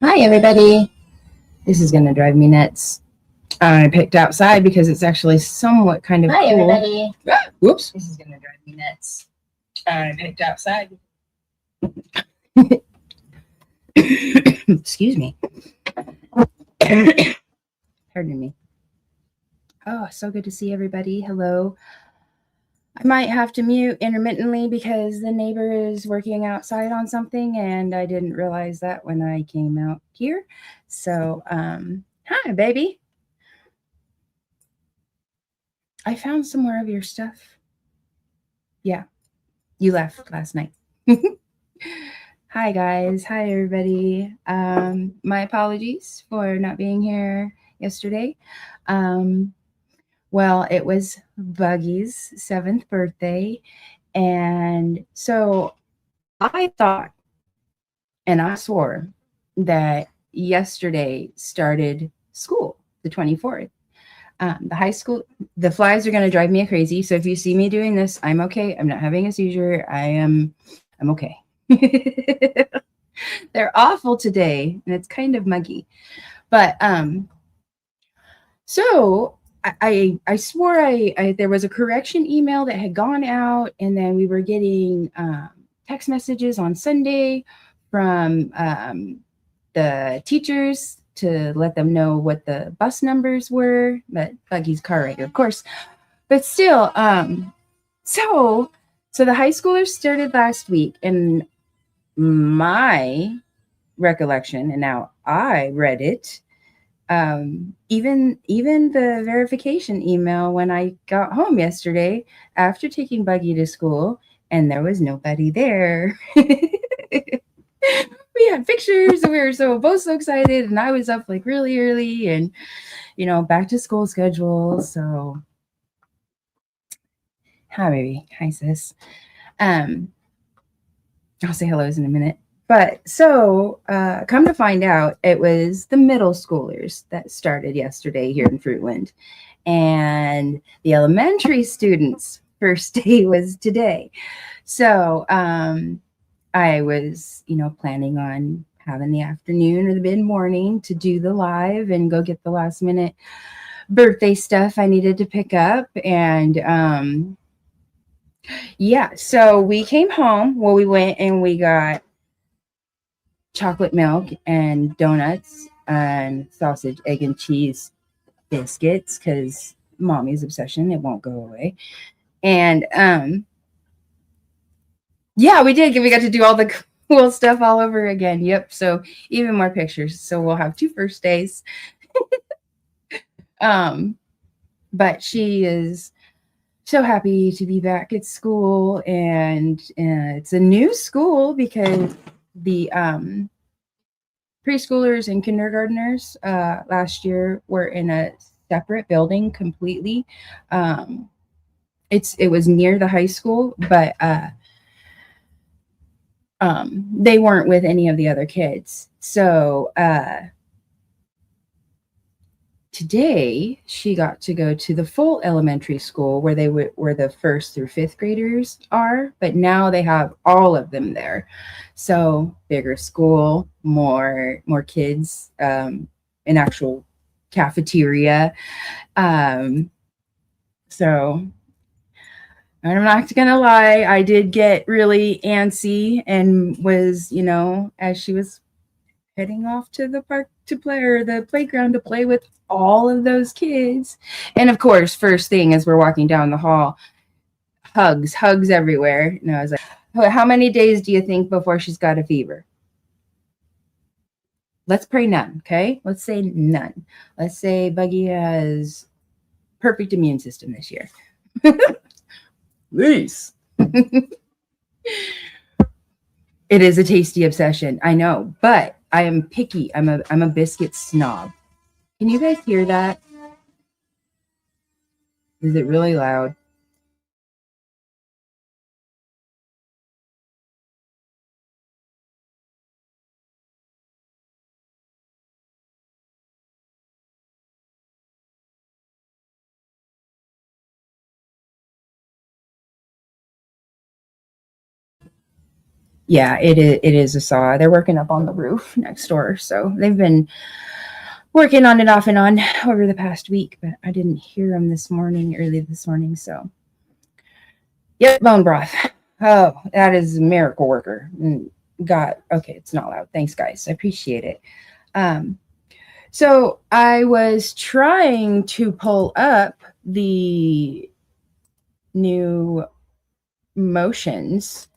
Hi, everybody. This is going to drive me nuts. I picked outside because it's actually somewhat kind of Hi, cool. everybody. Whoops. This is going to drive me nuts. I picked outside. Excuse me. Pardon me. Oh, so good to see everybody. Hello. I might have to mute intermittently because the neighbor is working outside on something, and I didn't realize that when I came out here. So, hi, baby. I found some more of your stuff. Yeah, you left last night. Hi, guys. Hi, everybody. My apologies for not being here yesterday. Um, well, it was Buggy's 7th birthday. And so I thought and I swore that yesterday started school, the 24th. The high school, the flies are going to drive me crazy. So if you see me doing this, I'm okay. I'm not having a seizure. I'm okay. They're awful today, and it's kind of muggy. But so I swore I there was a correction email that had gone out, and then we were getting text messages on Sunday from the teachers to let them know what the bus numbers were. But Buggy's car rider, of course. But still, so so the high schoolers started last week, and my recollection, and now I read it. Even the verification email when I got home yesterday after taking Buggy to school, and there was nobody there. We had pictures, and we were both so excited, and I was up like really early, and back to school schedule. So, hi, baby, hi, sis. Um, I'll say hellos in a minute. But so, come to find out, it was the middle schoolers that started yesterday here in Fruitland. And the elementary students' first day was today. So, I was, planning on having the afternoon or the mid morning to do the live and go get the last minute birthday stuff I needed to pick up. And, yeah, so we came home. Well, we went and we got chocolate milk and donuts and sausage, egg, and cheese biscuits because mommy's obsession, it won't go away. And yeah, we did. We got to do all the cool stuff all over again. Yep. So even more pictures. So we'll have two first days. um, but she is so happy to be back at school, and it's a new school because the preschoolers and kindergartners last year were in a separate building completely. Um, it was near the high school, but they weren't with any of the other kids. So today she got to go to the full elementary school where where the first through fifth graders are, but now they have all of them there. So bigger school, more kids, an actual cafeteria. Um, so I'm not gonna lie, I did get really antsy and was, as she was heading off to the park to play, or the playground to play with all of those kids. And of course, first thing as we're walking down the hall, hugs everywhere. And I was like, how many days do you think before she's got a fever? Let's pray none, okay? Let's say none. Let's say Buggy has perfect immune system this year. Nice. It is a tasty obsession, I know, but I am picky. I'm a biscuit snob. Can you guys hear that? Is it really loud? Yeah, it is a saw. They're working up on the roof next door, so they've been working on it off and on over the past week, but I didn't hear them early this morning, so. Yep, bone broth. Oh, that is a miracle worker. God, okay, it's not loud. Thanks, guys. I appreciate it. So I was trying to pull up the new motions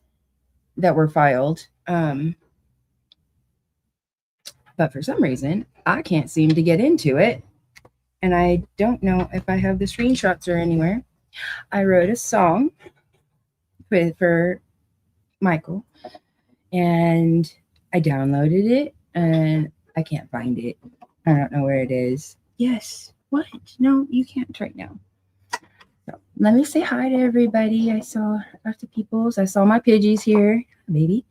that were filed. But for some reason, I can't seem to get into it. And I don't know if I have the screenshots or anywhere. I wrote a song for Michael, and I downloaded it, and I can't find it. I don't know where it is. Yes. What? No, you can't right now. So let me say hi to everybody. I saw lots of peoples. I saw my Pidgeys here. Baby,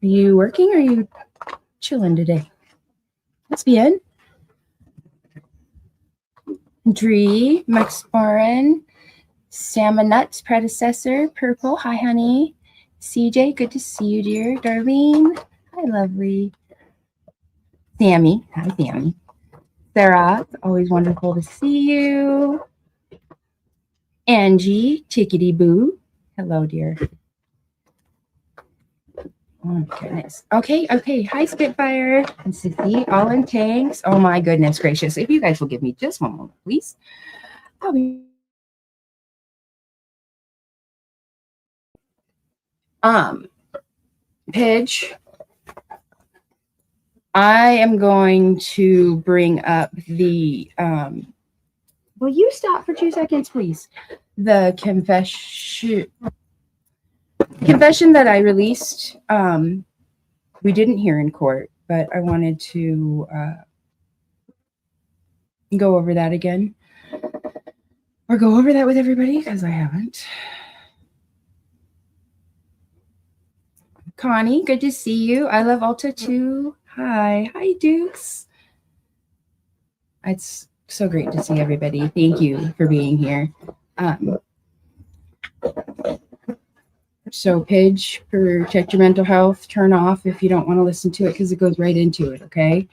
are you working or are you chilling today? Let's be in. Dree, Max Oren, Salmon Nuts, Predecessor, Purple, hi honey. CJ, good to see you, dear. Darlene, hi lovely. Sammy, hi Sammy. Sarah, always wonderful to see you. Angie, Chickadee Boo, hello, dear. Oh my goodness. Okay. Hi, Spitfire and Sissy, all in tanks. Oh my goodness gracious. If you guys will give me just one moment, please. I'll be Pidge, I am going to bring up the will you stop for 2 seconds, please? The confession that I released, we didn't hear in court, but I wanted to go over that again, or go over that with everybody because I haven't. Connie, good to see you. I love Alta too. Hi, Dukes. It's so great to see everybody. Thank you for being here. So, Pidge, protect your mental health. Turn off if you don't want to listen to it because it goes right into it. Okay.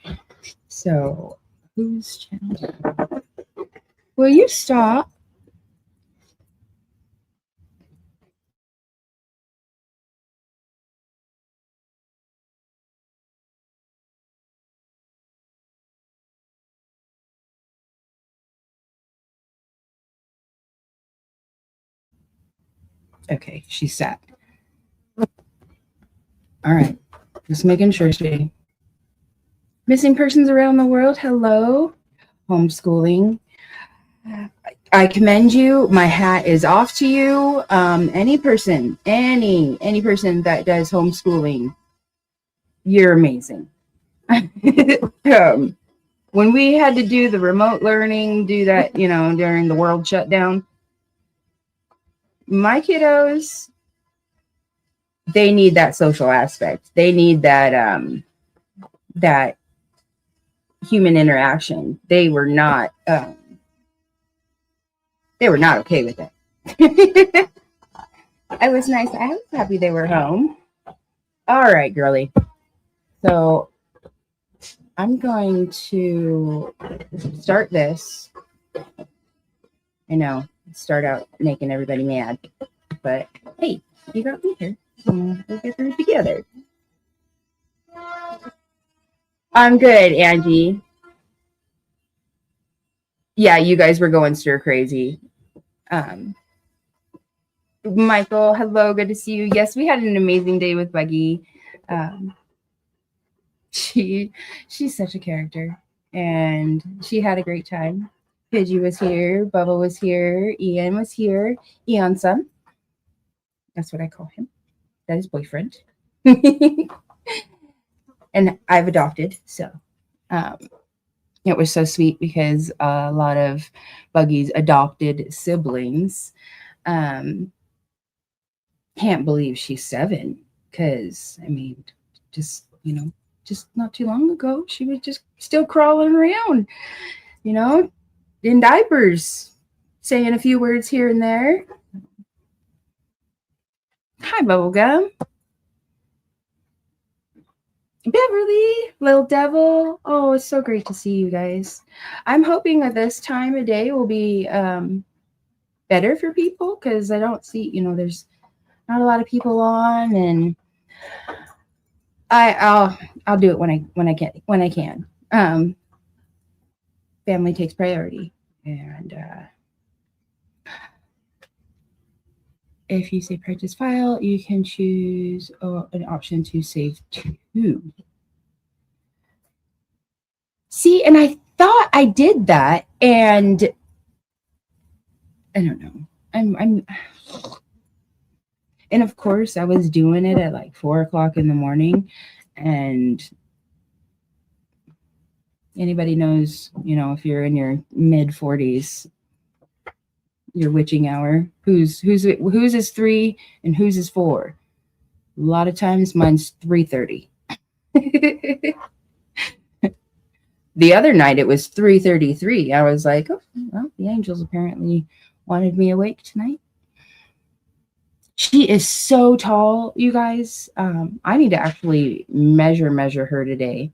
So, whose channel? Will you stop? Okay, she sat. All right, just making sure she. Missing persons around the world. Hello, homeschooling. I commend you. My hat is off to you. Any person that does homeschooling, you're amazing. When we had to do the remote learning, do that, during the world shutdown, my kiddos, they need that social aspect. They need that human interaction. They were not okay with it. It was nice. I was happy they were home. All right, girly. So I'm going to start this. I know, start out making everybody mad, but hey, you got me here. We'll get through it together. I'm good, Angie. Yeah, you guys were going stir crazy. Michael, hello, good to see you. Yes, we had an amazing day with Buggy. She's such a character, and she had a great time. Pidgey was here, Bubba was here, Ian was here, Eon's son. That's what I call him. That is boyfriend. And I've adopted, so it was so sweet because a lot of Buggy's adopted siblings can't believe she's 7, because I mean, just not too long ago she was just still crawling around, in diapers, saying a few words here and there. Hi, Bubblegum. Beverly, little devil. Oh, it's so great to see you guys. I'm hoping that this time of day will be better for people because I don't see, there's not a lot of people on, and I'll do it when I can. Family takes priority, and if you say purchase file, you can choose an option to save to. See, and I thought I did that, and I don't know. I'm and of course I was doing it at like 4 o'clock in the morning, and anybody knows, if you're in your mid 40s, your witching hour, whose is 3 and whose is 4. A lot of times mine's 3:30. The other night it was 3:33. I was like, oh, well, the angels apparently wanted me awake tonight. She is so tall, you guys. I need to actually measure her today,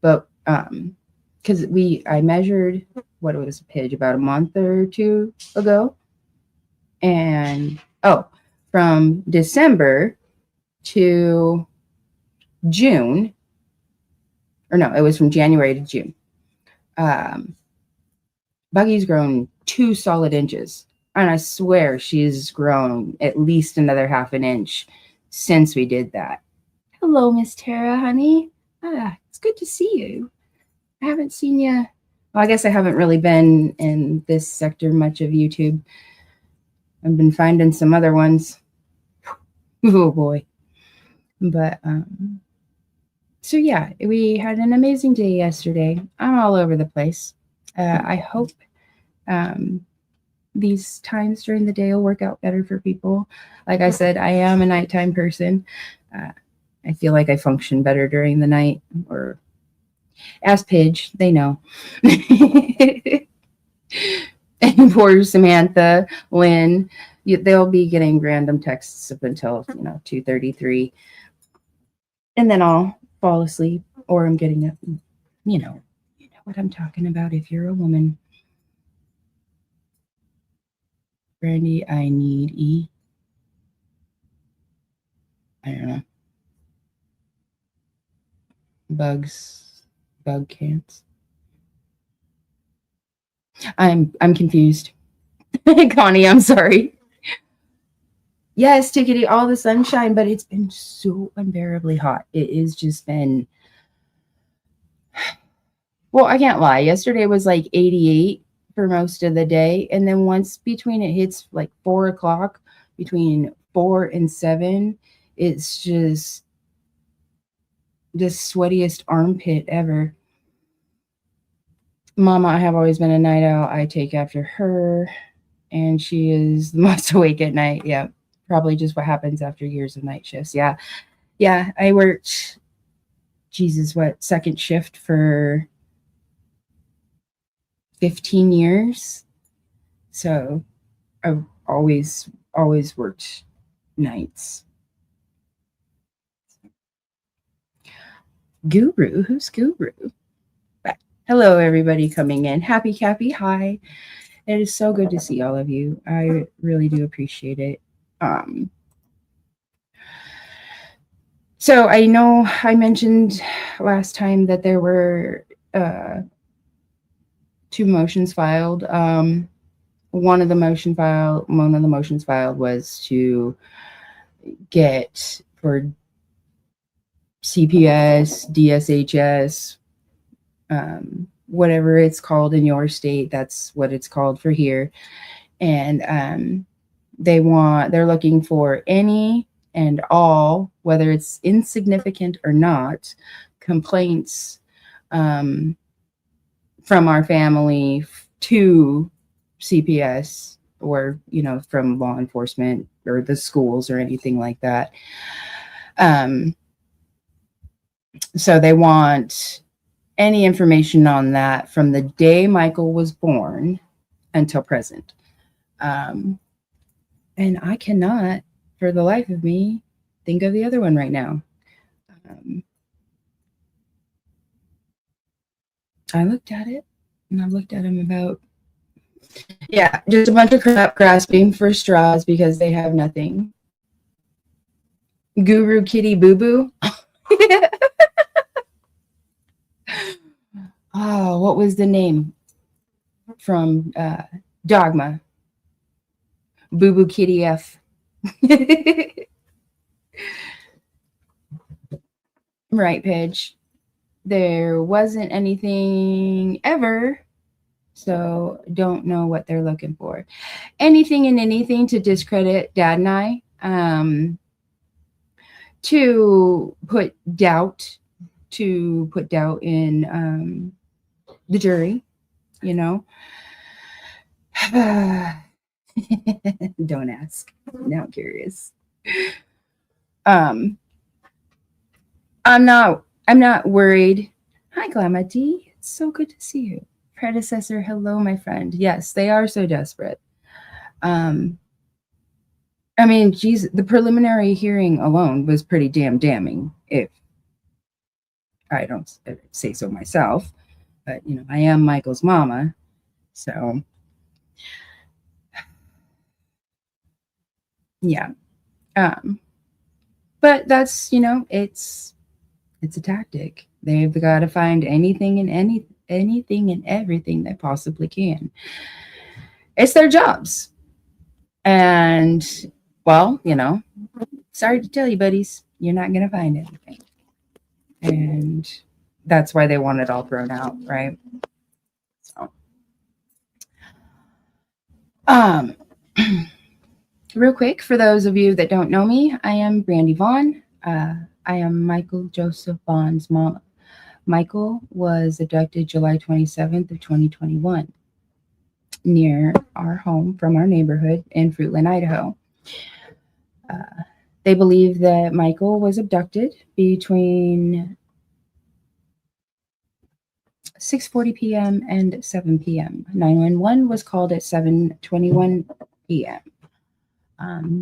but because I measured what it was, Pidge, about a month or two ago, and from December to June, or no, it was from January to June. Buggy's grown 2 solid inches, and I swear she's grown at least another half an inch since we did that. Hello, Miss Tara, honey. It's good to see you. I haven't seen you. Well, I guess I haven't really been in this sector much of YouTube. I've been finding some other ones. Oh boy. But so yeah, we had an amazing day yesterday. I'm all over the place. I hope these times during the day will work out better for people. Like I said, I am a nighttime person. I feel like I function better during the night, or ask Pidge, they know. And poor Samantha, Lynn, they'll be getting random texts up until 2:33, and then I'll fall asleep, or I'm getting up. You know what I'm talking about if you're a woman. Brandy, I need E. I don't know. Bug cans. I'm confused. Connie, I'm sorry. Yes, Tickety, all the sunshine, but it's been so unbearably hot. It has just been. Well, I can't lie. Yesterday was like 88 for most of the day, and then once between it hits like 4 o'clock, between 4 and 7, it's just the sweatiest armpit ever. Mama, I have always been a night owl. I take after her, and she is the most awake at night. Yeah, probably just what happens after years of night shifts. Yeah, I worked, Jesus, what, second shift for 15 years. So I've always worked nights. Guru, who's Guru? But hello, everybody coming in. Happy Cappy, hi. It is so good to see all of you. I really do appreciate it. So I know I mentioned last time that there were 2 motions filed. One of the motions filed was to get for CPS, DSHS, whatever it's called in your state. That's what it's called for here. And they're looking for any and all, whether it's insignificant or not, complaints from our family to CPS, or from law enforcement or the schools or anything like that. So they want any information on that from the day Michael was born until present. And I cannot, for the life of me, think of the other one right now. I looked at it, and I've looked at him about, yeah, just a bunch of crap grasping for straws because they have nothing. Guru Kitty Boo Boo. Oh, what was the name from Dogma? Boo Boo Kitty F. Right, Pidge. There wasn't anything ever, so don't know what they're looking for. Anything and anything to discredit Dad and I, to put doubt in the jury, you know. Don't ask. Now I'm curious. I'm not worried. Hi, Glamity. It's so good to see you. Predecessor, hello, my friend. Yes, they are so desperate. I mean, geez, the preliminary hearing alone was pretty damning, if I don't say so myself. But, you know, I am Michael's mama, so yeah. But that's, you know, it's a tactic. They've got to find anything and everything they possibly can. It's their jobs. And, well, you know, sorry to tell you, buddies, you're not going to find anything. And that's why they want it all thrown out, right? So, real quick, for those of you that don't know me, I am Brandy Vaughan. I am Michael Joseph Vaughan's mom. Michael was abducted July 27th of 2021 near our home from our neighborhood in Fruitland, Idaho. They believe that Michael was abducted between 6:40 p.m. and 7 p.m. 911 was called at 7:21 p.m.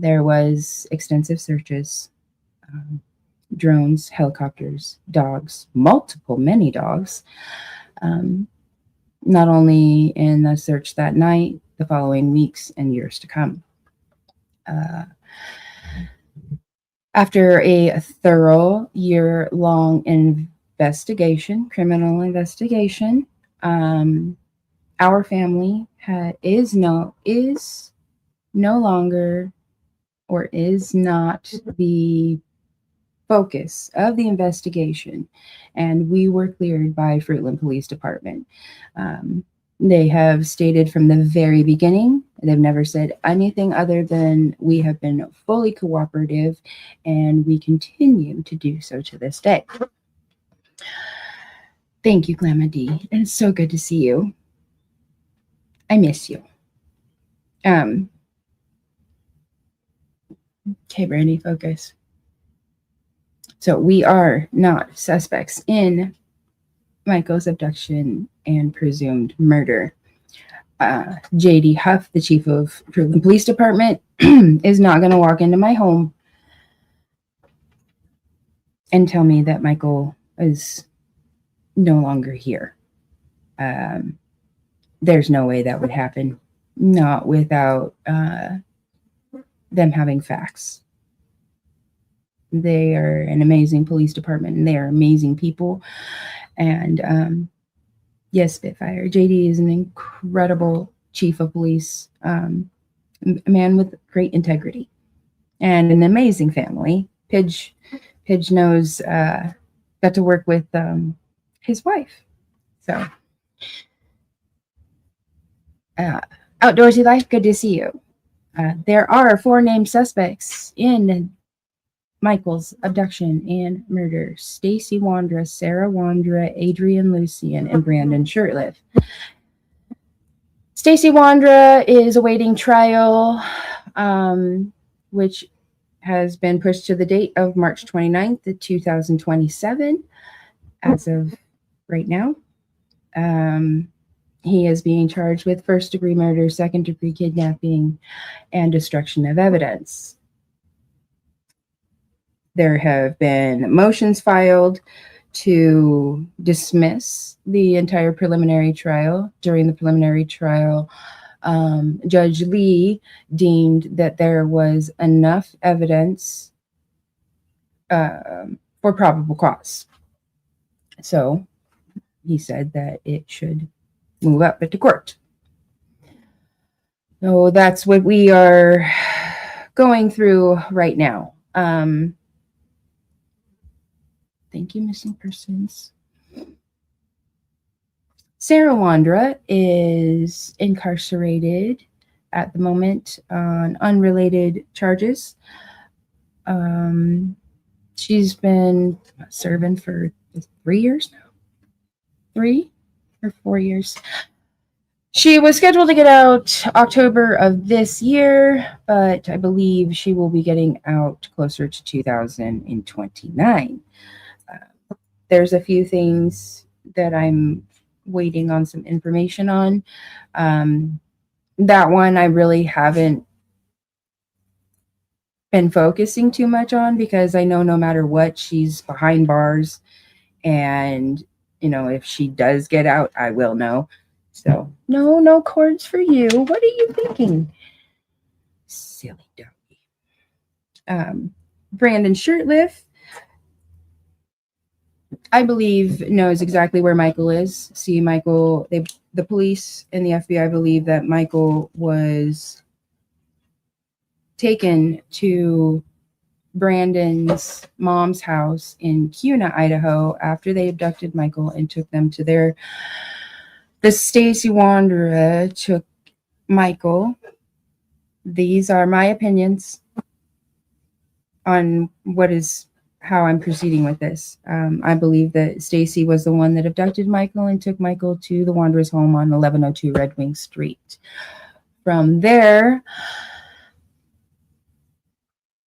There was extensive searches, drones, helicopters, dogs, many dogs. Not only in the search that night, the following weeks and years to come. After a thorough year-long criminal investigation, our family is no longer, or is not, the focus of the investigation, and we were cleared by Fruitland Police Department. They have stated from the very beginning, they've never said anything other than we have been fully cooperative, and we continue to do so to this day. Thank you, Glamma D. And it's so good to see you. I miss you. Okay, Brandy, focus. So we are not suspects in Michael's abduction and presumed murder. J.D. Huff, the chief of Fruitland Police Department, is not going to walk into my home and tell me that Michael is no longer here. There's no way that would happen, not without them having facts. They are an amazing police department, and they are amazing people. And yes, Spitfire, JD is an incredible chief of police, a man with great integrity and an amazing family. Pidge knows, got to work with his wife. So, Outdoorsy Life, good to see you. There are 4 named suspects in Michael's abduction and murder: Stacey Wondra, Sarah Wondra, Adrien Lucienne, and Brandon Shurtliff. Stacey Wondra is awaiting trial, which has been pushed to the date of March 29th, 2027, as of right now. He is being charged with first-degree murder, second-degree kidnapping, and destruction of evidence. There have been motions filed to dismiss the entire preliminary trial. During the preliminary trial, Judge Lee deemed that there was enough evidence for probable cause. So he said that it should move up into court. So that's what we are going through right now. Thank you, missing persons. Sarah Wondra is incarcerated at the moment on unrelated charges. She's been serving for 3 years now. 3 or 4 years. She was scheduled to get out October of this year, but I believe she will be getting out closer to 2029. There's a few things that I'm waiting on some information on. That one I really haven't been focusing too much on, because I know no matter what, she's behind bars, and if she does get out, I will know. So no cords for you. What are you thinking, silly dummy? Brandon Shurtliff, I believe, knows exactly where Michael is. See, Michael, the police and the FBI believe that Michael was taken to Brandon's mom's house in Kuna, Idaho, after they abducted Michael and took them to the Stacey Wondra took Michael. These are my opinions on how I'm proceeding with this. I believe that Stacey was the one that abducted Michael and took Michael to the Wandra's home on 1102 Red Wing Street. From there,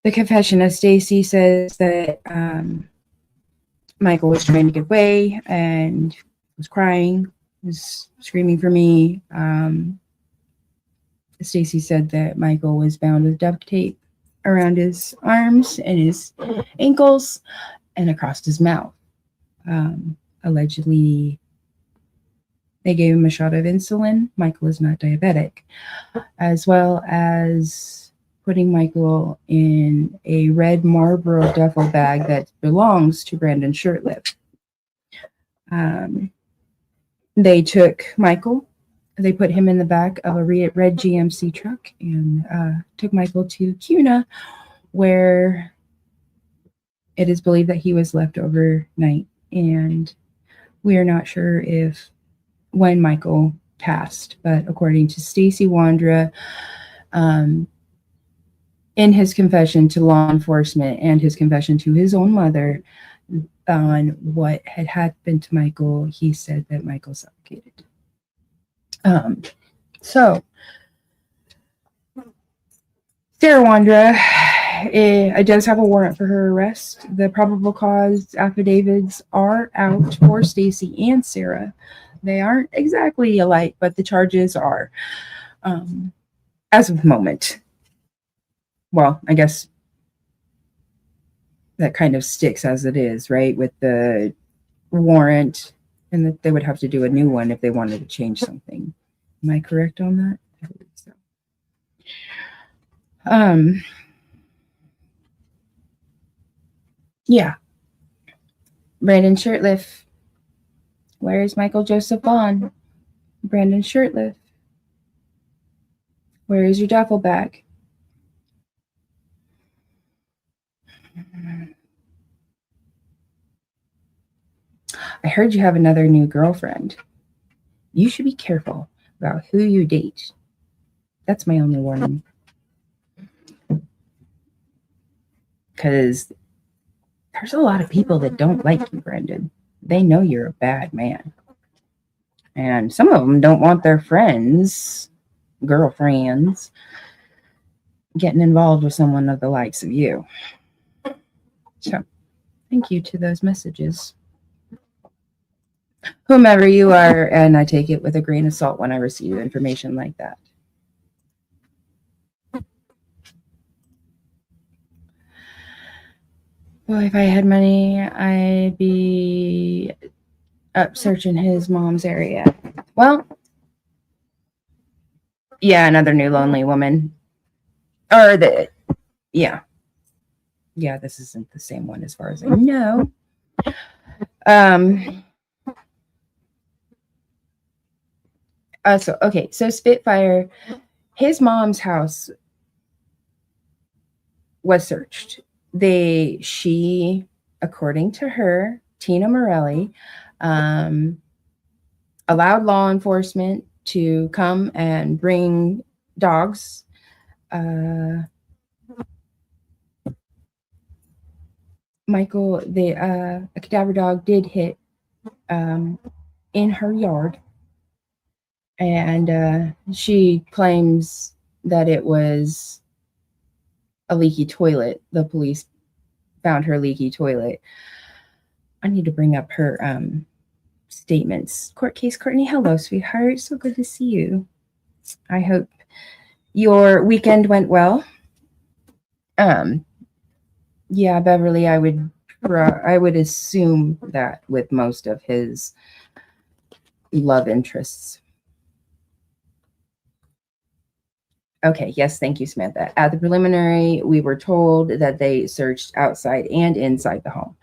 the confession of Stacey says that Michael was trying to get away and was crying, was screaming for me. Stacey said that Michael was bound with duct tape around his arms and his ankles and across his mouth. Allegedly, they gave him a shot of insulin. Michael is not diabetic, as well as putting Michael in a red Marlboro duffel bag that belongs to Brandon Shurtliff. They took Michael. They put him in the back of a red GMC truck and took Michael to Kuna, where it is believed that he was left overnight. And we are not sure when Michael passed, but according to Stacey Wondra, in his confession to law enforcement and his confession to his own mother on what had happened to Michael, he said that Michael suffocated. So Sarah Wondra, I does have a warrant for her arrest. The probable cause affidavits are out for Stacey and Sarah. They aren't exactly alike, but the charges are, as of the moment. Well, I guess that kind of sticks as it is, right? With the warrant, and that they would have to do a new one if they wanted to change something. Am I correct on that? I believe so. Yeah. Brandon Shurtliff. Where is Michael Joseph Vaughan? Brandon Shurtliff. Where is your duffel bag? I heard you have another new girlfriend. You should be careful about who you date. That's my only warning. Because there's a lot of people that don't like you, Brendan. They know you're a bad man. And some of them don't want their girlfriends, getting involved with someone of the likes of you. So, thank you to those messages. Whomever you are, and I take it with a grain of salt when I receive information like that. Boy, if I had money, I'd be up searching his mom's area. Well, yeah, another new lonely woman. Or yeah. Yeah, this isn't the same one as far as I know. So Spitfire, his mom's house was searched. According to her, Tina Morelli, allowed law enforcement to come and bring dogs. Michael, a cadaver dog did hit in her yard, and she claims that it was a leaky toilet. The police found her leaky toilet. I need to bring up her statements. Court case, Courtney. Hello, sweetheart. So good to see you. I hope your weekend went well. Yeah, Beverly, I would assume that with most of his love interests. Okay, yes, thank you, Samantha. At the preliminary, we were told that they searched outside and inside the home.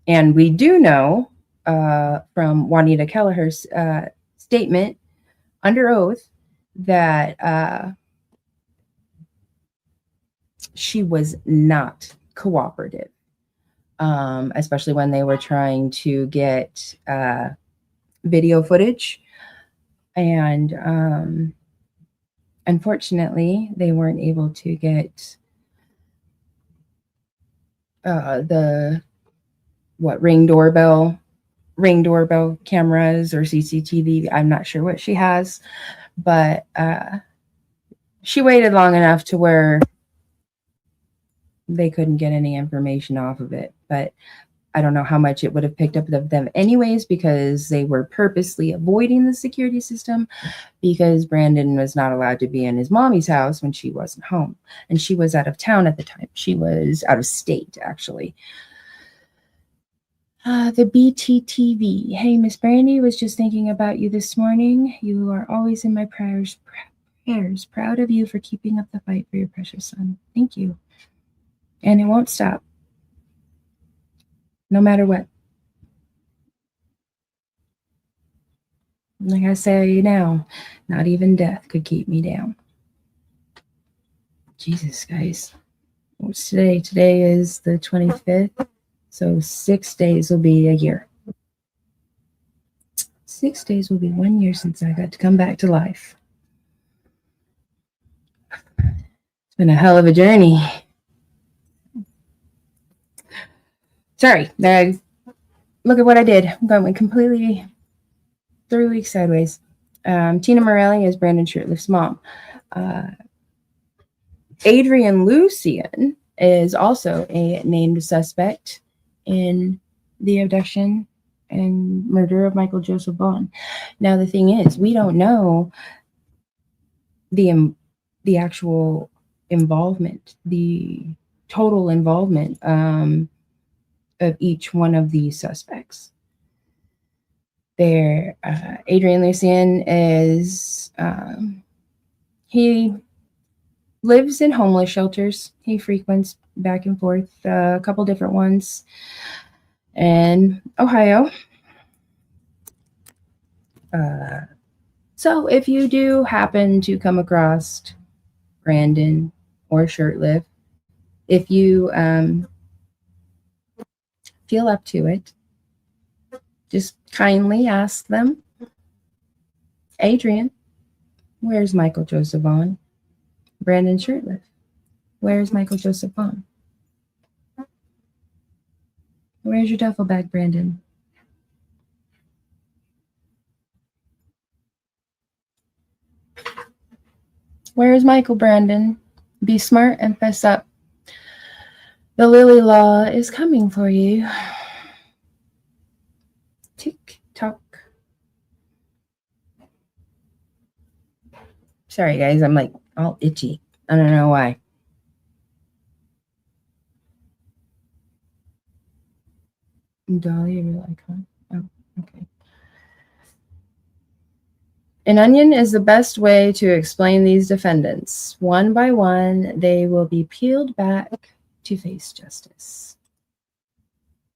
And we do know from Juanita Kelleher's statement under oath that she was not cooperative, especially when they were trying to get video footage. And unfortunately, they weren't able to get the ring doorbell cameras or CCTV. I'm not sure what she has, but she waited long enough to where they couldn't get any information off of it. But I don't know how much it would have picked up of them anyways, because they were purposely avoiding the security system, because Brandon was not allowed to be in his mommy's house when she wasn't home. And she was out of town at the time. She was out of state, actually. The BTTV. Hey, Miss Brandy, was just thinking about you this morning. You are always in my prayers. Proud of you for keeping up the fight for your precious son. Thank you. And it won't stop. No matter what. Like I say now, not even death could keep me down. Jesus, guys. What's today? Today is the 25th. So 6 days will be a year. 6 days will be 1 year since I got to come back to life. It's been a hell of a journey. Sorry, look at what I did. I'm going completely 3 weeks sideways. Tina Morelli is Brandon Shurtliff's mom. Adrien Lucienne is also a named suspect in the abduction and murder of Michael Joseph Vaughan. Now, the thing is, we don't know the actual involvement, the total involvement of each one of these suspects. Adrien Lucienne is, he lives in homeless shelters. He frequents back and forth a couple different ones in Ohio. So if you do happen to come across Brandon or Shurtliff, if you feel up to it, just kindly ask them, Adrien, where's Michael Joseph Vaughan? Brandon Shurtliff, where's Michael Joseph Vaughan? Where's your duffel bag, Brandon? Where's Michael, Brandon? Be smart and fess up. The Lily Law is coming for you. Tick tock. Sorry, guys. I'm like all itchy. I don't know why. Dolly, a real icon. Oh, okay. An onion is the best way to explain these defendants. One by one, they will be peeled back to face justice.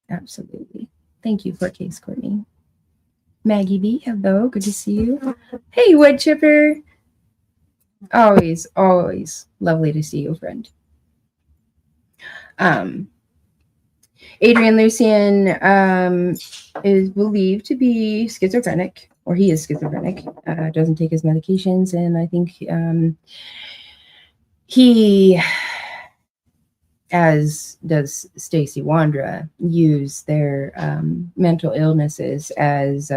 Absolutely. Thank you for case, Courtney. Maggie B, hello. Good to see you. Hey, wood chipper. Always, always lovely to see you, friend. Adrien Lucienne is believed to be schizophrenic, or he is schizophrenic, doesn't take his medications, and I think he, as does Stacey Wondra, use their mental illnesses as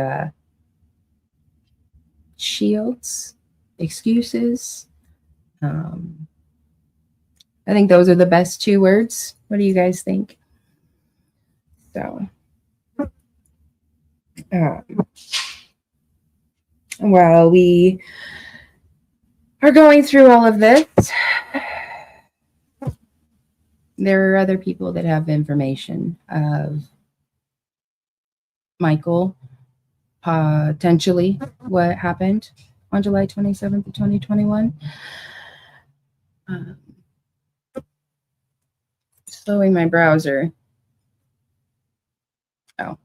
shields, excuses. I think those are the best two words. What do you guys think? So, while we are going through all of this, there are other people that have information of Michael, potentially what happened on July 27th of 2021. Slowing my browser. Oh,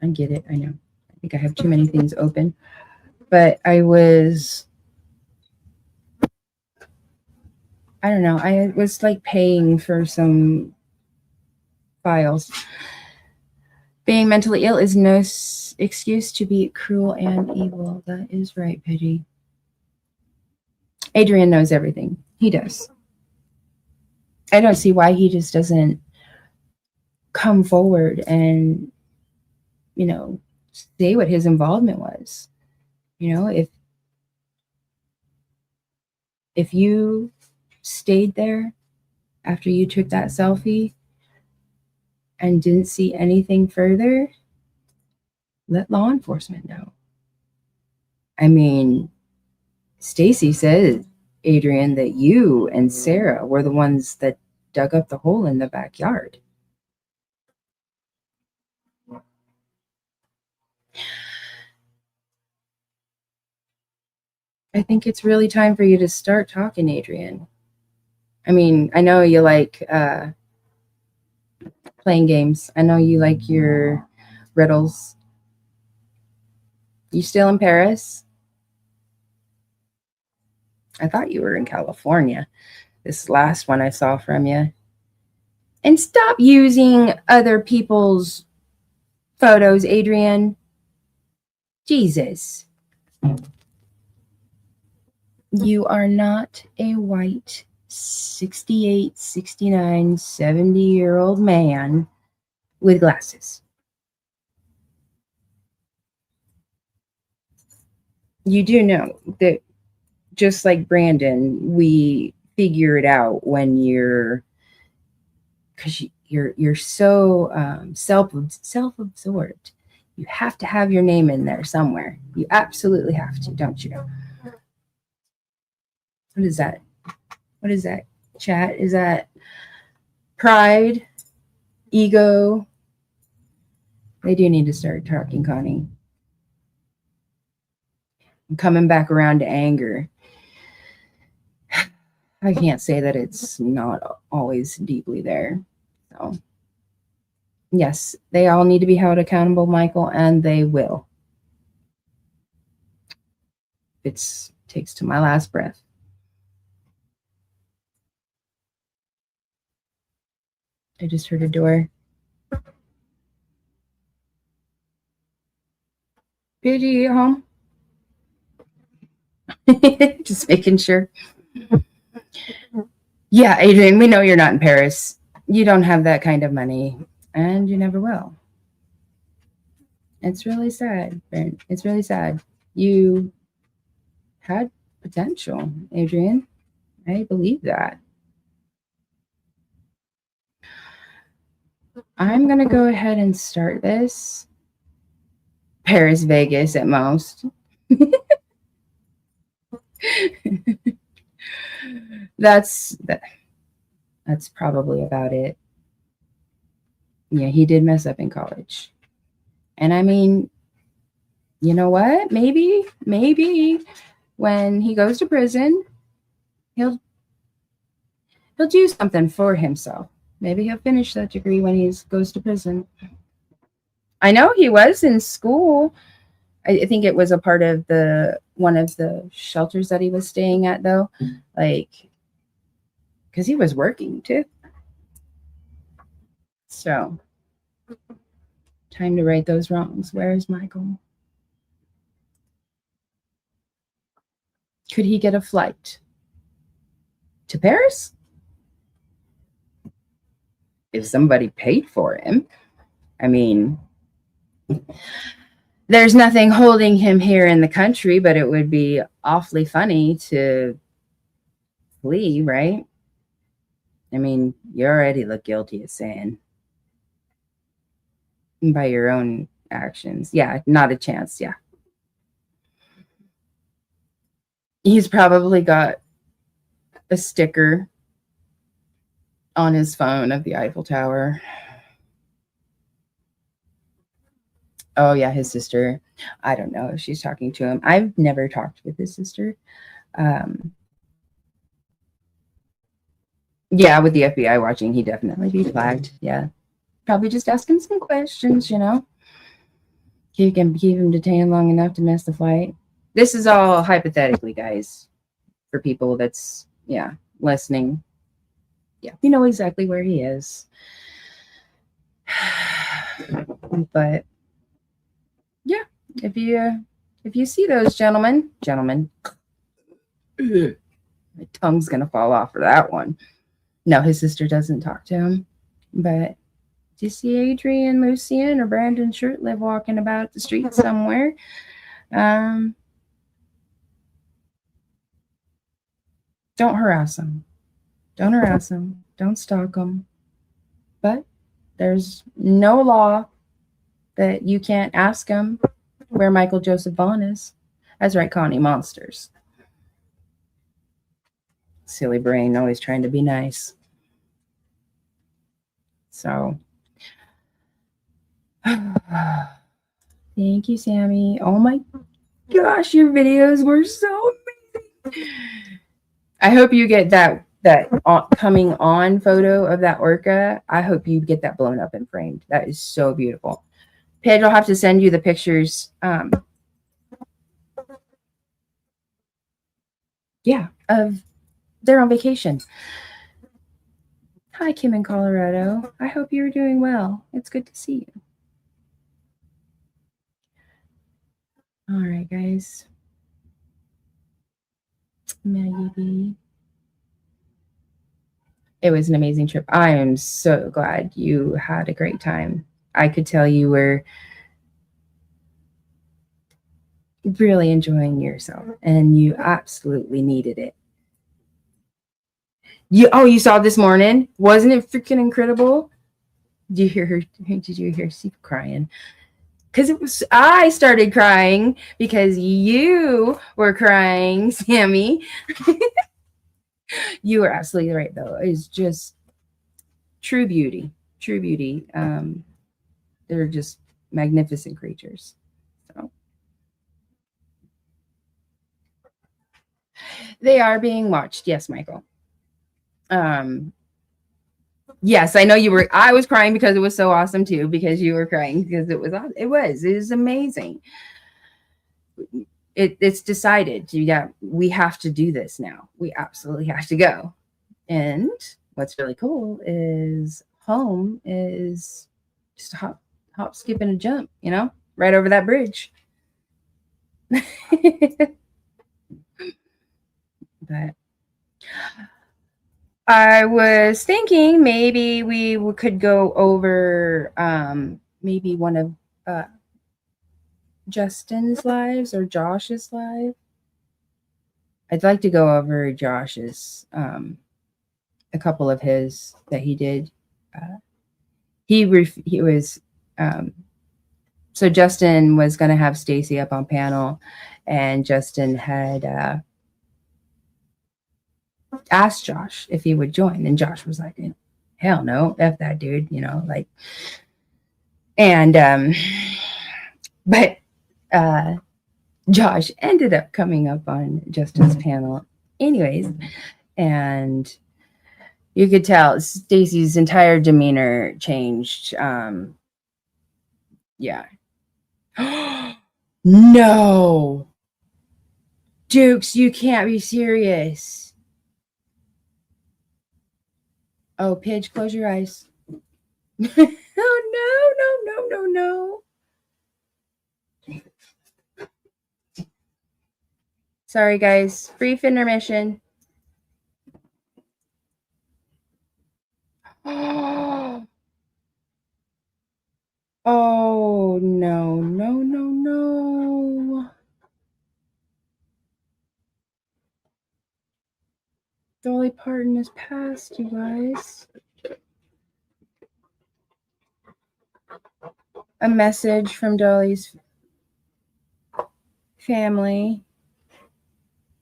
I get it. I know. I think I have too many things open. But I was, I don't know. I was like paying for some files. Being mentally ill is no excuse to be cruel and evil. That is right, Pidgey. Adrien knows everything. He does. I don't see why he just doesn't come forward and, you know, say what his involvement was. You know, if you stayed there after you took that selfie and didn't see anything further, let law enforcement know. I mean, Stacey said, Adrien, that you and Sarah were the ones that dug up the hole in the backyard. I think it's really time for you to start talking, Adrien. I mean, I know you like playing games. I know you like your riddles. You still in Paris? I thought you were in California. This last one I saw from you. And stop using other people's photos, Adrien. Jesus. You are not a white 68, 69, 70-year-old man with glasses. You do know that, just like Brandon, we figure it out when because you're so self-absorbed. You have to have your name in there somewhere. You absolutely have to, don't you? What is that? What is that? Chat? Is that pride? Ego? They do need to start talking, Connie. I'm coming back around to anger. I can't say that it's not always deeply there. So, yes, they all need to be held accountable, Michael, and they will. It takes to my last breath. I just heard a door. Pidgey, you home? Just making sure. Yeah, Adrien, we know you're not in Paris. You don't have that kind of money, and you never will. It's really sad, Brent. It's really sad. You had potential, Adrien. I believe that. I'm going to go ahead and start this. Paris, Vegas at most. That's probably about it. Yeah, he did mess up in college. And I mean, you know what? Maybe when he goes to prison, he'll do something for himself. Maybe he'll finish that degree when he goes to prison. I know he was in school. I think it was a part of the one of the shelters that he was staying at, though, like because he was working too. So time to right those wrongs. Where is Michael? Could he get a flight to Paris? If somebody paid for him. I mean, there's nothing holding him here in the country, but it would be awfully funny to flee, right? I mean, you already look guilty of saying by your own actions. Yeah, not a chance. Yeah. He's probably got a sticker on his phone of the Eiffel Tower. Oh, yeah, his sister. I don't know if she's talking to him. I've never talked with his sister. Yeah, with the FBI watching, he'd definitely be flagged. Yeah. Probably just asking some questions, you know. Keep him detained long enough to miss the flight. This is all hypothetically, guys, for people that's, yeah, listening. Yeah, we know exactly where he is. But yeah, if you see those gentlemen, my tongue's gonna fall off for that one. No, his sister doesn't talk to him. But do you see Adrien Lucienne or Brandon Shurtliff walking about the street somewhere? Don't harass them. Don't harass them. Don't stalk them. But there's no law that you can't ask them where Michael Joseph Vaughan is. That's right, Connie, monsters. Silly brain, always trying to be nice. So, thank you, Sammy. Oh my gosh, your videos were so amazing. I hope you get that coming on photo of that orca. I hope you get that blown up and framed. That is so beautiful. Paige, I'll have to send you the pictures. Yeah, of they're on vacation. Hi, Kim in Colorado. I hope you're doing well. It's good to see you. All right, guys. Maggie B. It was an amazing trip. I am so glad you had a great time. I could tell you were really enjoying yourself and you absolutely needed it. You saw this morning? Wasn't it freaking incredible? Did you hear her? Did you hear Steve crying? Because I started crying because you were crying, Sammy. You were absolutely right, though. It's just true beauty. True beauty. They're just magnificent creatures. So they are being watched. Yes, Michael. Yes, I know you were. I was crying because it was so awesome too. Because you were crying because it was amazing. It's decided. We have to do this now. We absolutely have to go. And what's really cool is home is just a hop, skip, and a jump. You know, right over that bridge. But I was thinking maybe we could go over maybe one of Justin's lives or Josh's live. I'd like to go over Josh's a couple of his that he did. He was so Justin was going to have Stacey up on panel, and Justin had asked Josh if he would join, and Josh was like, hell no, F that dude, you know, like, and but Josh ended up coming up on Justin's panel anyways, and you could tell Stacey's entire demeanor changed. Yeah. No. Dukes, you can't be serious. Oh, Pidge, close your eyes. Oh, no. Sorry, guys. Brief intermission. Oh, no. Dolly Parton is passed, you guys. A message from Dolly's family.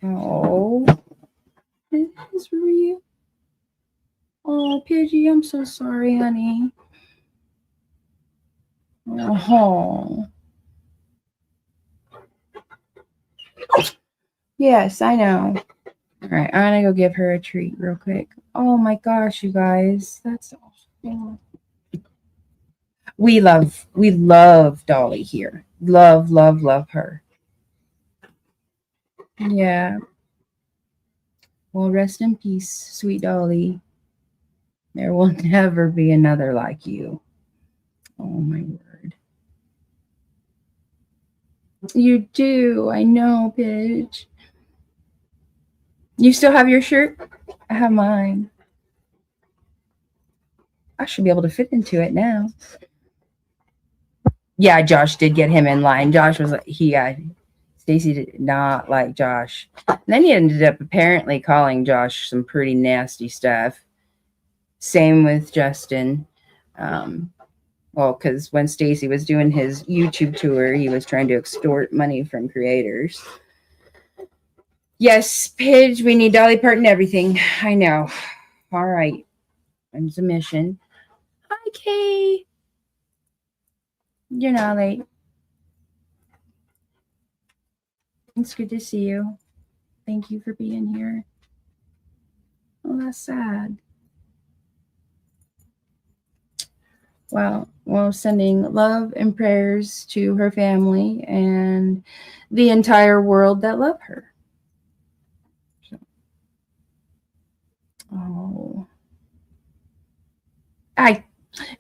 Oh, this is real. Oh, Pidgey, I'm so sorry, honey. Oh. Yes, I know. All right, I'm gonna go give her a treat real quick. Oh my gosh, you guys, that's awful. We love Dolly here. Love her. Yeah. Well, rest in peace, sweet Dolly. There will never be another like you. Oh my word. You do. I know, bitch. You still have your shirt? I have mine. I should be able to fit into it now. Yeah, Josh did get him in line. Josh was like, Stacey did not like Josh. And then he ended up apparently calling Josh some pretty nasty stuff. Same with Justin. Well, because when Stacey was doing his YouTube tour, he was trying to extort money from creators. Yes, Pidge, we need Dolly Parton everything. I know. All right. I'm submission. Hi, Kay. You're not late. It's good to see you. Thank you for being here. Oh, that's sad. Well, sending love and prayers to her family and the entire world that love her. So. Oh.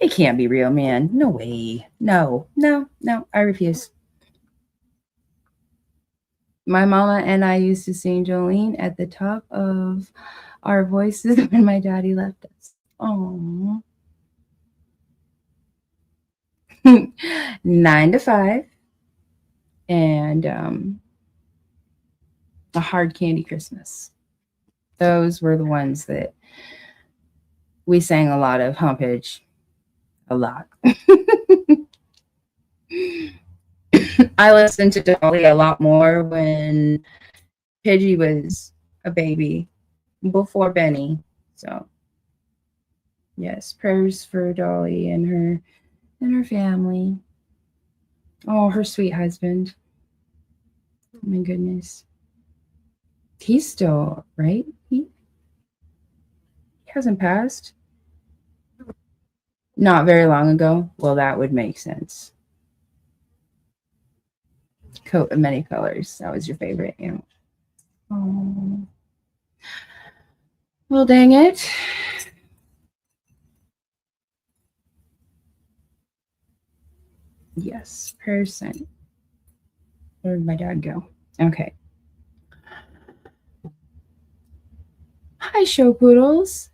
It can't be real, man. No way. No, I refuse. My mama and I used to sing Jolene at the top of our voices when my daddy left us. Oh. 9 to 5. And a hard candy Christmas. Those were the ones that we sang a lot of. Humpage. A lot. I listened to Dolly a lot more when Pidgey was a baby before Benny. So yes, prayers for Dolly and her family. Oh, her sweet husband. Oh my goodness. He's still, right? He hasn't passed. Not very long ago. Well, that would make sense. Coat of many colors. That was your favorite, yeah. Oh. Well, dang it. Yes, prayers sent. Where did my dad go? Okay. Hi, show poodles.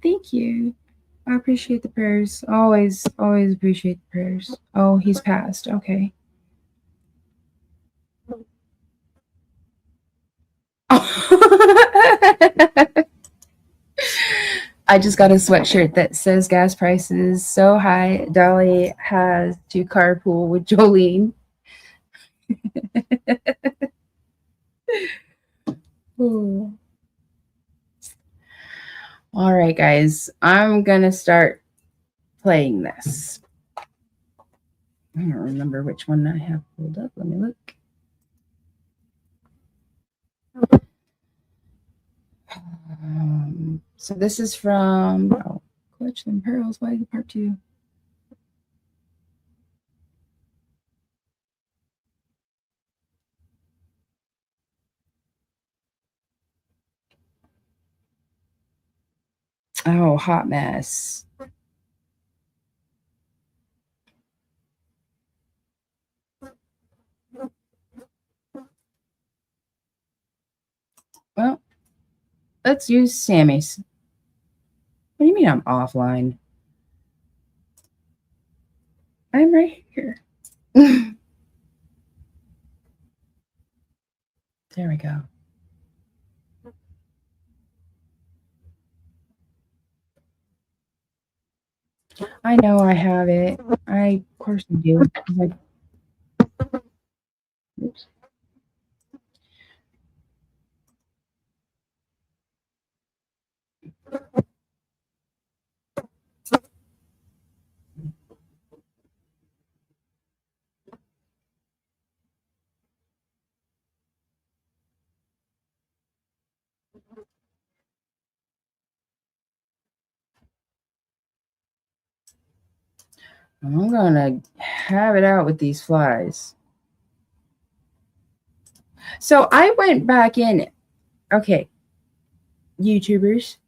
Thank you. I appreciate the prayers. Always appreciate the prayers. Oh, he's passed. Okay. I just got a sweatshirt that says gas prices so high. Dolly has to carpool with Jolene. All right, guys, I'm going to start playing this. I don't remember which one I have pulled up. Let me look. So this is from Collection of Pearls. Why is it part 2? Oh, hot mess. Well, let's use Sammy's. What do you mean I'm offline? I'm right here. There we go. I know I have it. Of course I do. Oops. I'm gonna have it out with these flies. So I went back in. Okay, YouTubers.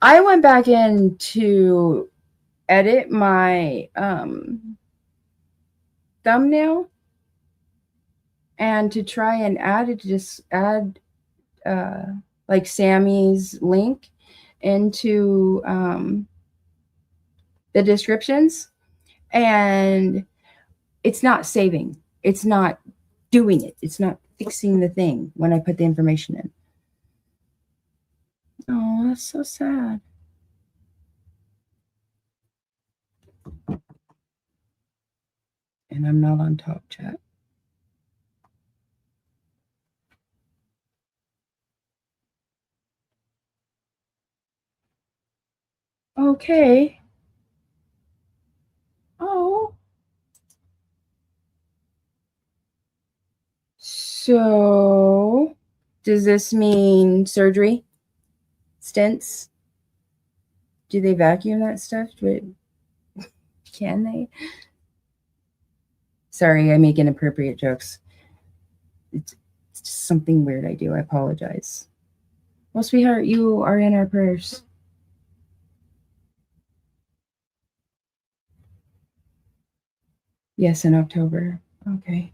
I went back in to edit my thumbnail and to try and add like Sammy's link into the descriptions, and it's not saving. It's not doing it. It's not fixing the thing when I put the information in. Oh, that's so sad. And I'm not on Talk Chat. Okay. Oh. So, does this mean surgery? Stents? Do they vacuum that stuff? Can they? Sorry, I make inappropriate jokes. It's just something weird I do. I apologize. Well, sweetheart, you are in our prayers. Yes, in October. Okay.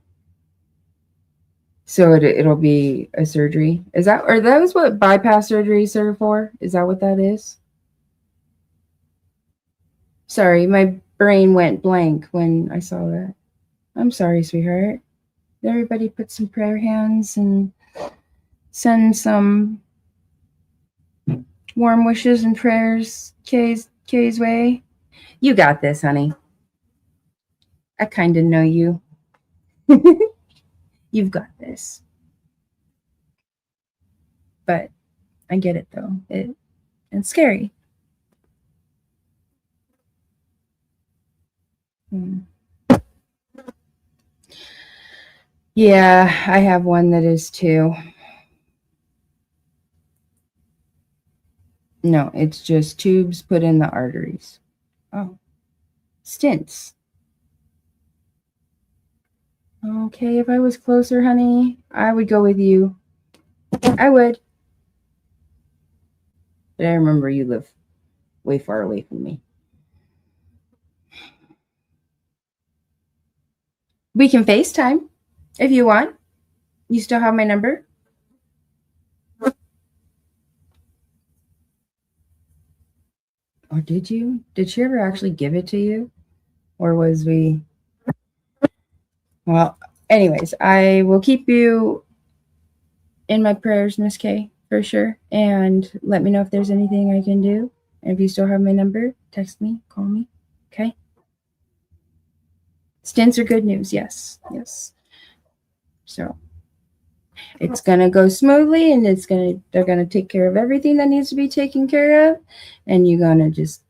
So it'll be a surgery. Is that, or that was what bypass surgeries are for? Is that what that is? Sorry, my brain went blank when I saw that. I'm sorry, sweetheart. Everybody put some prayer hands and send some warm wishes and prayers Kay's way. You got this, honey. I kind of know you. You've got this. But I get it though. It's scary. Yeah, I have one that is too. No, it's just tubes put in the arteries. Oh, stents. Okay, if I was closer, honey, I would go with you. I would. But I remember you live way far away from me. We can FaceTime if you want. You still have my number? Or did you? Did she ever actually give it to you? Or was we? Well, anyways, I will keep you in my prayers, Miss K, for sure. And let me know if there's anything I can do. And if you still have my number, text me, call me. Okay. Stents are good news. Yes. Yes. So, It's going to go smoothly, and they're going to take care of everything that needs to be taken care of. And you're going to just,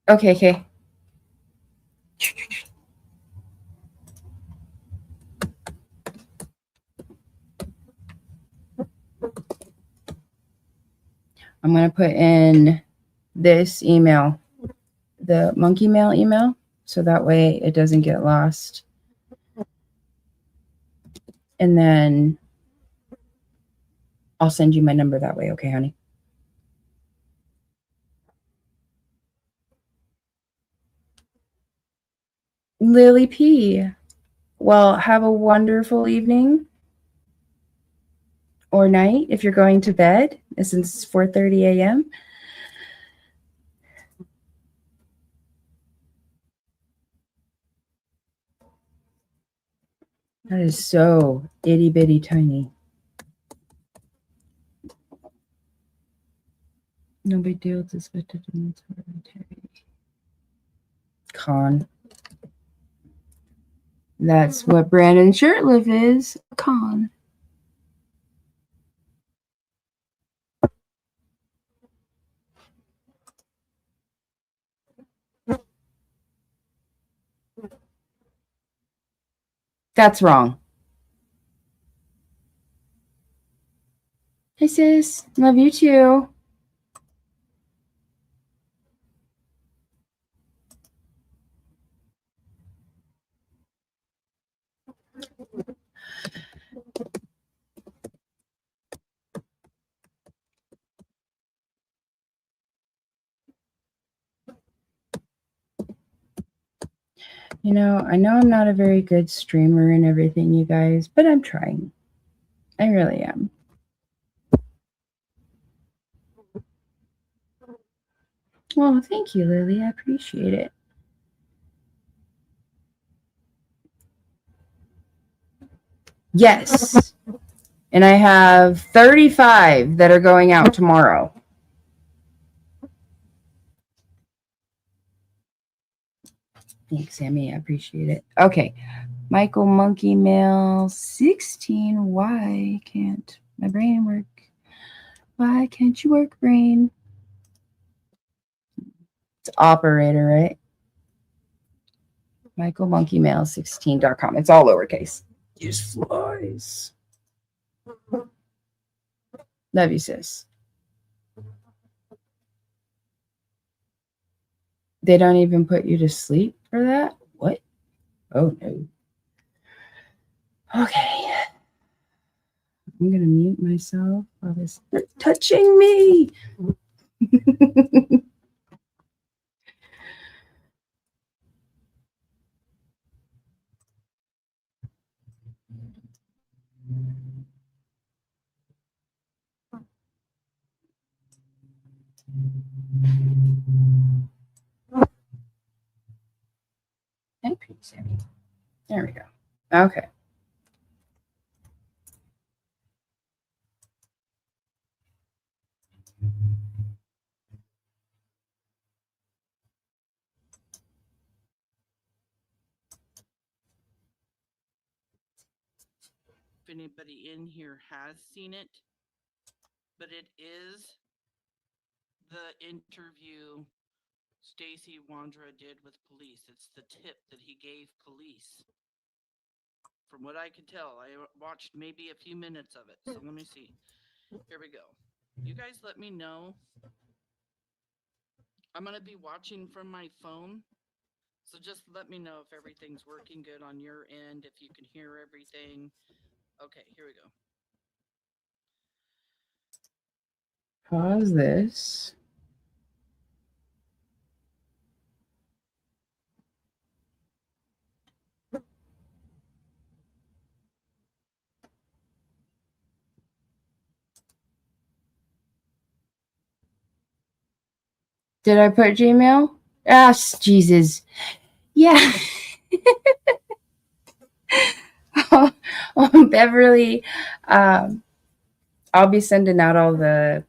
okay. I'm going to put in this email, the monkey mail email, so that way it doesn't get lost. And then I'll send you my number that way. Okay, honey? Lily P. Well, have a wonderful evening or night if you're going to bed, since it's 4:30 a.m. That is so itty bitty tiny. No big deal. It's suspected in con. That's what Brandon Shurtliff is. Con. That's wrong. Hey, sis. Love you too. You know I'm not a very good streamer and everything, you guys, but I'm trying. I really am. Well, thank you, Lily. I appreciate it. Yes. And I have 35 that are going out tomorrow. Thanks, Sammy. I appreciate it. Okay. Michael Monkey Mail 16. Why can't my brain work? Why can't you work, brain? It's operator, right? Michael Monkey Mail 16.com. It's all lowercase. Use flies. Love you, sis. They don't even put you to sleep for that? What? Oh, no. Okay. I'm going to mute myself while this touching me. There we go. Okay. If anybody in here has seen it, but it is the interview Stacey Wondra did with police. It's the tip that he gave police. From what I could tell, I watched maybe a few minutes of it. So let me see. Here we go. You guys let me know. I'm going to be watching from my phone. So just let me know if everything's working good on your end, if you can hear everything. Okay, here we go. Pause this. Did I put Gmail? Ah, Jesus. Yeah. Beverly, I'll be sending out all the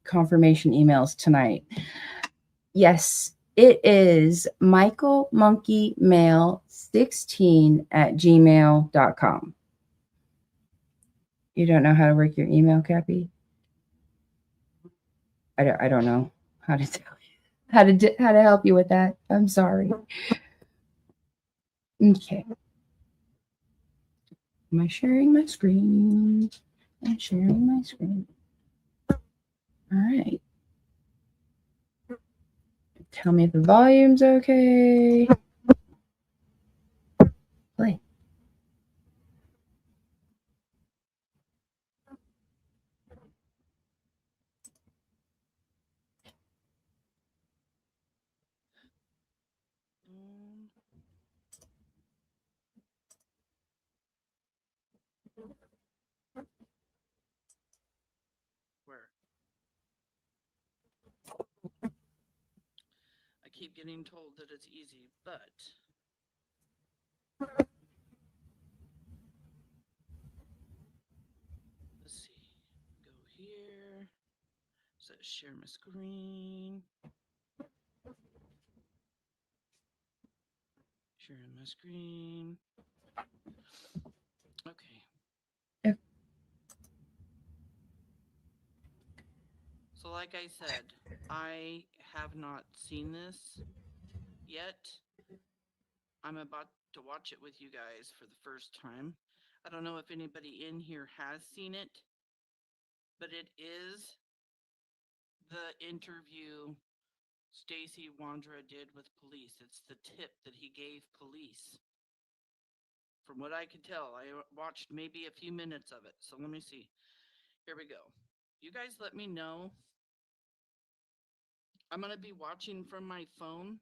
confirmation emails tonight. Yes. It is michaelmonkeymail16@gmail.com. You don't know how to work your email, Cappy? I don't know how to tell you how to help you with that. I'm sorry. Okay. Am I sharing my screen? I'm sharing my screen. All right. Tell me if the volume's okay. Play. Where? I keep getting told that it's easy, but let's see. Go here. So share my screen. Sharing my screen. Okay. Yep. So like I said, I have not seen this yet. I'm about to watch it with you guys for the first time. I don't know if anybody in here has seen it, but it is the interview Stacey Wondra did with police. It's the tip that he gave police. From what I could tell, I watched maybe a few minutes of it. So let me see. Here we go. You guys let me know. I'm going to be watching from my phone.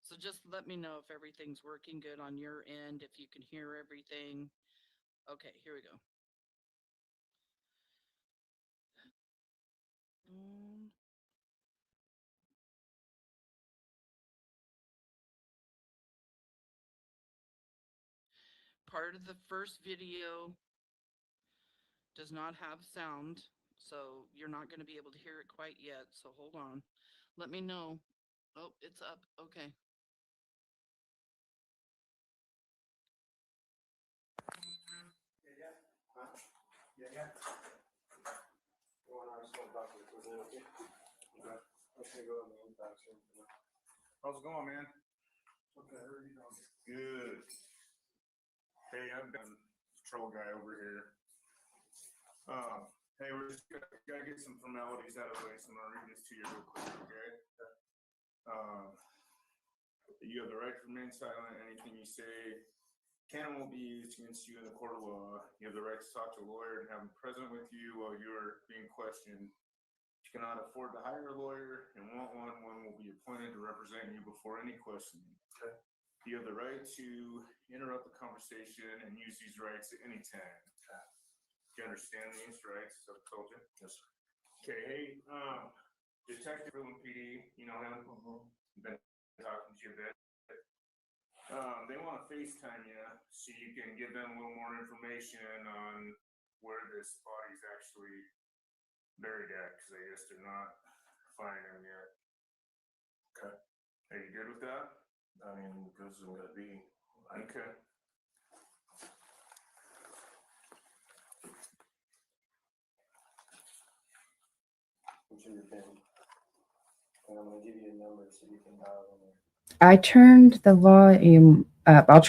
So just let me know if everything's working good on your end, if you can hear everything. Okay, here we go. Part of the first video does not have sound, so you're not going to be able to hear it quite yet. So hold on. Let me know. Oh, it's up. Okay. How's it going, man? Okay, how are you doing? Good. Hey, I'm the patrol guy over here. Hey, we're just gotta get some formalities out of the way, so I'm gonna read this to you real quick, okay? You have the right to remain silent. Anything you say can and won't be used against you in the court of law. You have the right to talk to a lawyer and have him present with you while you're being questioned. If you cannot afford to hire a lawyer and want one will be appointed to represent you before any questioning. Okay. You have the right to interrupt the conversation and use these rights at any time. Okay. Do you understand these rights as I've told you? Yes, sir. Okay, hey, Detective Fruitland PD, you know him? Been talking to you a bit. They want to FaceTime you so you can give them a little more information on where this body's actually buried at, because I guess they're not finding him yet. Okay. Are you good with that? I mean, good as I'm gonna be. Okay. What's in your pen? And I'm gonna give you a number so you can dial in there. I turned the volume up. I'll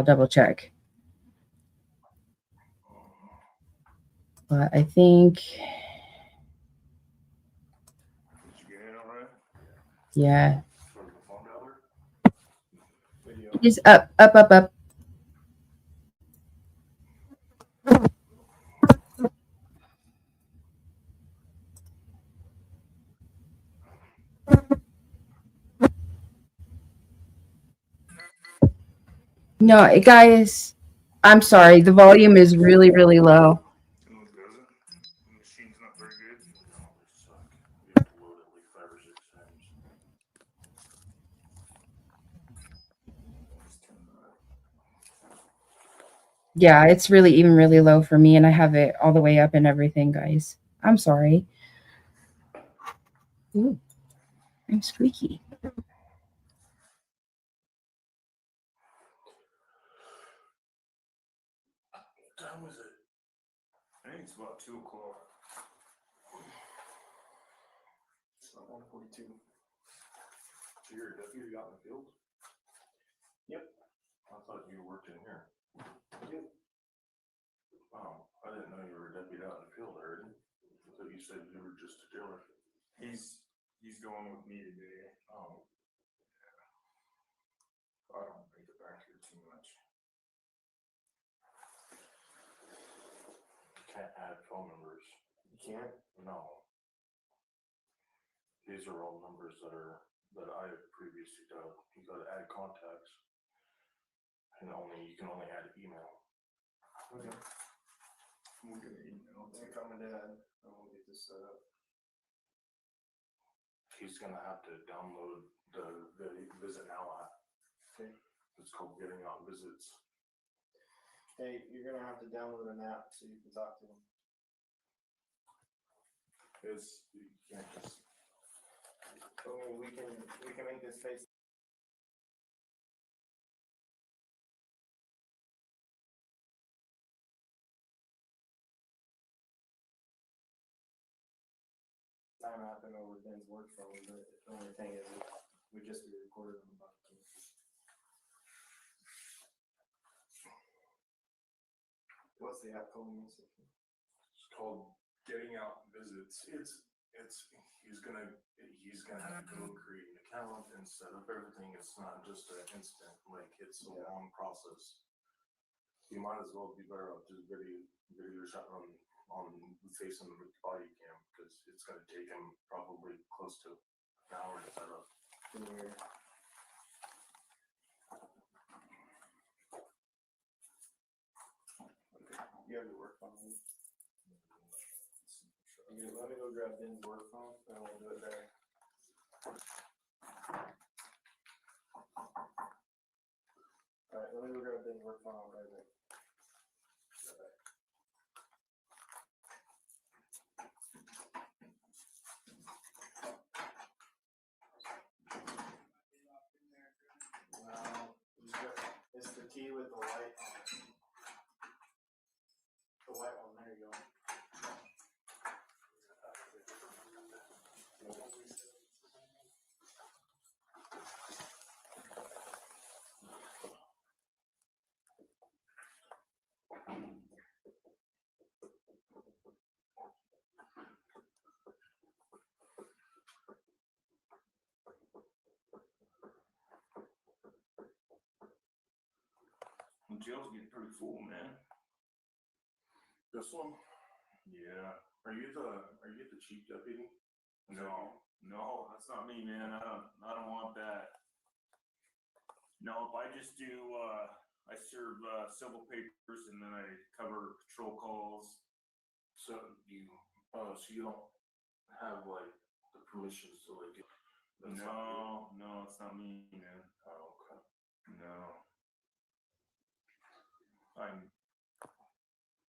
double check. But I think. Did you get in all right? Yeah. Sort of a phone dollar? Video. It's up. No, guys, I'm sorry. The volume is really, really low. And what does it? The machine's not very good. No, they suck. You have to load it like 5 or 6 times. Just turn that. Yeah, it's really low for me, and I have it all the way up and everything, guys. I'm sorry. Ooh. I'm squeaky. What time was it? I think it's about 2 o'clock. It's not 1:42. So you're a deputy out in the field? Yep. I thought you worked in here. Yep. Wow, I didn't know you were a deputy out in the field, Aaron. I thought you said you were just a jailer. He's going with me today. Oh. Yeah. I don't make it back here too much. You can't add phone numbers. You can't? No. These are all numbers that I have previously dialed. You gotta add contacts. And you can only add email. Okay. We'll get an email. It's coming, Dad. I will get this set up. He's gonna have to download the Visit Now app. Okay. It's called Getting Out Visits. Hey, you're gonna have to download an app so you can talk to them. You can't just. I mean, we can make this face. Time happened over Ben's work phone, but the only thing is it would just be recorded on the bucket. What's the app called? It's called Getting Out Visits. He's gonna have to go create an account and set up everything. It's not just an instant, like it's a long process. You might as well be better off just video shot on facing the body cam because it's gonna take him probably close to an hour to set up. Yeah. You have your work phone. Let me go grab Ben's work phone and we'll do it there. Alright, let me go grab Ben's work phone. I'll be right back. No, it's the key with the light on it. The white one, there you go. Jail's getting pretty full, man. This one? Yeah. Are you the chief deputy? No, that's not me, man. I don't want that. Nope, I just do, I serve, civil papers and then I cover patrol calls. So you don't have like the permissions to like. No, it's not me, man. Oh, okay. No.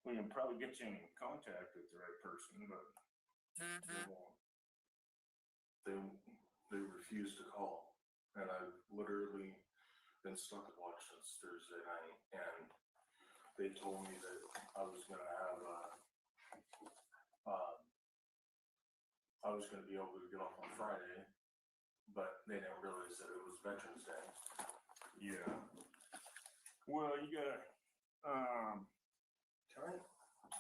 We can probably get you in contact with the right person, but They won't. They refuse to call, and I've literally been stuck at watch since Thursday night, and they told me that I was gonna have I was gonna be able to get off on Friday, but they didn't realize that it was Veterans Day. yeah. Well, you gotta, Can I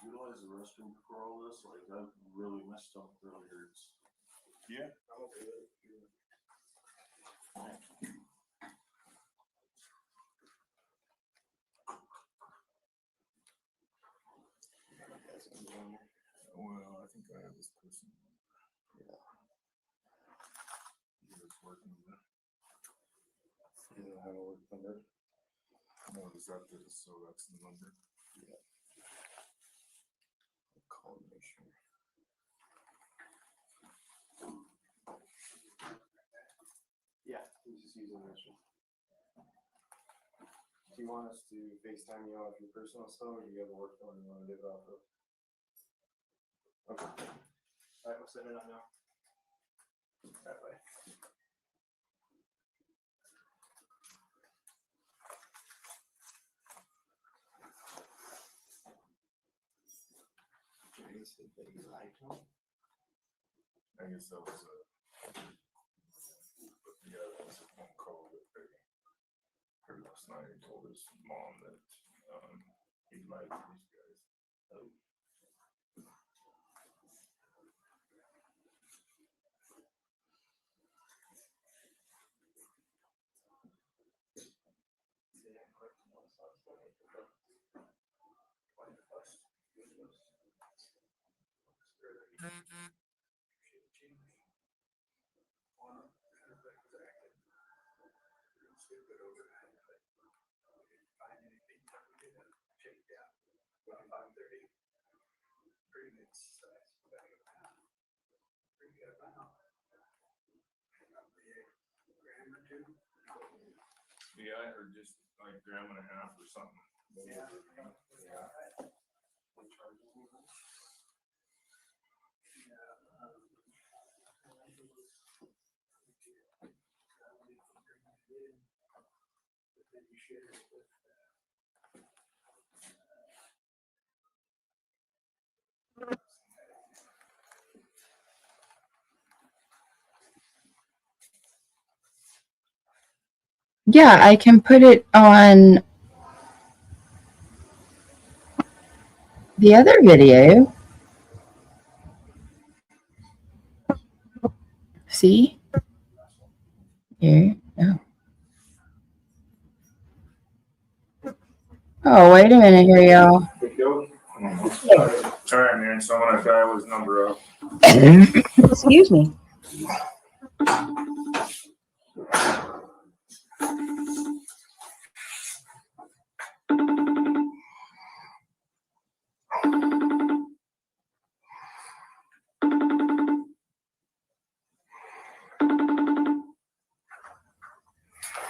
utilize the restroom before all this? Like, I really messed up earlier. yeah. I'm okay with it. Well, I think I have this person. Yeah. It's working. You don't have a work number? No, is that so that's the number? Yeah. I'll call and make sure. Yeah, he's just using this one. Do you want us to FaceTime you off your personal cell or do you have a work phone you want to do it off of? Okay. Alright, we'll send it out now. Alright, bye. guess that was yeah, that was a phone call that they heard last night. He told his mom that he lied to these guys. Yeah, I heard just like a gram and a half or something. Yeah. Yeah, I can put it on the other video. See? Here. Oh. Oh, wait a minute here, y'all. All right, man. So I'm gonna dial his number up. Excuse me.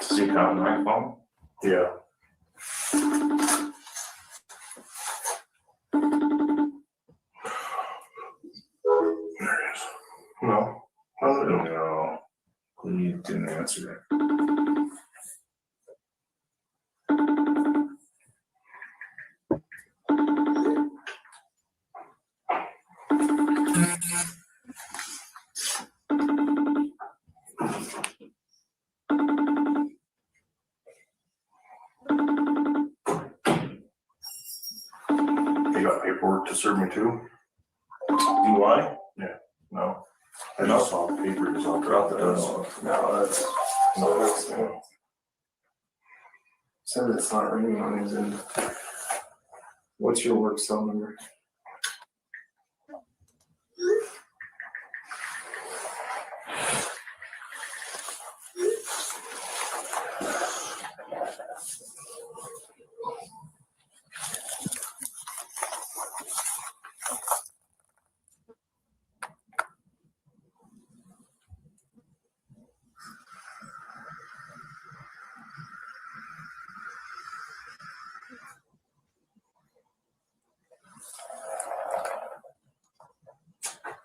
Does he have my phone? Yeah. There it is. No. No. He didn't answer it. You got paperwork to serve me too? Do I? Yeah. No. I just saw papers all throughout the house. No, that's Said it's not ringing on his end. What's your work cell number?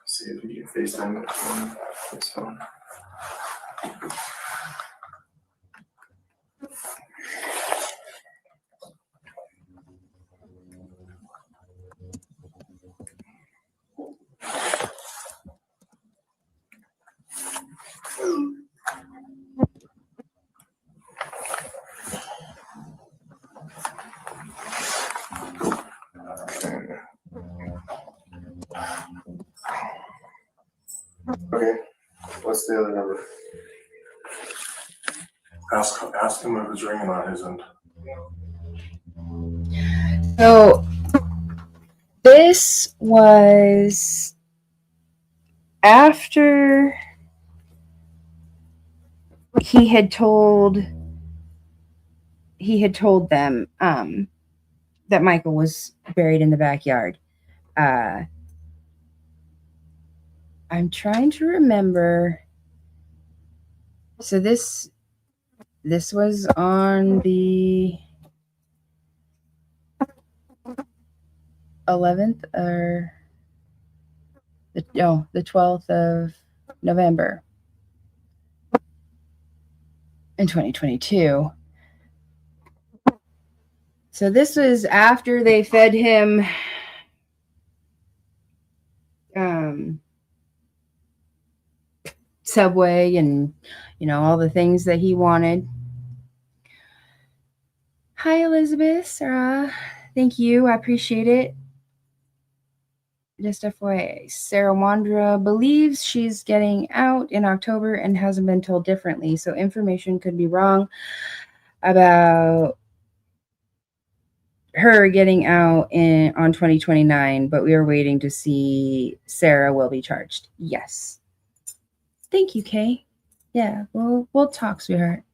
See if we can FaceTime it from this phone. Okay, what's the other number? Ask him if it's ringing on his end. So this was after he had told them that Michael was buried in the backyard. I'm trying to remember. So this was on the 11th or the 12th of November in 2022. So this was after they fed him Subway and, all the things that he wanted. Hi, Elizabeth, Sarah. Thank you. I appreciate it. Just FYI, Sarah Wondra believes she's getting out in October and hasn't been told differently. So information could be wrong about her getting out on 2029, but we are waiting to see Sarah will be charged. Yes. Thank you, Kay. Yeah, we'll talk, sweetheart.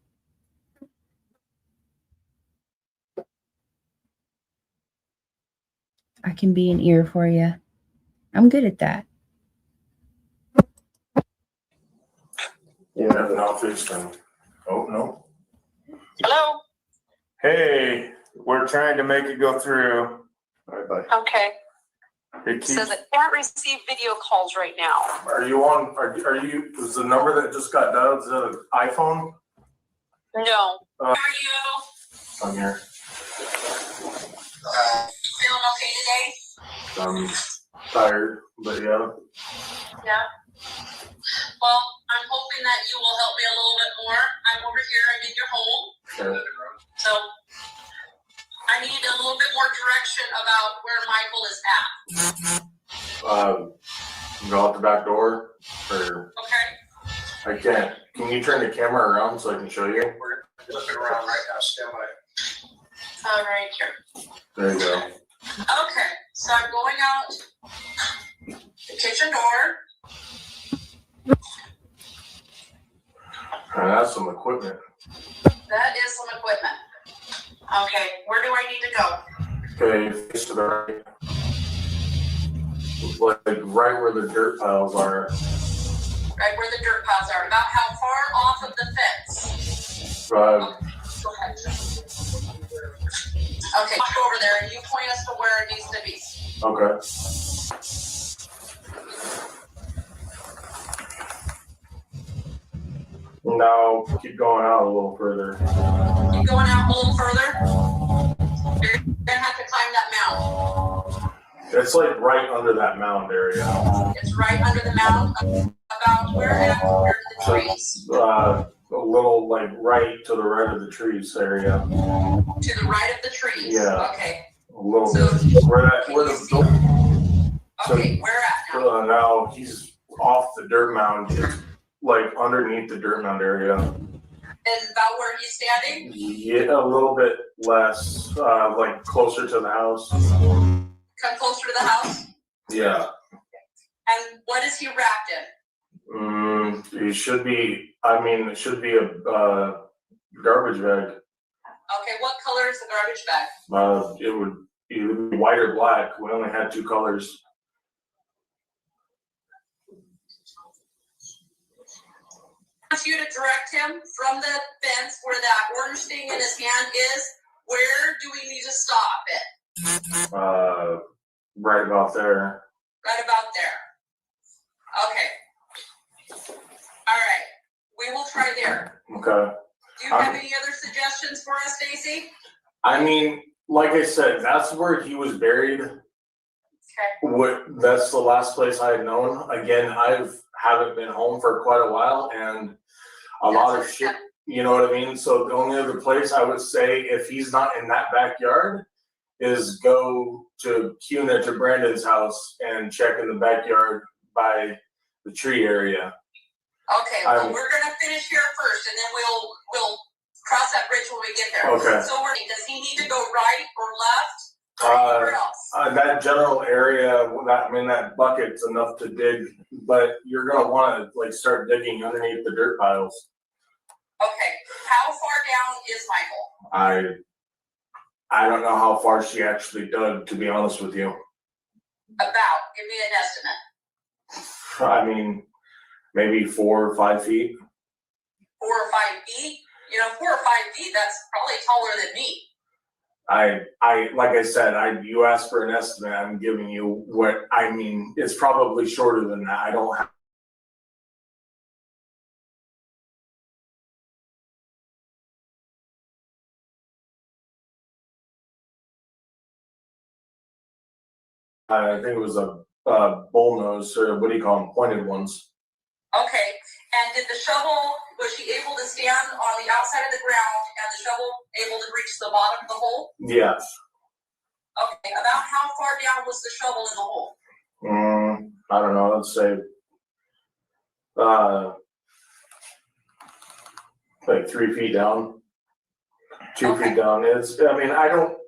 I can be an ear for you. I'm good at that. Yeah, now fixed them. Oh, no. Hello? Hey, we're trying to make it go through. All right, bye. Okay. It It keeps, says it can't receive video calls right now. Are you on, are you, is the number that just got dialed, is that an iPhone? No. How are you? I'm here. Feeling okay today? I'm tired, but yeah. Yeah. Well, I'm hoping that you will help me a little bit more. I'm over here, I'm in your home. Okay. So I need a little bit more direction about where Michael is at. Go out the back door, or Okay? I can't. Can you turn the camera around so I can show you? We're looking around right now, stand by. All right, here. There you go. Okay, so I'm going out the kitchen door. That's some equipment. That is some equipment. Okay, where do I need to go? Okay, face to the right. Like right where the dirt piles are. Right where the dirt piles are. About how far off of the fence? Go ahead. Okay, walk over there and you point us to where it needs to be. Okay. Now keep going out a little further. Keep going out a little further. You're gonna have to climb that mound. It's like right under that mound area. It's right under the mound. About where at compared to the trees? A little like right to the right of the trees area. To the right of the trees. Yeah. Okay. A little So, bit. Where the Okay, where at now? now he's off the dirt mound. It's like underneath the dirt mound area. Is about where he's standing? Yeah, a little bit less, like closer to the house. Come closer to the house? Yeah. And what is he wrapped in? It should be, it should be a garbage bag. Okay, what color is the garbage bag? It would either be white or black. We only had two colors. I want you to direct him from the fence where that orange thing in his hand is. Where do we need to stop it? Right about there. Right about there. Okay. All right. We will try there. Okay. Do you have any other suggestions for us, Stacey? Like I said, that's where he was buried. Okay. That's the last place I had known. Again, haven't been home for quite a while, and a lot of shit. You know what I mean? So the only other place I would say, if he's not in that backyard, is go to Brandon's house and check in the backyard by the tree area. Okay, well, we're gonna finish here first, and then we'll cross that bridge when we get there. Okay. So does he need to go right or left? Or anywhere else? That general area, that bucket's enough to dig, but you're gonna want to start digging underneath the dirt piles. Okay, how far down is Michael? I don't know how far she actually dug, to be honest with you. Give me an estimate. Maybe 4 or 5 feet. 4 or 5 feet? 4 or 5 feet, that's probably taller than me. Like I said, you asked for an estimate, I'm giving you what, it's probably shorter than that. I don't have. I think it was bull nose, or what do you call them, pointed ones. Okay, and did the shovel, was she able to stand on the outside of the ground and the shovel able to reach the bottom of the hole? Yeah. Okay, about how far down was the shovel in the hole? I don't know, let's say, like 3 feet down, 2 feet down. It's, I mean, I don't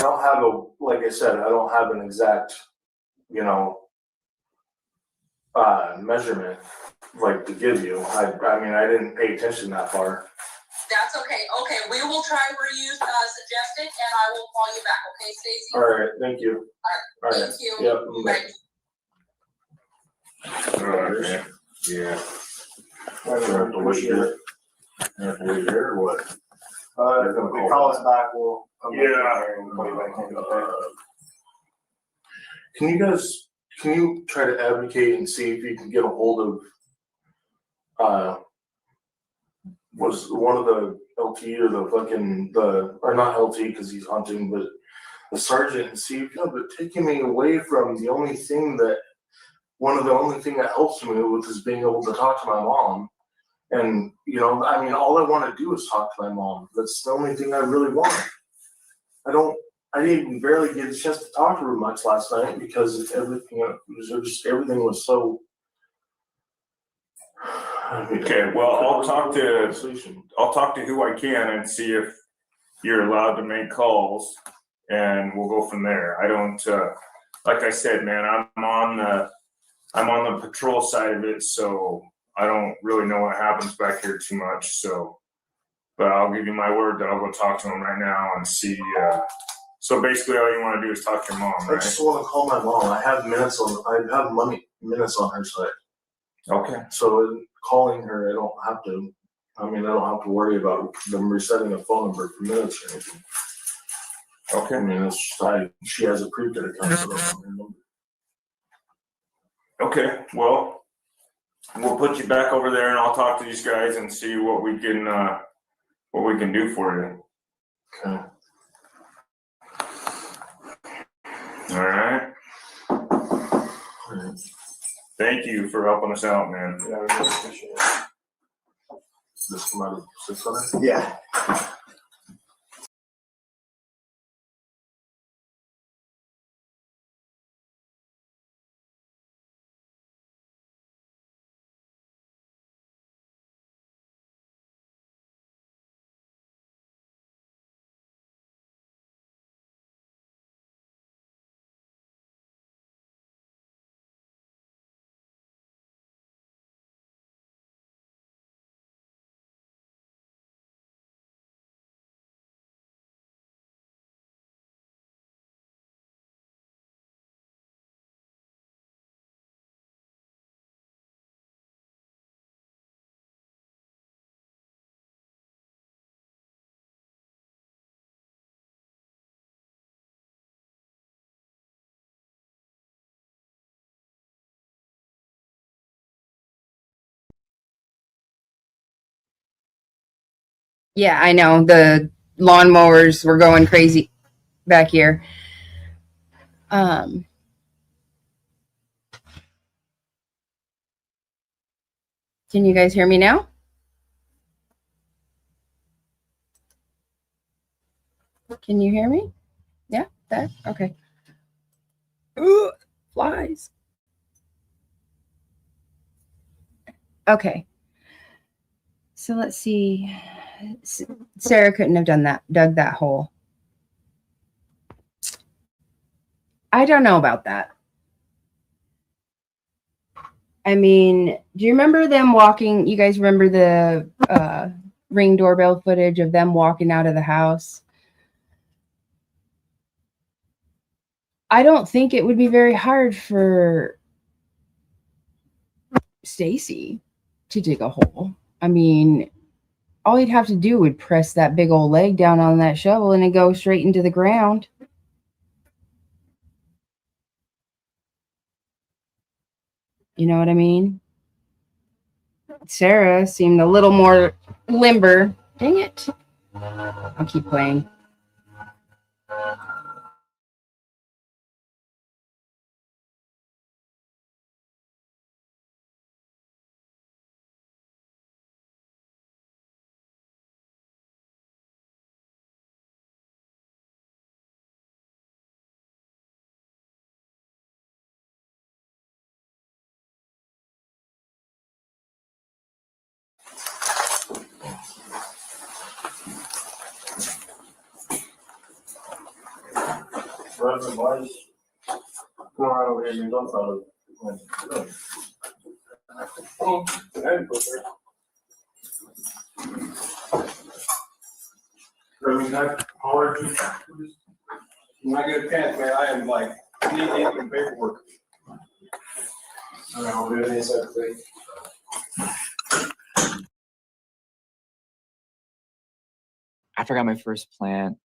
have like I said, I don't have an exact, you know, measurement like to give you. I mean, I didn't pay attention that far. That's okay. Okay, we will try where you suggested, and I will call you back. Okay, Stacey? All right, thank you. All right. Thank you. Yep. Okay. Yeah. Have to wait here. Have to wait here or what? If we call us back, we'll come back Yeah. here and call you back in, okay? Can you try to advocate and see if you can get a hold of, was one of the LT or the fucking, or not LT because he's hunting, but the sergeant, and see if, but taking me away from the only thing that, one of the only thing that helps me with is being able to talk to my mom. And, you know, I mean, all I want to do is talk to my mom. That's the only thing I really want. I didn't even barely get a chance to talk to her much last night because everything was so. Okay, well, I'll talk to who I can and see if you're allowed to make calls, and we'll go from there. I don't, like I said, man, I'm on the patrol side of it, so I don't really know what happens back here too much. So, but I'll give you my word that I'll go talk to him right now and see. So basically, all you want to do is talk to your mom, I right? just want to call my mom. I have minutes on her side. Okay. So calling her, I don't have to worry about them resetting a phone number for minutes or anything. Okay. I mean, she has a prepaid account, so I don't remember. Okay. Well, we'll put you back over there, and I'll talk to these guys and see what we can do for you. Okay. All right. Thank you for helping us out, man. Yeah, we really appreciate it. This come out of 600? Yeah. Yeah, I know. The lawnmowers were going crazy back here. Can you guys hear me now? Can you hear me? Yeah, that okay. Ooh, flies. Okay. So let's see. Sarah couldn't have dug that hole. I don't know about that. I mean, do you remember them walking? You guys remember the Ring doorbell footage of them walking out of the house? I don't think it would be very hard for Stacey to dig a hole. I mean, all you'd have to do would press that big old leg down on that shovel and it goes straight into the ground. You know what I mean? Sarah seemed a little more limber. Dang it. I'll keep playing. President Wise, come on over here, you don't follow. Oh, and put there. Reverend, can I holler at you? When I get a chance, man, I am like knee deep in paperwork. I don't know, do this everything. After I got my first plant,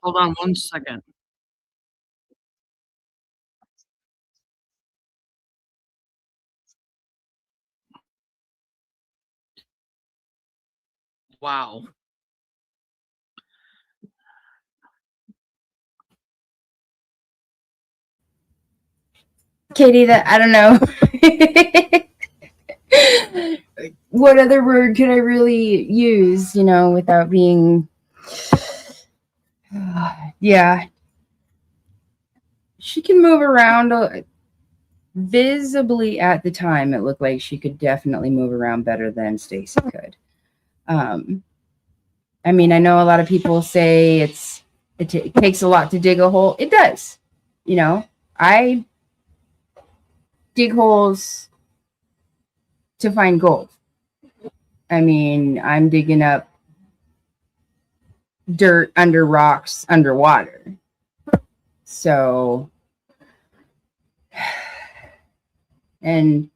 Hold on 1 second. Wow. Katie, that I don't know. What other word could I really use, without being yeah. She can move around visibly at the time. It looked like she could definitely move around better than Stacey could. I mean, I know a lot of people say it takes a lot to dig a hole. It does. I dig holes to find gold. I mean, I'm digging up dirt under rocks underwater. So, and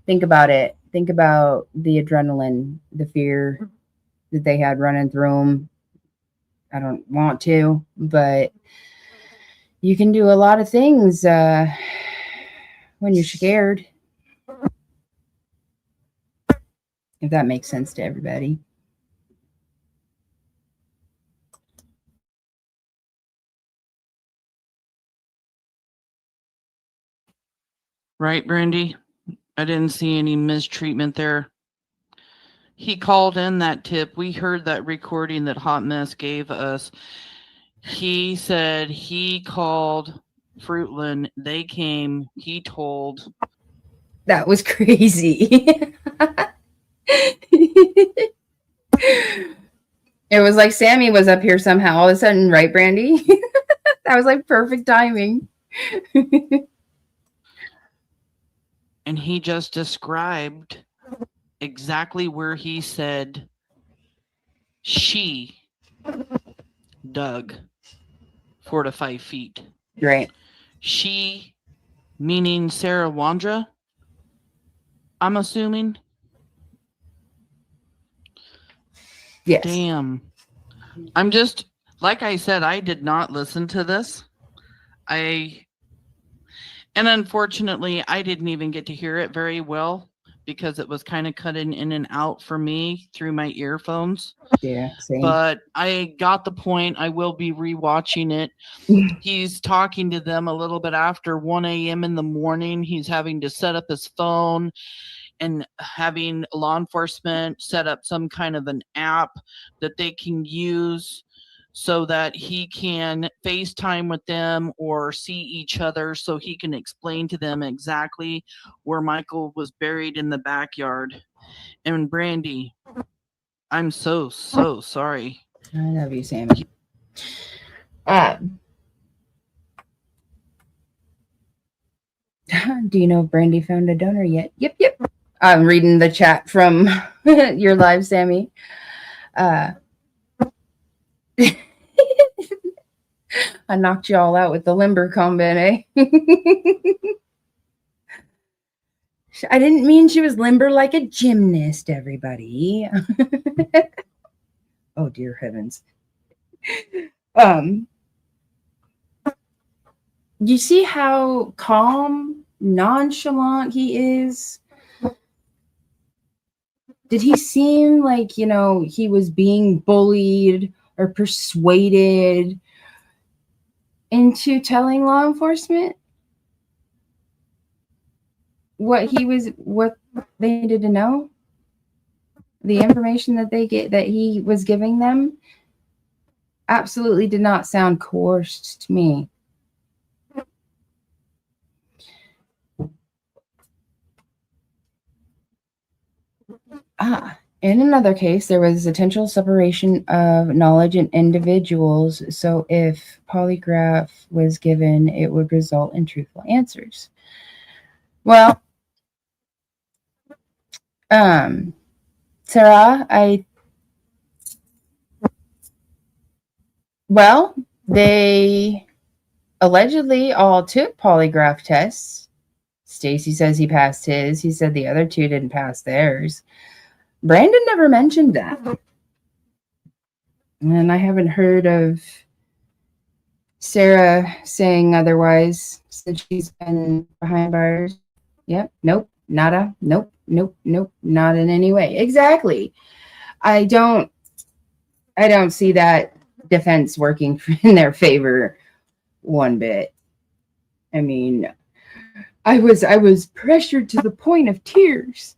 think about it. Think about the adrenaline, the fear that they had running through them. I don't want to, but you can do a lot of things when you're scared. If that makes sense to everybody. Right, Brandy? I didn't see any mistreatment there. He called in that tip. We heard that recording that Hot Mess gave us. He said he called Fruitland. They came. He told. That was crazy. It was like Sammy was up here somehow all of a sudden, right, Brandy? That was like perfect timing. And he just described exactly where he said she dug 4 to 5 feet. Right. She, meaning Sarah Wondra, I'm assuming. Yes. Damn. I'm just, like I said, I did not listen to this. And unfortunately, I didn't even get to hear it very well because it was kind of cutting in and out for me through my earphones. Yeah, same. But I got the point. I will be rewatching it. He's talking to them a little bit after 1 a.m. in the morning. He's having to set up his phone and having law enforcement set up some kind of an app that they can use so that he can FaceTime with them or see each other so he can explain to them exactly where Michael was buried in the backyard. And Brandy, I'm so sorry. I love you, Sammy. Do you know if Brandy found a donor yet? Yep. I'm reading the chat from your live, Sammy. I knocked you all out with the limber combat, eh? I didn't mean she was limber like a gymnast, everybody. Oh, dear heavens. You see how calm, nonchalant he is? Did he seem like, he was being bullied or persuaded into telling law enforcement what they needed to know? The information that he was giving them absolutely did not sound coerced to me. In another case, there was potential separation of knowledge in individuals. So if polygraph was given, it would result in truthful answers. Well, Sarah, they allegedly all took polygraph tests. Stacey says he passed his. He said the other two didn't pass theirs. Brandon never mentioned that. And I haven't heard of Sarah saying otherwise since she's been behind bars. Yep. Nope. Nada. Nope. Nope. Nope. Not in any way. Exactly. I don't see that defense working in their favor one bit. I mean, I was pressured to the point of tears.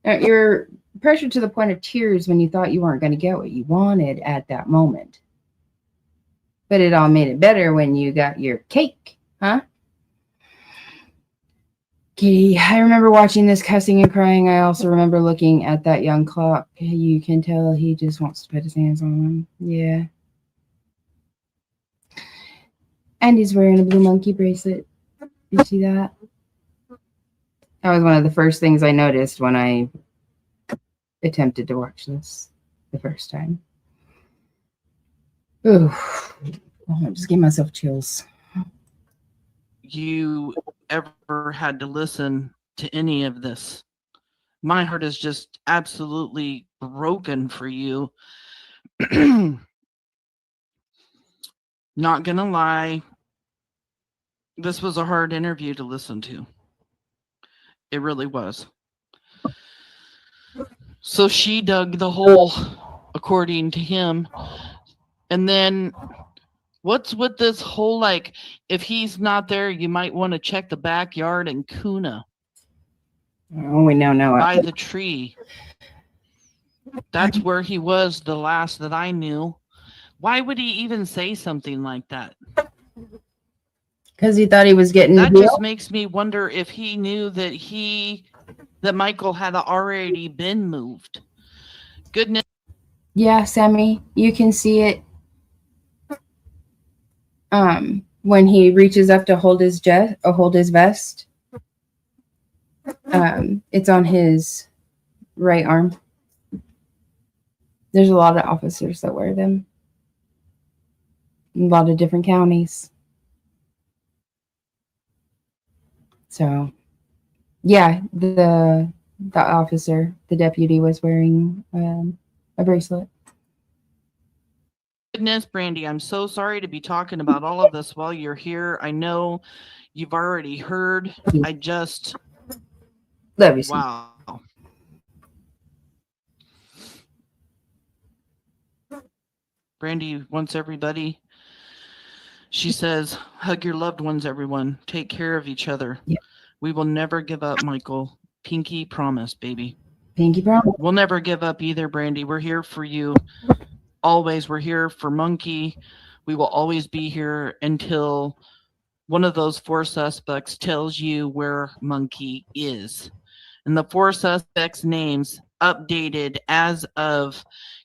You're pressured to the point of tears when you thought you weren't going to get what you wanted at that moment. But it all made it better when you got your cake, huh? Okay, I remember watching this cussing and crying. I also remember looking at that young clock. You can tell he just wants to put his hands on him. Yeah. And he's wearing a blue monkey bracelet. You see that? That was one of the first things I noticed when I attempted to watch this the first time. Ooh, I just gave myself chills. You ever had to listen to any of this. My heart is just absolutely broken for you. Not gonna lie, this was a hard interview to listen to. It really was. So she dug the hole, according to him. And then what's with this whole, like, if he's not there, you might want to check the backyard in Kuna Oh, we now know by it. the tree. That's where he was the last that I knew. Why would he even say something like that? Because he thought he was getting That healed. just makes me wonder if he knew that Michael had already been moved. Goodness. Yeah, Sammy, you can see it. When he reaches up to hold his vest, it's on his right arm. There's a lot of officers that wear them. In a lot of different counties. So, yeah, the officer, the deputy, was wearing a bracelet. Goodness, Brandy, I'm so sorry to be talking about all of this while you're here. I know you've already heard. I just... Love you. Wow. Brandy wants everybody. She says, hug your loved ones, everyone. Take care of each other. Yeah. We will never give up, Michael. Pinky promise, baby. Pinky promise. We'll never give up either, Brandy. We're here for you. Always. We're here for Monkey. We will always be here until one of those 4 suspects tells you where Monkey is. And the 4 suspects' names updated as of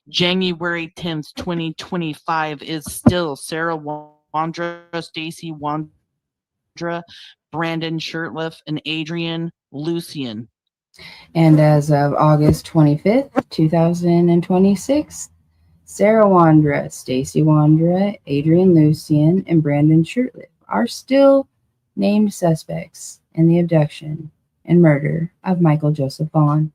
January 10th, 2025 is still Sarah Wondra, Stacey Wondra, Brandon Shurtliff, and Adrien Lucienne. And as of August 25th, 2026, Sarah Wondra, Stacey Wondra, Adrien Lucienne, and Brandon Shurtliff are still named suspects in the abduction and murder of Michael Joseph Vaughan.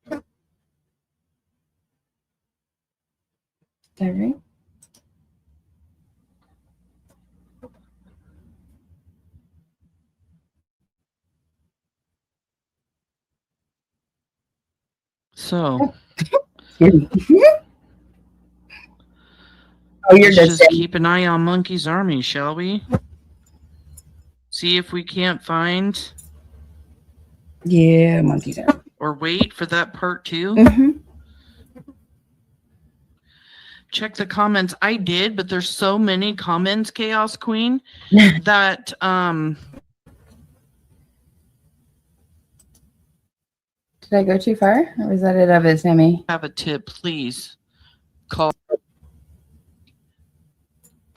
Is that right? So, Oh, you're let's just keep an eye on Monkey's army, shall we? See if we can't find... Yeah, Monkey's army. Or wait for that part 2. Mm-hmm. check the comments. I did, but there's so many comments, Chaos Queen, that Did I go too far? Or was that it of it, Sammy? have a tip, please call.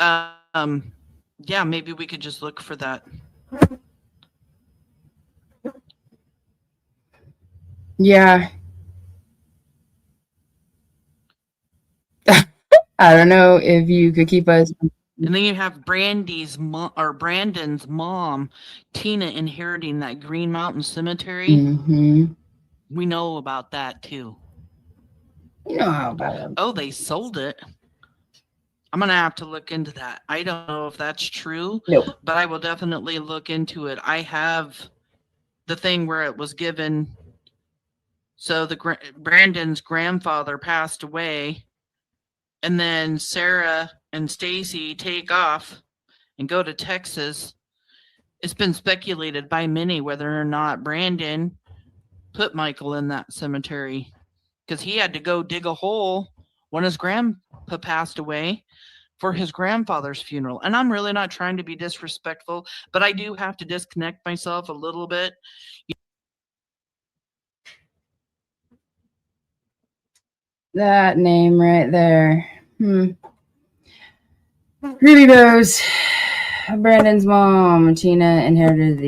Yeah, maybe we could just look for that. Yeah. I don't know if you could keep us. And then you have Brandy's mom or Brandon's mom, Tina, inheriting that Green Mountain Cemetery. Mm-hmm. We know about that too. You know how about it. Oh, they sold it. I'm gonna have to look into that. I don't know if that's true, Nope. but I will definitely look into it. I have the thing where it was given. So Brandon's grandfather passed away, and then Sarah and Stacey take off and go to Texas. It's been speculated by many whether or not Brandon put Michael in that cemetery because he had to go dig a hole when his grandpa passed away for his grandfather's funeral. And I'm really not trying to be disrespectful, but I do have to disconnect myself a little bit. That name right there. Really knows. Brandon's mom, Tina, inherited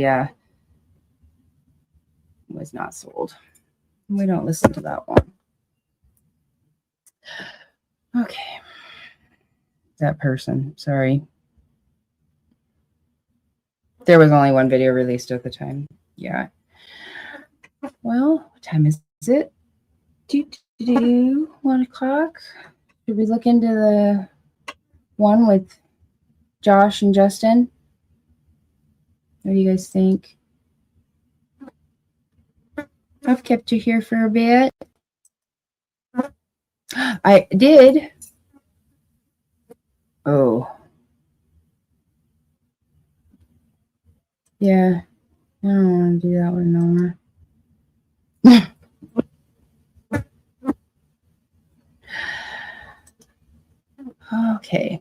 was not sold. We don't listen to that one. Okay. That person, sorry. There was only one video released at the time. Yeah. Well, what time is it? 1 o'clock. Should we look into the one with Josh and Justin? What do you guys think? I've kept you here for a bit. I did. Oh. Yeah. I don't want to do that one no more. Okay.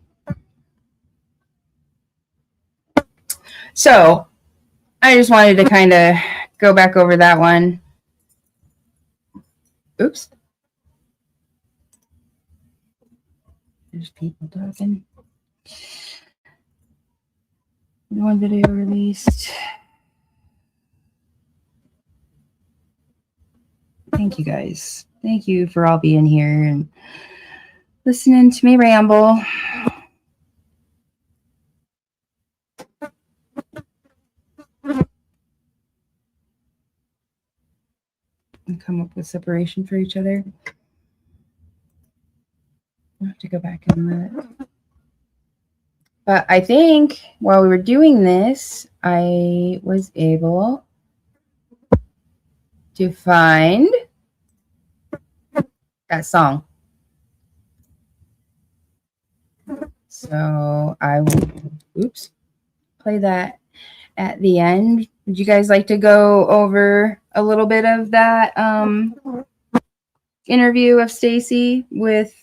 So I just wanted to kind of go back over that one. Oops. There's people talking. One video released. Thank you guys. Thank you for all being here and listening to me ramble. And come up with separation for each other. I'll have to go back and look. But I think while we were doing this, I was able to find that song. So I will, play that at the end. Would you guys like to go over a little bit of that interview of Stacey with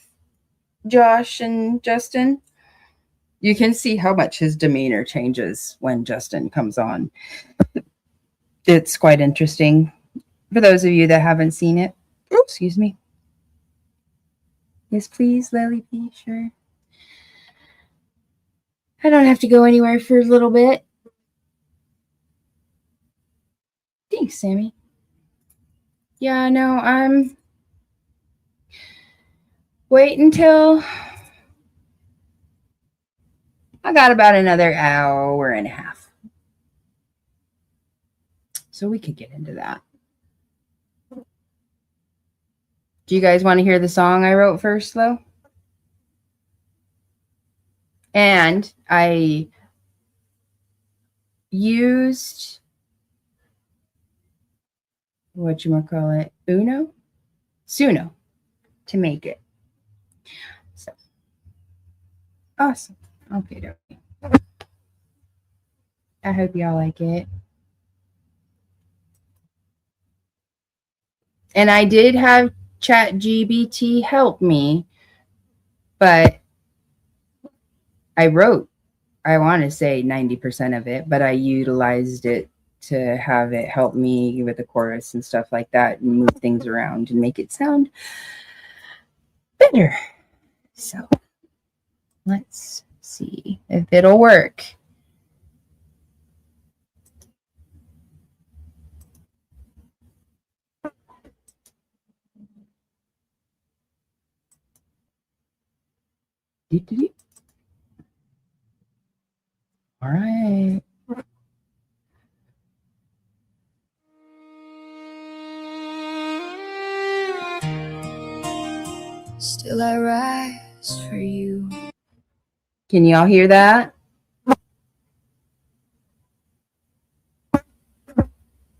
Josh and Justin? You can see how much his demeanor changes when Justin comes on. It's quite interesting. For those of you that haven't seen it, excuse me. Yes, please, Lily P. Sure. I don't have to go anywhere for a little bit. Thanks, Sammy. Yeah, no, I'm wait until I got about another hour and a half. So we could get into that. Do you guys want to hear the song I wrote first, though? And I used, whatchamacallit, Suno to make it. So, awesome. Okay, I hope y'all like it. And I did have ChatGPT help me But I wrote, I want to say 90% of it, but I utilized it to have it help me with the chorus and stuff like that and move things around and make it sound better. So let's see if it'll work. All right. Still I rise for you. Can y'all hear that?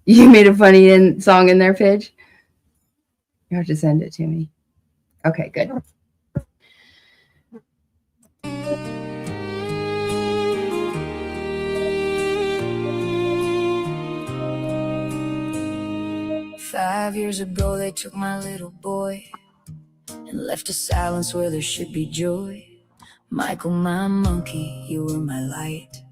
You made a funny song in there, Pidge? You have to send it to me. Okay, good. "5 years ago they took my little boy and left a silence where there should be joy. Michael, my monkey, you were my light.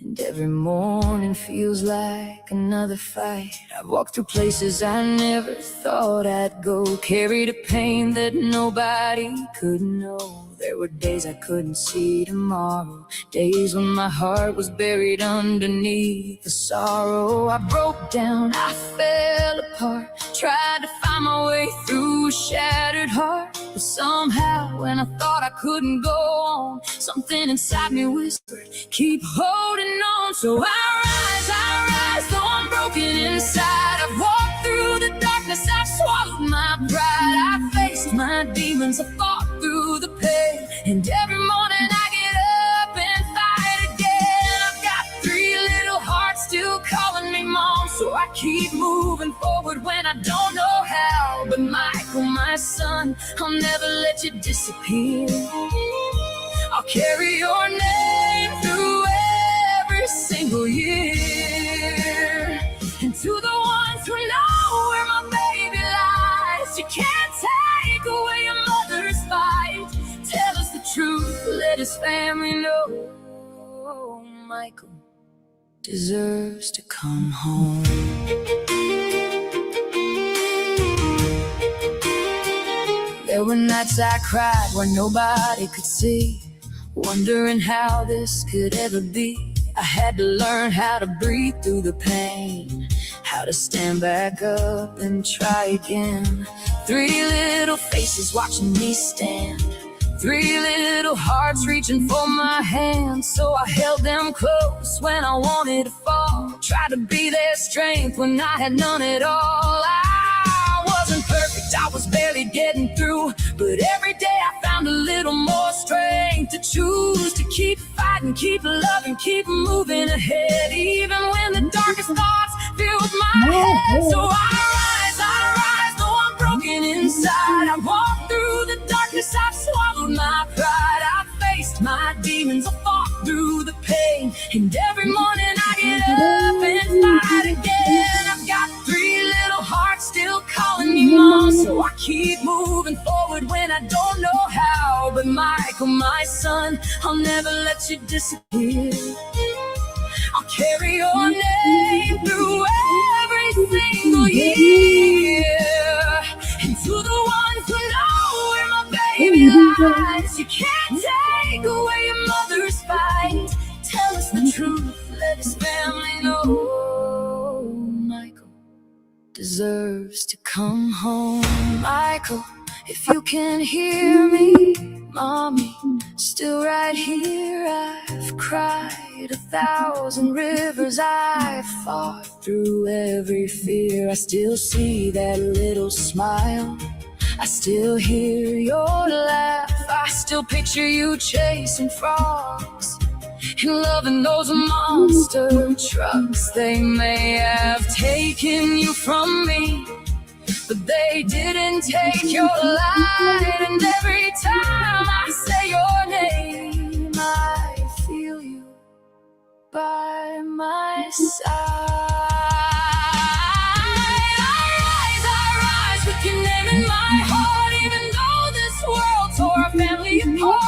And every morning feels like another fight. I've walked through places I never thought I'd go, carried a pain that nobody could know. There were days I couldn't see tomorrow, days when my heart was buried underneath the sorrow. I broke down, I fell apart, tried to find my way through a shattered heart. But somehow, when I thought I couldn't go on, something inside me whispered, keep holding on. So I rise, though I'm broken inside. I've walked through the darkness, I've swallowed my pride. I faced my demons, I fought through the pain. And every morning I get up and fight again. I've got 3 little hearts still calling me mom. So I keep moving forward when I don't know how. But Michael, my son, I'll never let you disappear. I'll carry your name through every single year. And to the ones who know where my baby lies, you can't take away your mother's fight. Tell us the truth, let his family know. Michael deserves to come home. There were nights I cried where nobody could see, wondering how this could ever be. I had to learn how to breathe through the pain, how to stand back up and try again. 3 little faces watching me stand, 3 little hearts reaching for my hand. So I held them close when I wanted to fall, tried to be their strength when I had none at all. I wasn't perfect, I was barely getting through, but every day I found a little more strength to choose to keep fighting, keep loving, keep moving ahead, even when the darkest thoughts filled my head. So I rise, though I'm broken inside. I walk through the darkness, I've swallowed my pride. I faced my demons, I fought through the pain. And every morning I get up and fight again. I've got 3 little hearts still calling me mom. So I keep moving forward when I don't know how. But Michael, my son, I'll never let you disappear. I'll carry your name through every single year. And to the ones who know where my baby lies, you can't take away your mother's fight. Tell us the truth, let his family know. Michael deserves to come home. Michael, if you can hear me, mommy, still right here. I've cried 1,000 rivers, I've fought through every fear. I still see that little smile, I still hear your laugh. I still picture you chasing frogs and loving those monster trucks. They may have taken you from me, but they didn't take your light. And every time I say your name, I feel you by my side. I rise with your name in my heart, even though this world tore our family apart.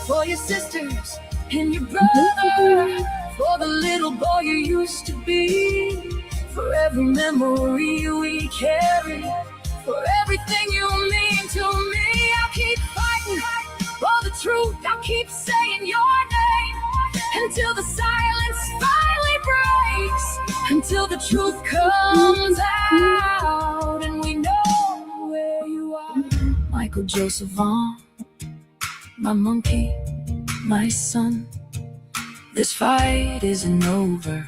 for your sisters and your brother, for the little boy you used to be, for every memory we carry, for everything you mean to me. I'll keep fighting for the truth. I'll keep saying your name until the silence finally breaks, until the truth comes out and we know where you are. Michael Joseph Vaughan, my monkey, my son, this fight isn't over.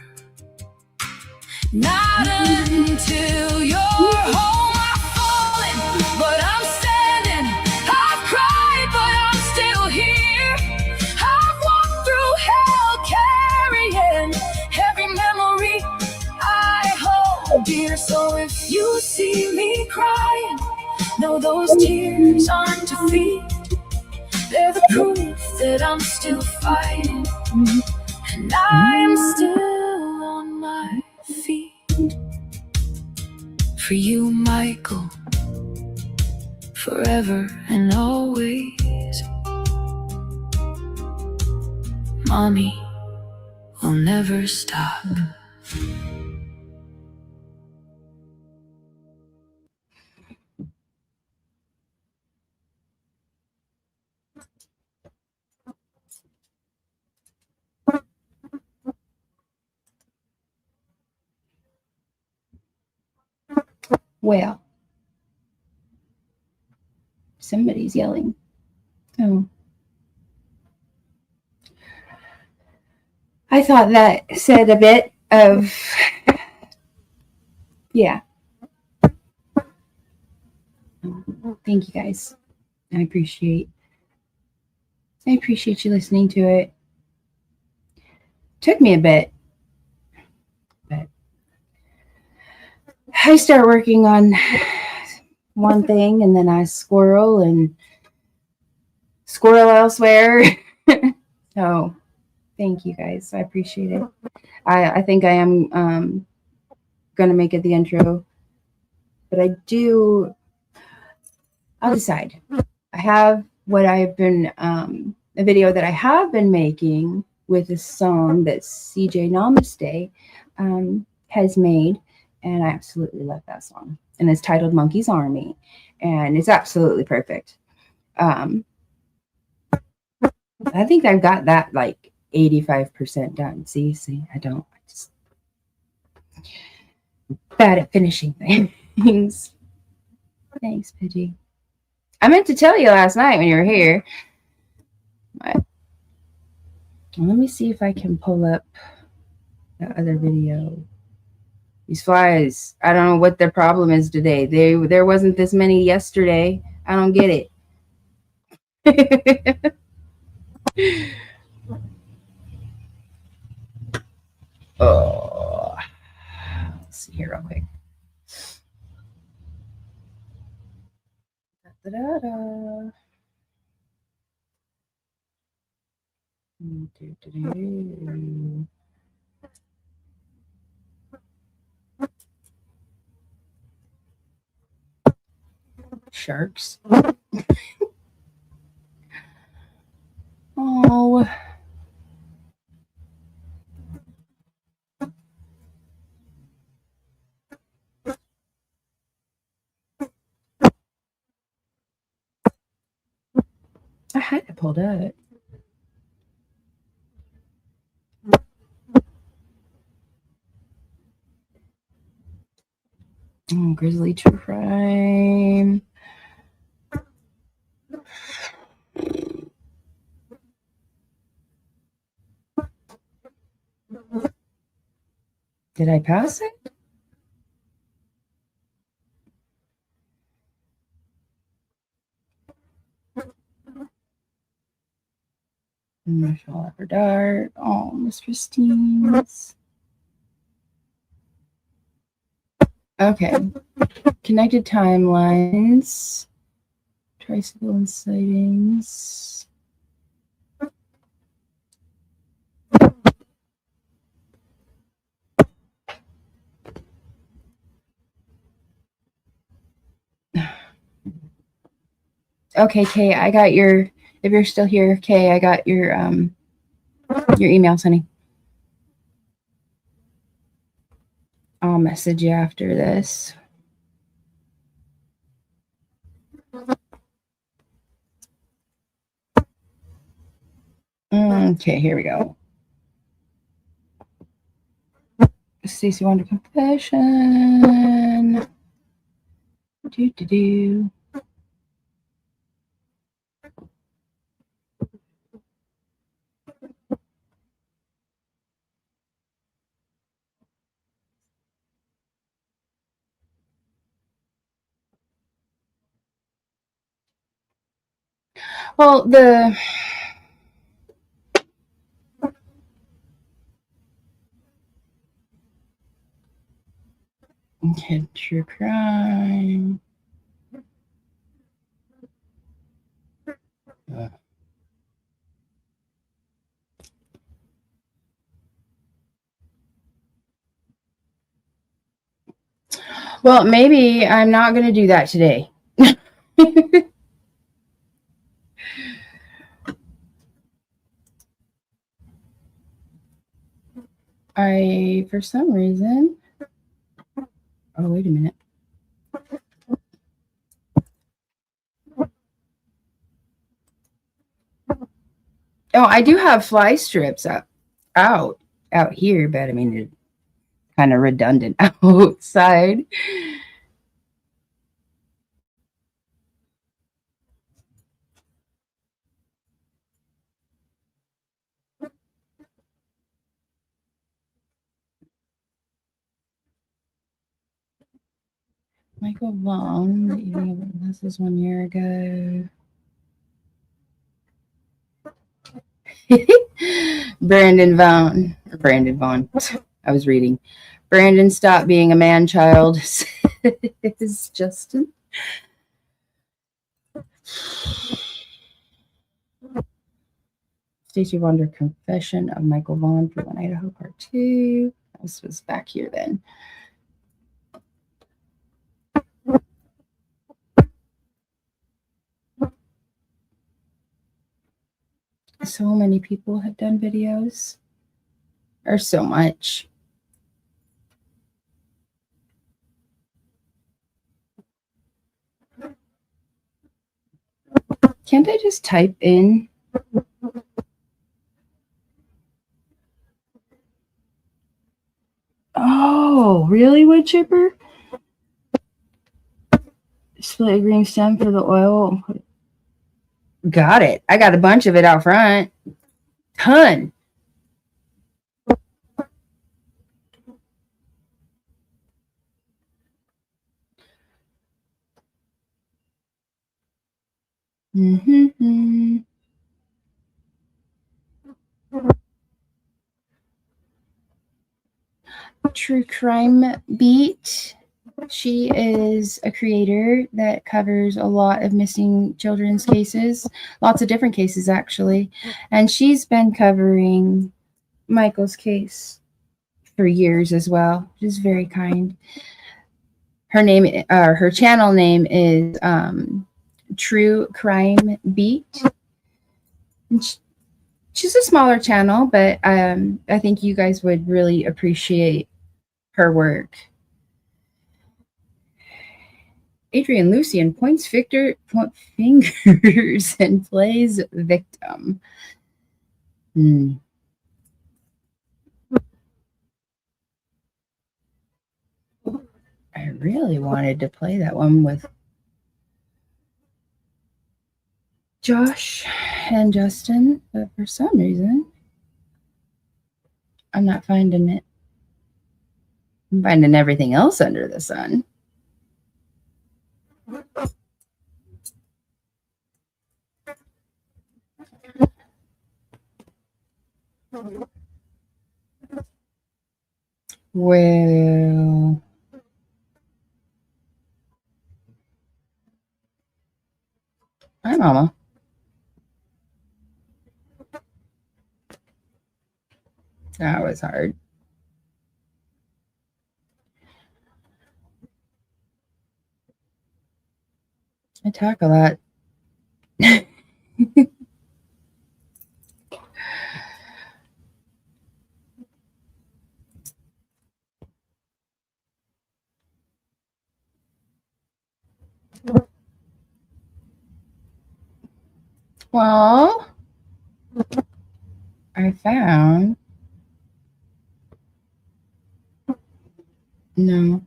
Not until you're home. I've fallen, but I'm standing. I've cried, but I'm still here. I've walked through hell carrying every memory I hold dear. So if you see me crying, know those tears aren't defeat. They're the proof that I'm still fighting, and I'm still on my feet. For you, Michael, forever and always. Mommy will never stop. Well, somebody's yelling. Oh. I thought that said a bit of, yeah. Thank you guys. I appreciate you listening to it. Took me a bit, but I start working on one thing and then I squirrel elsewhere. So thank you guys. I appreciate it. I think I am going to make it the intro, but I'll decide. I have what I've been, a video that I have been making with a song that CJ Namaste has made. And I absolutely love that song. And it's titled Monkey's Army. And it's absolutely perfect. I think I've got that like 85% done. See, I just bad at finishing things. Thanks, Pidgey. I meant to tell you last night when you were here. But let me see if I can pull up the other video. These flies, I don't know what their problem is today. There wasn't this many yesterday. I don't get it. Oh, let's see here real quick. Da-da-da. Do-do-do. Sharks. Oh. I had it pulled up. Oh, Grizzly True Crime. Did I pass it? Michelle Upper Dart. Oh, Miss Christine's. Okay. Connected timelines. Tricycle and sightings. Okay, Kay, I got your If you're still here, Kay, I got your email, honey. I'll message you after this. Okay, here we go. Stacey Wondra confession. Do. Well, okay, true crime. Well, maybe I'm not going to do that today. For some reason, oh, wait a minute. Oh, I do have fly strips out here, but I mean, it's kind of redundant outside. Michael Vaughan, this is 1 year ago. Brandon Vaughan. I was reading. Brandon, stop being a man child. Is Justin. Stacey Wondra confession of Michael Vaughan, Fruitland, Idaho, part 2. This was back here then. So many people have done videos. Or so much. Can't I just type in? Oh, really, wood chipper? Split a green stem for the oil. Got it. I got a bunch of it out front. Ton. Mm-hmm. True Crime Beat. She is a creator that covers a lot of missing children's cases, lots of different cases actually, and she's been covering Michael's case for years as well. She's very kind. Her channel name is True Crime Beat. She's a smaller channel, but I think you guys would really appreciate her work. Adrien Lucienne points fingers and plays victim. I really wanted to play that one with Josh and Justin, but for some reason, I'm not finding it. I'm finding everything else under the sun. Well, hi, Mama. That was hard. I talk a lot. Well, I found no.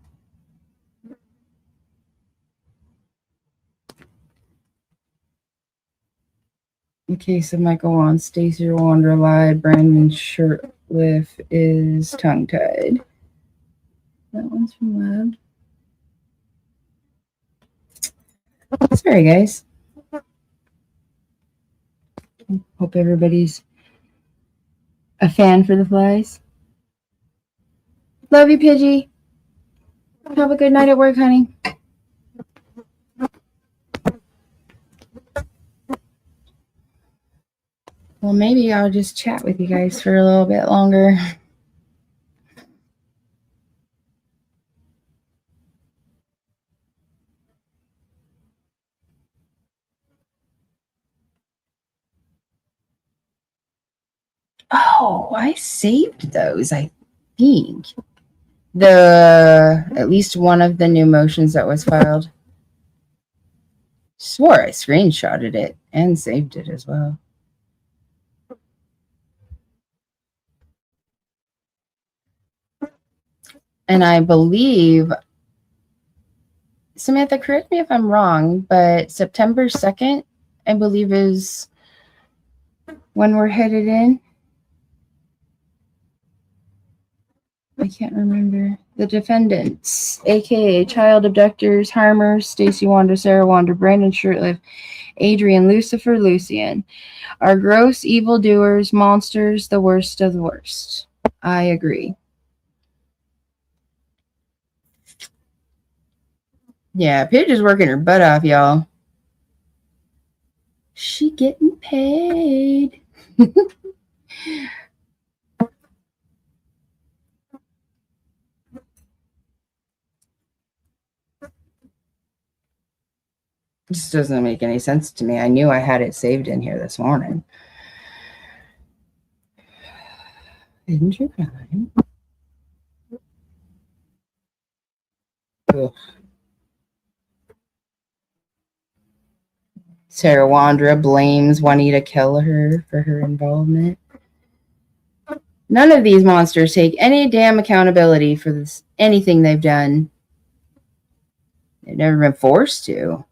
In case of Michael Joseph, Stacey Wondra lied, Brandon Shurtliff is tongue-tied. That one's from Lab. Sorry, guys. Hope everybody's a fan for the flies. Love you, Pidgey. Have a good night at work, honey. Well, maybe I'll just chat with you guys for a little bit longer. Oh, I saved those, I think. At least one of the new motions that was filed. Swore I screenshotted it and saved it as well. And I believe, Samantha, correct me if I'm wrong, but September 2nd, I believe, is when we're headed in. I can't remember. The defendants, aka child abductors, harmers, Stacey Wondra, Sarah Wondra, Brandon Shurtliff, Adrien Lucienne, are gross evildoers, monsters, the worst of the worst. I agree. Yeah, Paige is working her butt off, y'all. She getting paid. This doesn't make any sense to me. I knew I had it saved in here this morning. Didn't you find? Ugh. Sarah Wondra blames Juanita Keller for her involvement. None of these monsters take any damn accountability for this, anything they've done. They've never been forced to.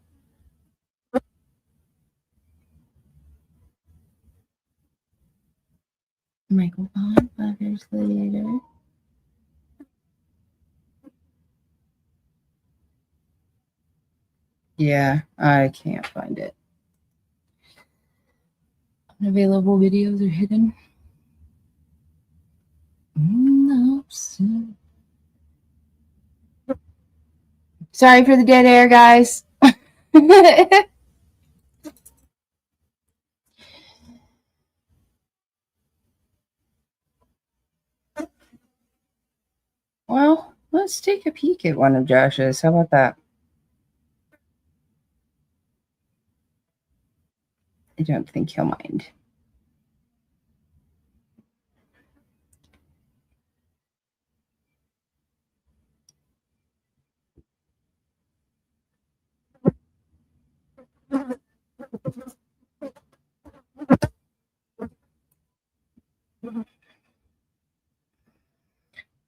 Michael Vaughan, 5 years later. Yeah, I can't find it. Unavailable videos are hidden. No. Sorry for the dead air, guys. Well, let's take a peek at one of Josh's. How about that? I don't think he'll mind.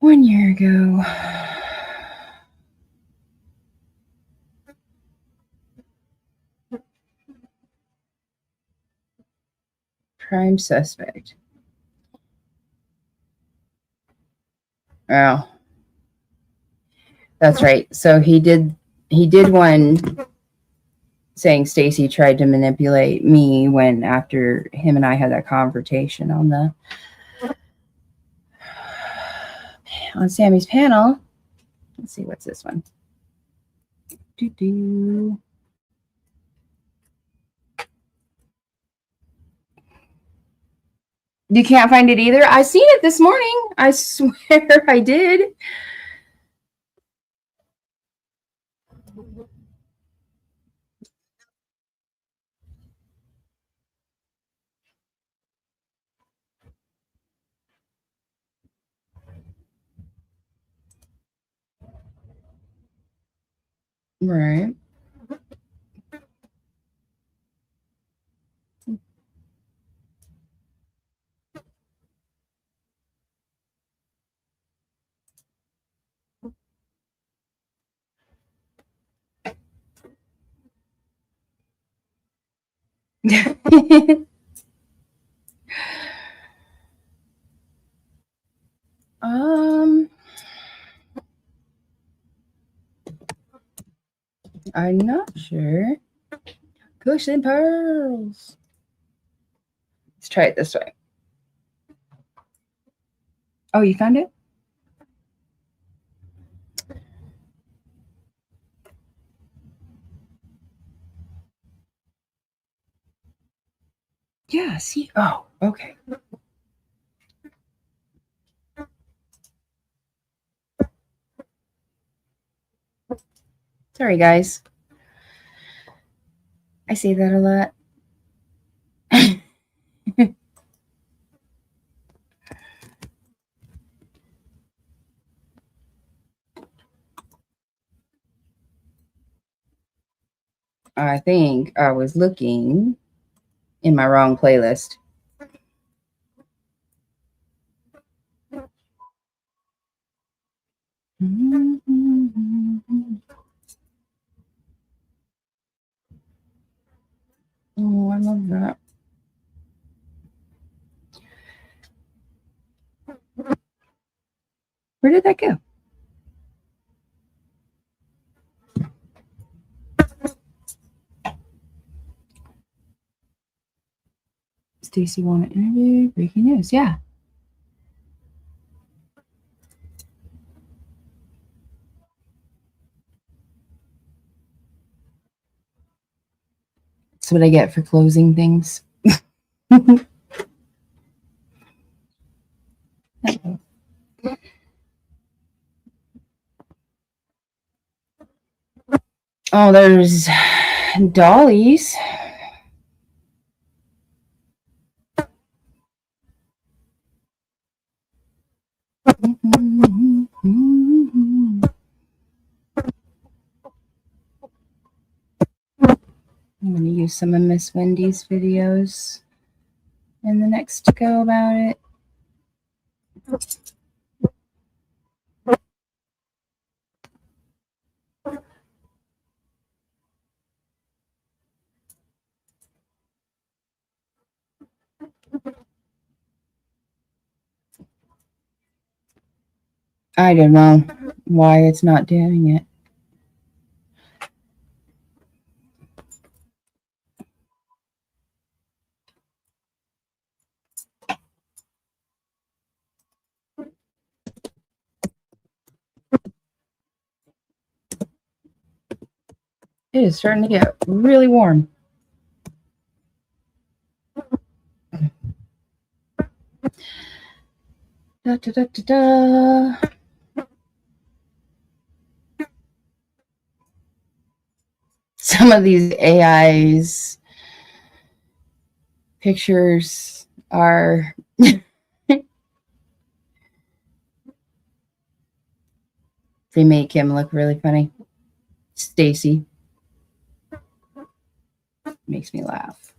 One year ago. Prime suspect. Oh. That's right. So he did one saying Stacey tried to manipulate me when after him and I had that confrontation on Sammy's panel. Let's see, what's this one? You can't find it either? I seen it this morning. I swear I did. Right. um, I'm not sure. Cushion pearls. Let's try it this way. Oh, you found it? Yeah, see? Oh, okay. Sorry, guys. I say that a lot. I think I was looking in my wrong playlist. Oh, I love that. Where did that go? Stacey Wondra interview. Breaking news. Yeah. That's what I get for closing things. Oh, there's dollies. I'm going to use some of Miss Wendy's videos in the next to go about it. I don't know why it's not doing it. It is starting to get really warm. Da, da, da, da, da. Some of these AI's pictures are they make him look really funny. Stacey makes me laugh.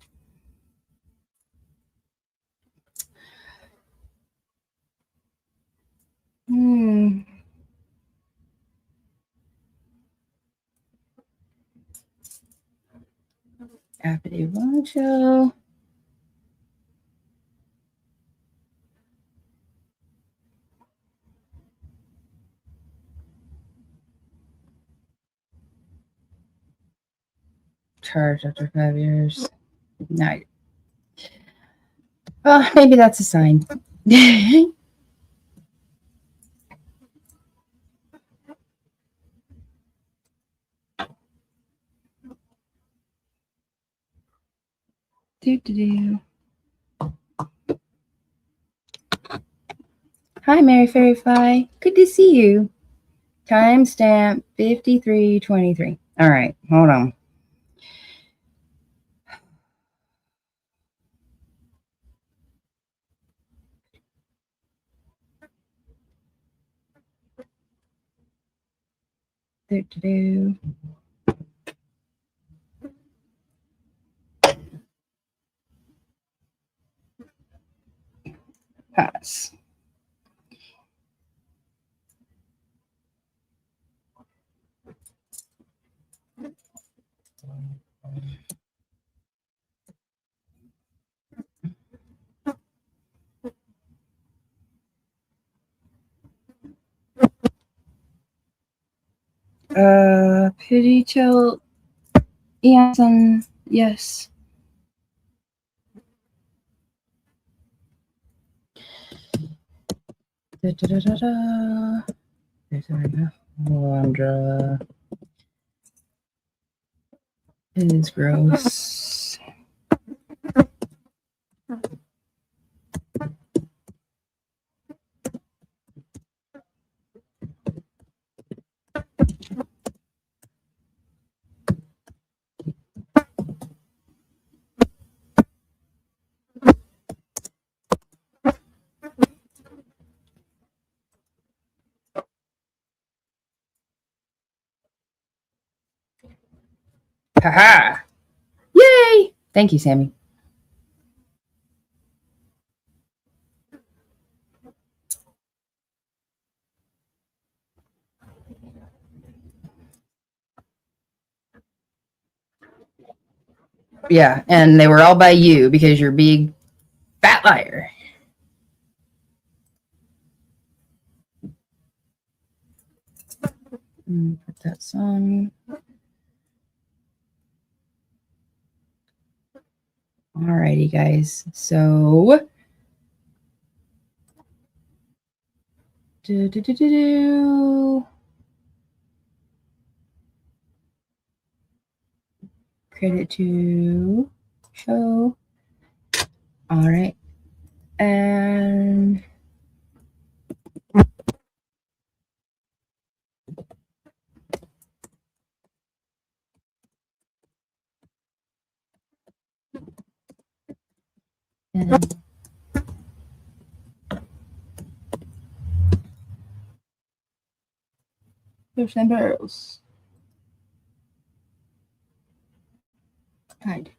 Appity Rancho. Charged after 5 years. No. Well, maybe that's a sign. Do. Hi, Mary Fairy Fly. Good to see you. Timestamp 53:23. All right, hold on. Do. Pass. Could you tell Ian yes? Da, da, da, da, da. There we go. Wondra is gross. Haha! Yay! Thank you, Sammy. Yeah, and they were all by you because you're a big fat liar. Put that song. Alrighty, guys. So, credit to show. All right, and there's some barrels. Hide.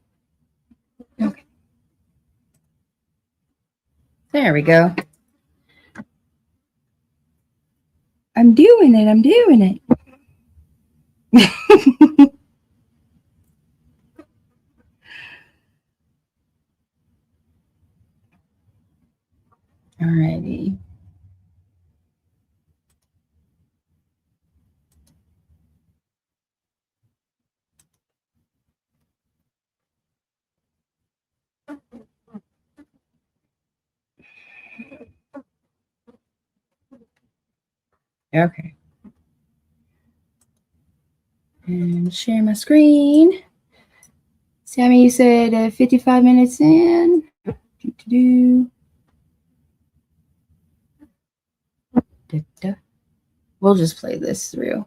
Okay. There we go. I'm doing it. I'm doing it. Alrighty. Okay. And share my screen. Sammy, you said 55 minutes in. We'll just play this through.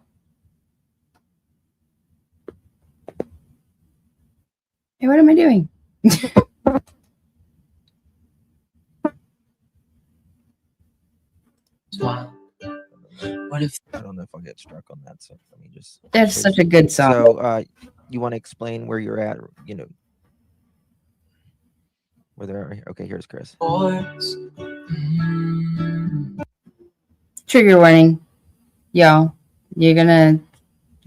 Hey, what am I doing? What if I don't know if I'll get struck on that, so let me just. That's such a good song. So, you want to explain where you're at? You know, where there are. Okay, here's Chris. Trigger warning, y'all. You're gonna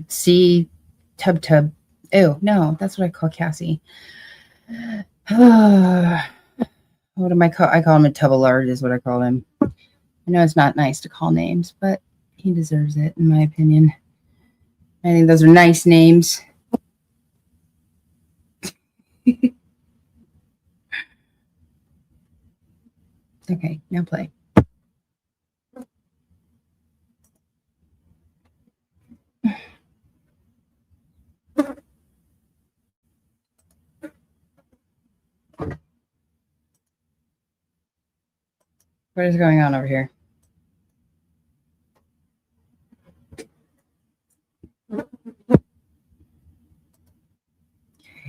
see Tub. Oh no, that's what I call Cassie. What am I call? I call him a Tubbalard is what I call him. I know it's not nice to call names, but he deserves it, in my opinion. I think those are nice names. Okay, now play. What is going on over here?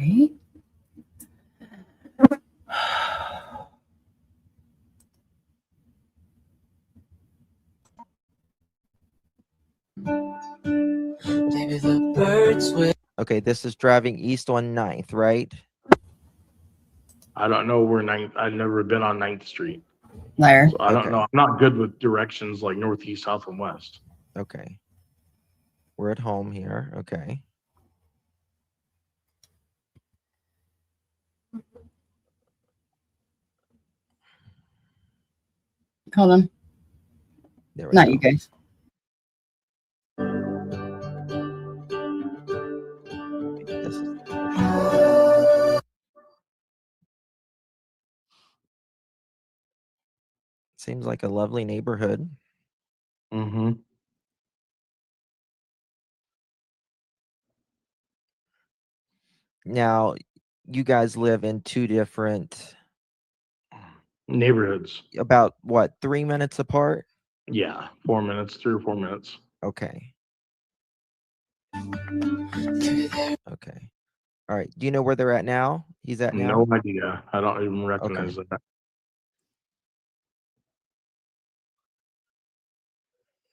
Okay. Maybe the birds will. Okay, this is driving east on 9th, right? I don't know where 9th. I've never been on 9th Street. Liar. So I don't know. I'm not good with directions like northeast, south, and west. Okay. We're at home here. Okay. Hold on. There we Not go. you guys. Seems like a lovely neighborhood. Mm-hmm. Now, you guys live in two different, Neighborhoods. about what, 3 minutes apart? Yeah, 4 minutes, 3 or 4 minutes. Okay. Okay. All right. Do you know where they're at now? He's at now? No idea. I don't even recognize that.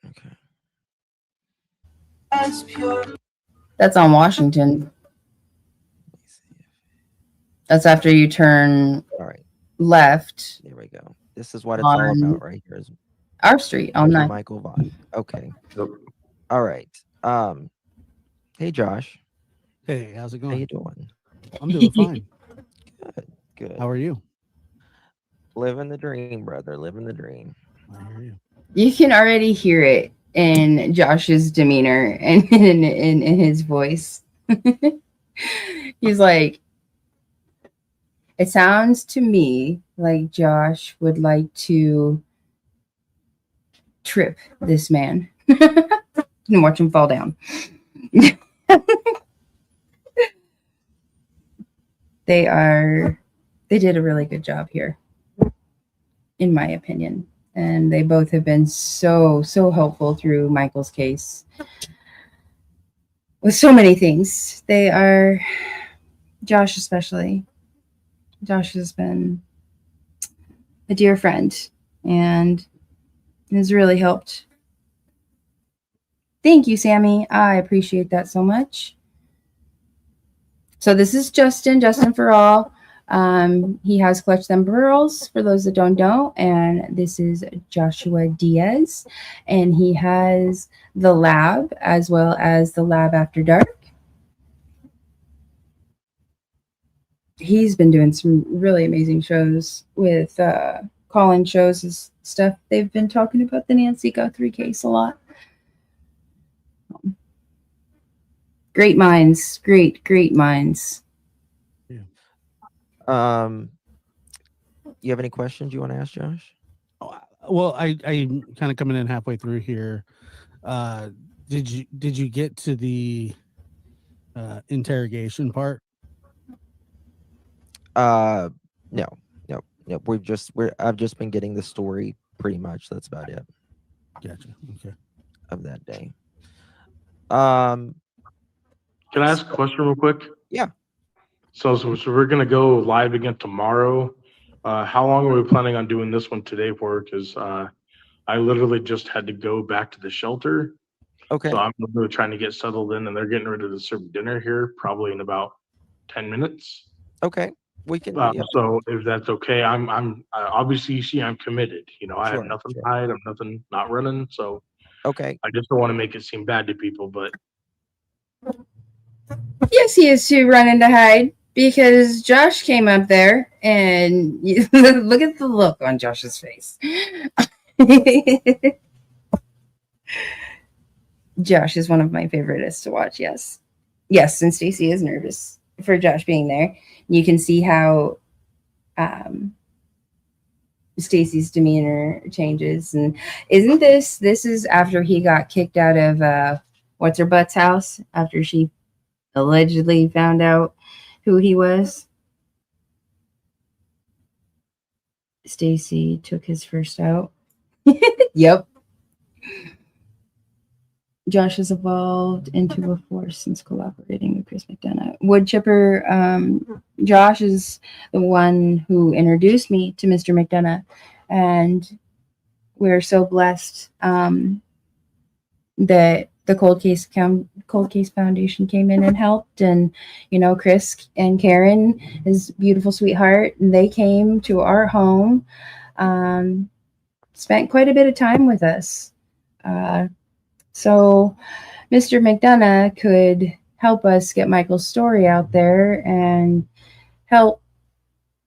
Okay. That's on Washington. Let me see. That's after you turn All right. left There we go. This is what it's all on about right here. Is our street on Dr. 9th. Michael Vaughn. Okay. Yep. All right. Hey Josh, Hey, how's it how going? you doing? I'm doing fine. Good. Good. How are you? Living the dream, brother. Living the dream. I hear you. You can already hear it in Josh's demeanor and in his voice. He's like, it sounds to me like Josh would like to trip this man and watch him fall down. They did a really good job here, in my opinion. And they both have been so helpful through Michael's case with so many things. They are, Josh especially. Josh has been a dear friend and has really helped. Thank you, Sammy. I appreciate that so much. So this is Justin for all. He has Clutch Them Pearls, for those that don't know, and this is Joshua Diaz, and he has The Lab as well as The Lab After Dark. He's been doing some really amazing shows with call-in shows and stuff. They've been talking about the Nancy Guthrie case a lot. Great minds, great minds. You have any questions you want to ask Josh? Well, I kind of coming in halfway through here. Did you get to the interrogation part? No. I've just been getting the story pretty much. That's about it. Gotcha. Okay. Of that day. Can I ask a question real quick? Yeah. So we're gonna go live again tomorrow. How long are we planning on doing this one today for? Because I literally just had to go back to the shelter. Okay. So I'm really trying to get settled in, and they're getting ready to serve dinner here probably in about 10 minutes. Okay. We can. So if that's okay, I'm obviously you see I'm committed. You know, I have Sure, nothing sure. to hide. I'm nothing not running. So Okay. I just don't want to make it seem bad to people, but Yes, he is too running to hide because Josh came up there and look at the look on Josh's face. Josh is one of my favorites to watch. Yes, and Stacey is nervous for Josh being there. You can see how Stacey's demeanor changes, and isn't this is after he got kicked out of what's her butt's house after she allegedly found out who he was. Stacey took his first out. Yep. Josh has evolved into a force since collaborating with Chris McDonough. Wood chipper, Josh is the one who introduced me to Mr. McDonough, and we're so blessed that the Cold Case Foundation came in and helped, and Chris and Karen, his beautiful sweetheart, they came to our home, spent quite a bit of time with us. So Mr. McDonough could help us get Michael's story out there and help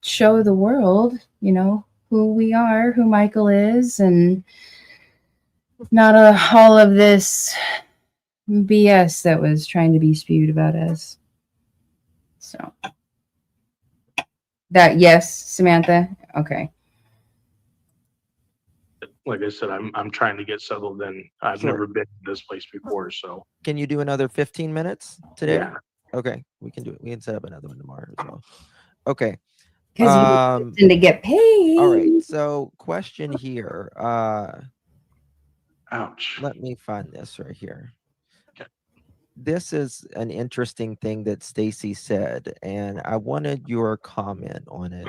show the world, who we are, who Michael is, and not all of this BS that was trying to be spewed about us. So that, yes, Samantha. Okay. like I said, I'm trying to get settled in. I've Sure. never been to this place before, so Can you do another 15 minutes today? yeah. Okay, we can do it. We can set up another one tomorrow as well. Okay. Because you to get paid. All right. So question here. Ouch. Let me find this right here. Okay. This is an interesting thing that Stacey said, and I wanted your comment on it.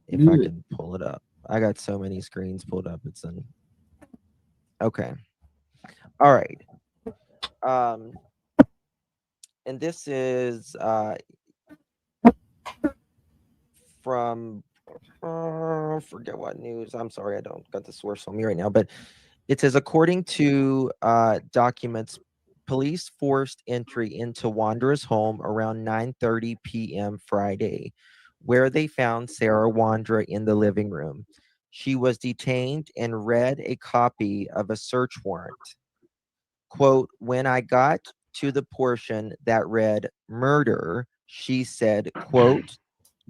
If I can pull it up. I got so many screens pulled up. It's an okay. All right. And this is from forget what news. I'm sorry, I don't got the source on me right now, but it says according to documents, police forced entry into Wandra's home around 9:30 p.m. Friday, where they found Sarah Wondra in the living room. She was detained and read a copy of a search warrant. Quote, when I got to the portion that read murder, she said, quote,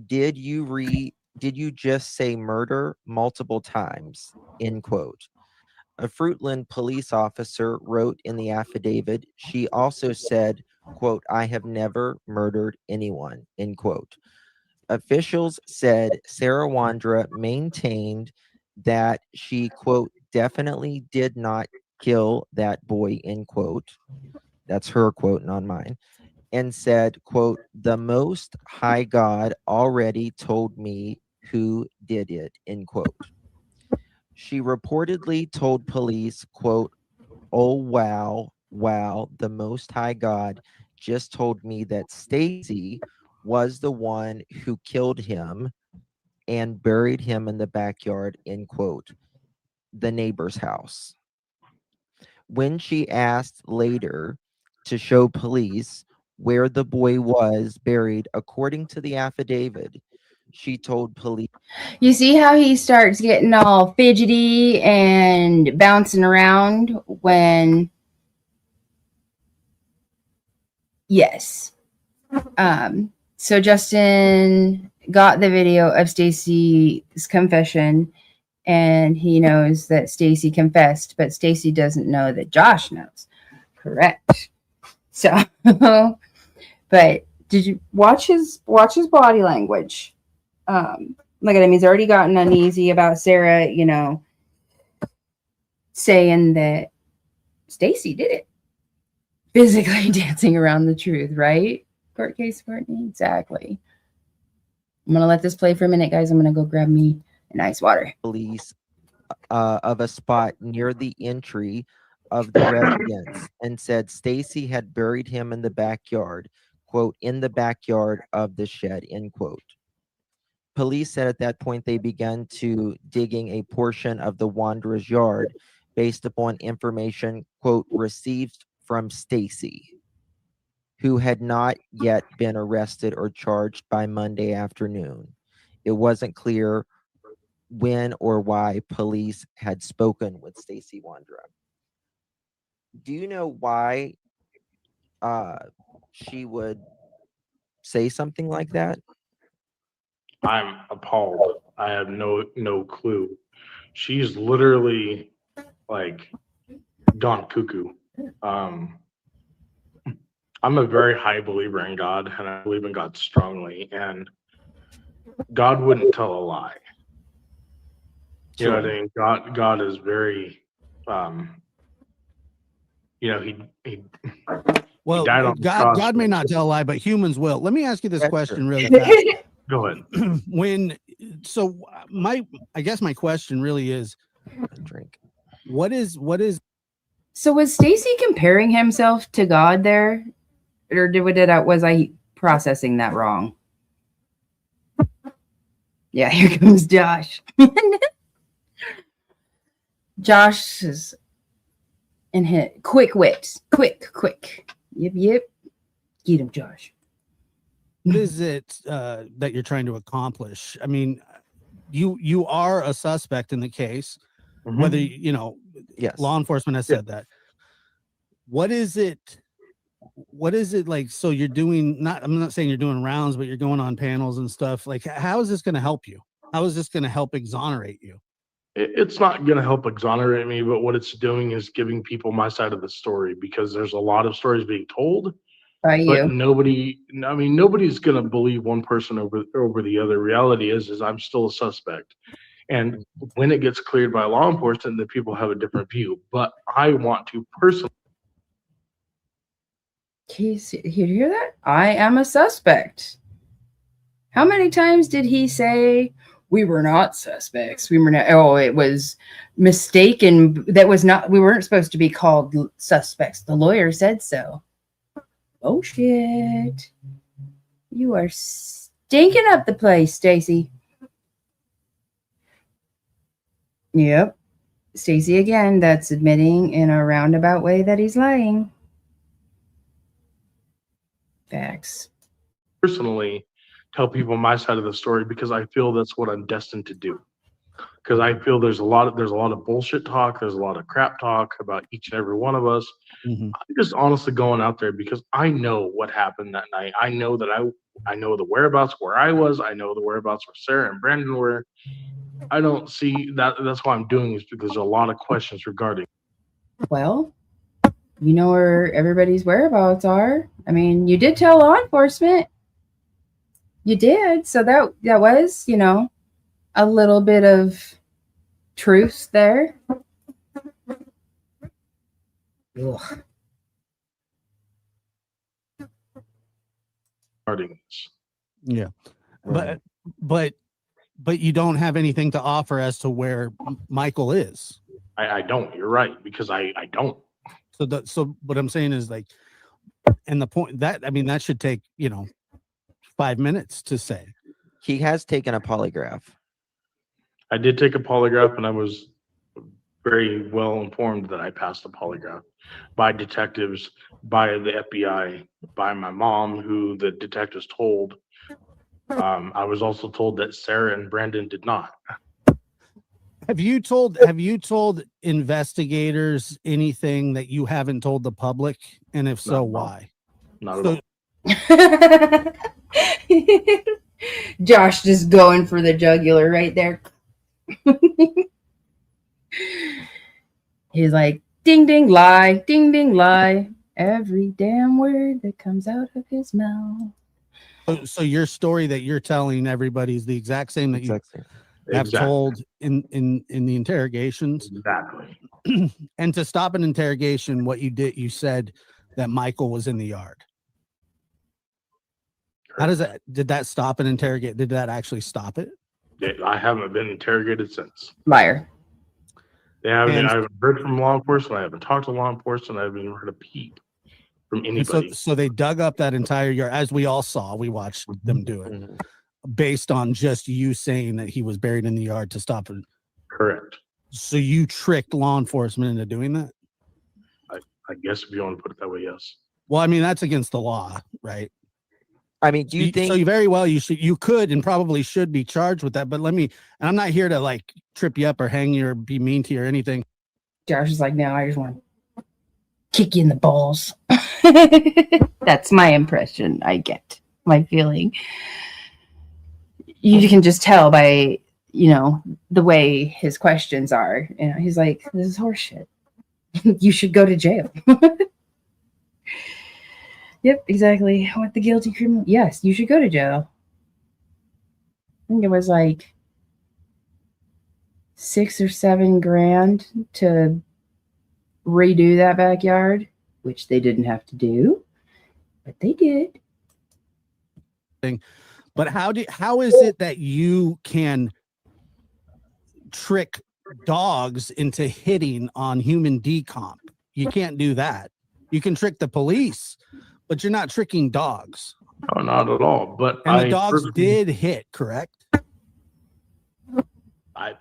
did you just say murder multiple times? End quote. A Fruitland police officer wrote in the affidavit, she also said, quote, I have never murdered anyone, end quote. Officials said Sarah Wondra maintained that she, quote, definitely did not kill that boy, end quote. That's her quote, not mine. And said, quote, the Most High God already told me who did it, end quote. She reportedly told police, quote, oh, wow, the Most High God just told me that Stacey was the one who killed him and buried him in the backyard, end quote, the neighbor's house. When she asked later to show police where the boy was buried, according to the affidavit, she told police. You see how he starts getting all fidgety and bouncing around when. Yes. So Justin got the video of Stacey's confession, and he knows that Stacey confessed, but Stacey doesn't know that Josh knows. Correct. So, but did you watch his body language? Look at him. He's already gotten uneasy about Sarah, saying that Stacey did it. Physically dancing around the truth, right? Court case, Courtney? Exactly. I'm going to let this play for a minute, guys. I'm going to go grab me an ice water. Police of a spot near the entry of the residence and said Stacey had buried him in the backyard, quote, in the backyard of the shed, end quote. Police said at that point they began to digging a portion of the Wanderer's yard based upon information, quote, received from Stacey, who had not yet been arrested or charged by Monday afternoon. It wasn't clear when or why police had spoken with Stacey Wondra. Do you know why she would say something like that? I'm appalled. I have no clue. She's literally like gone cuckoo. I'm a very high believer in God, and I believe in God strongly, and God wouldn't tell a lie. You know what I mean? God is very he well, died on the cross. God may not tell a lie, but humans will. Let me ask you this question really fast. Go ahead. I guess my question really is, drink. What is So was Stacey comparing himself to God there? Or was I processing that wrong? Yeah, here comes Josh. Josh is in his quick wit. Quick. Yep. Get him, Josh. What is it that you're trying to accomplish? I mean, you are a suspect in the case, whether yes, law enforcement has said that. What is it like? So you're doing I'm not saying you're doing rounds, but you're going on panels and stuff. Like, how is this going to help you? How is this going to help exonerate you? It's not going to help exonerate me, but what it's doing is giving people my side of the story, because there's a lot of stories being told, By but you. nobody's going to believe one person over the other. Reality is I'm still a suspect. And when it gets cleared by law enforcement, then people have a different view. But I want to personally. You hear that? I am a suspect. How many times did he say we were not suspects? We were not. Oh, it was mistaken. That was not. We weren't supposed to be called suspects. The lawyer said so. Oh shit! You are stinking up the place, Stacey. Yep, Stacey again. That's admitting in a roundabout way that he's lying. Facts. Personally tell people my side of the story, because I feel that's what I'm destined to do. Because I feel there's a lot of bullshit talk, there's a lot of crap talk about each and every one of us. I'm just honestly going out there because I know what happened that night. I know that I know the whereabouts where I was. I know the whereabouts where Sarah and Brandon were. I don't see that. That's why I'm doing this, because there's a lot of questions regarding. Well, you know where everybody's whereabouts are. I mean, you did tell law enforcement. You did. So that was, a little bit of truth there. Ugh. Regarding this. Yeah. But you don't have anything to offer as to where Michael is. I don't. You're right, because I don't. So what I'm saying is, like, and the point that, I mean, that should take 5 minutes to say. He has taken a polygraph. I did take a polygraph, and I was very well informed that I passed the polygraph by detectives, by the FBI, by my mom, who the detectives told. I was also told that Sarah and Brandon did not. Have you told investigators anything that you haven't told the public? And if so, why? Not at all. Josh just going for the jugular right there. He's like, ding, ding, lie, ding, ding, lie. Every damn word that comes out of his mouth. So your story that you're telling everybody is the exact same that you have told in the interrogations. Exactly. And to stop an interrogation, what you did, you said that Michael was in the yard. How does that, did that stop an interrogate? Did that actually stop it? I haven't been interrogated since. Liar. I haven't heard from law enforcement. I haven't talked to law enforcement. I haven't even heard a peep from anybody. So they dug up that entire yard, as we all saw. We watched them do it, based on just you saying that he was buried in the yard to stop it. Correct. So you tricked law enforcement into doing that? I guess if you want to put it that way, yes. Well, I mean, that's against the law, right? I mean, do you think so? You very well, you could and probably should be charged with that. But and I'm not here to like trip you up or hang you or be mean to you or anything. Josh is like, no, I just want to kick you in the balls. That's my impression. I get my feeling. You can just tell by, the way his questions are. He's like, this is horseshit. You should go to jail. Yep, exactly. What the guilty criminal? Yes, you should go to jail. I think it was like $6 or $7 grand to redo that backyard, which they didn't have to do, but they did. But how is it that you can trick dogs into hitting on human decomp? You can't do that. You can trick the police, but you're not tricking dogs. Oh, not at all. But the dogs did hit, correct?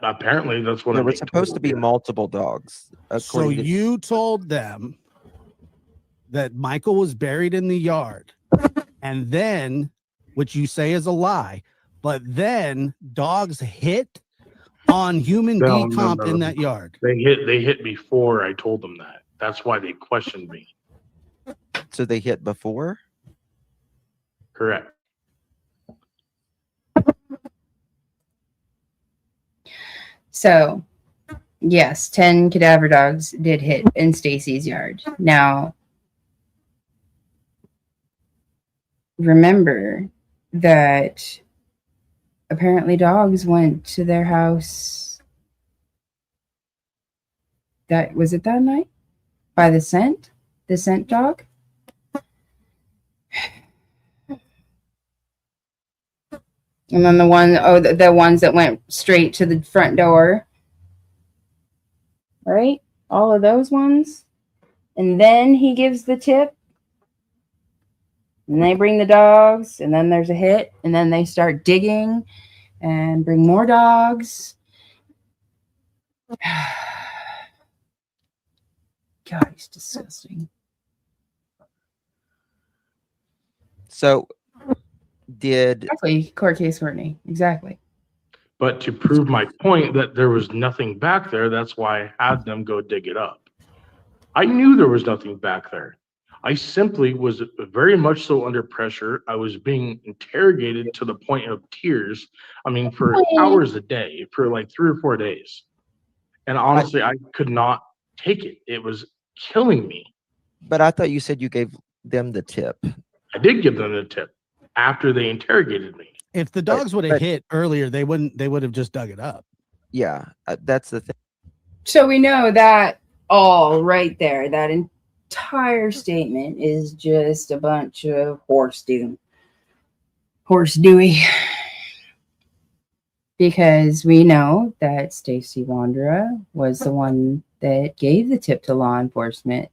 Apparently that's what there were supposed to be multiple dogs. So you told them that Michael was buried in the yard, and then, which you say is a lie, but then dogs hit on human decomp in that yard. They hit before I told them that. That's why they questioned me. So they hit before? Correct. So Yes, 10 cadaver dogs did hit in Stacey's yard. Now, remember that apparently dogs went to their house. That was it that night? By the scent dog. And then the ones that went straight to the front door, right? All of those ones. And then he gives the tip. And they bring the dogs, and then there's a hit, and then they start digging and bring more dogs. God, he's disgusting. So did Exactly, court case Courtney. Exactly. But to prove my point that there was nothing back there, that's why I had them go dig it up. I knew there was nothing back there. I simply was very much so under pressure. I was being interrogated to the point of tears. I mean, for hours a day, for like 3 or 4 days. And honestly, I could not take it. It was killing me. But I thought you said you gave them the tip. I did give them the tip after they interrogated me. If the dogs would have hit earlier, they would have just dug it up. Yeah, that's the thing. So we know that all right there, that entire statement is just a bunch of horse dooey. Because we know that Stacey Wondra was the one that gave the tip to law enforcement.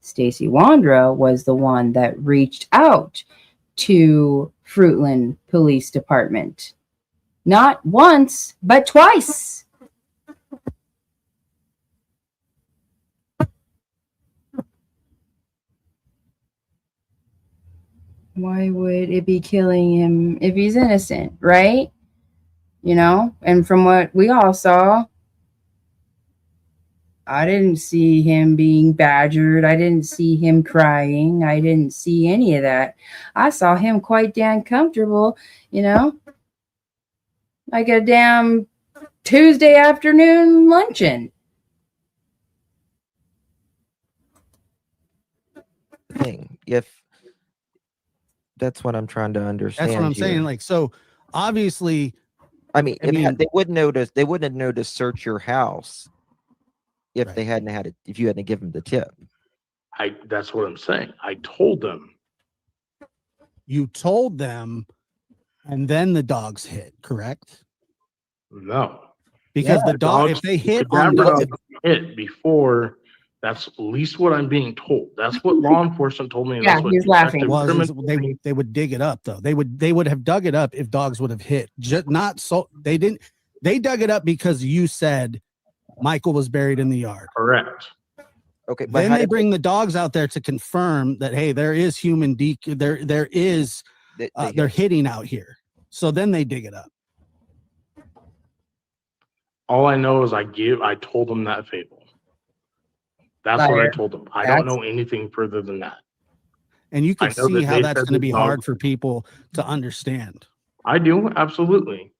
Stacey Wondra was the one that reached out to Fruitland Police Department. Not once, but twice. Why would it be killing him if he's innocent, right? You know, and from what we all saw, I didn't see him being badgered. I didn't see him crying. I didn't see any of that. I saw him quite damn comfortable, you know, like a damn Tuesday afternoon luncheon. Thing. If that's what I'm trying to understand. That's what I'm here. saying. Like, so obviously, I mean, they wouldn't notice. They wouldn't have known to search your house if they hadn't had it. If you hadn't given them the tip. That's what I'm saying. I told them. You told them, and then the dogs hit. Correct? No, because the dog, if they hit on hit before. That's at least what I'm being told. That's what law enforcement told me. Yeah, that's what he's laughing. They would dig it up though. They would have dug it up if dogs would have hit. Not so they didn't. They dug it up because you said Michael was buried in the yard. Correct. Okay, but then they bring the dogs out there to confirm that hey, there is human there is they're hitting out here. So then they dig it up. All I know is I told them that fable. That's what I told them. I don't know anything further than that. And you can see how that's going to be hard for people to understand. I do, absolutely.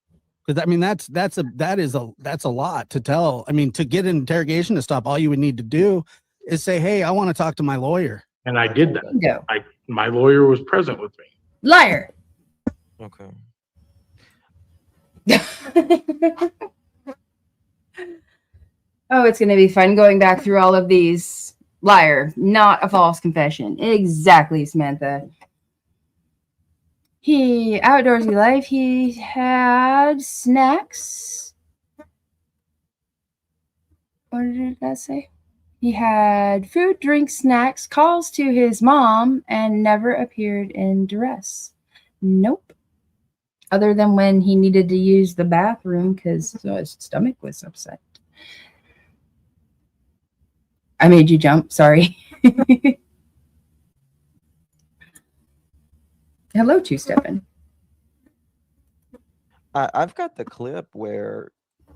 Because I mean, that's a lot to tell. I mean, to get an interrogation to stop, all you would need to do is say, "Hey, I want to talk to my lawyer." And I did that. My lawyer was present with me. Liar. Okay. Oh, it's going to be fun going back through all of these. Liar, not a false confession. Exactly, Samantha. Outdoorsy life, he had snacks. What did that say? He had food, drink, snacks, calls to his mom, and never appeared in duress. Nope. Other than when he needed to use the bathroom because his stomach was upset. I made you jump. Sorry. Hello, Two-Steppin'. I've got the clip where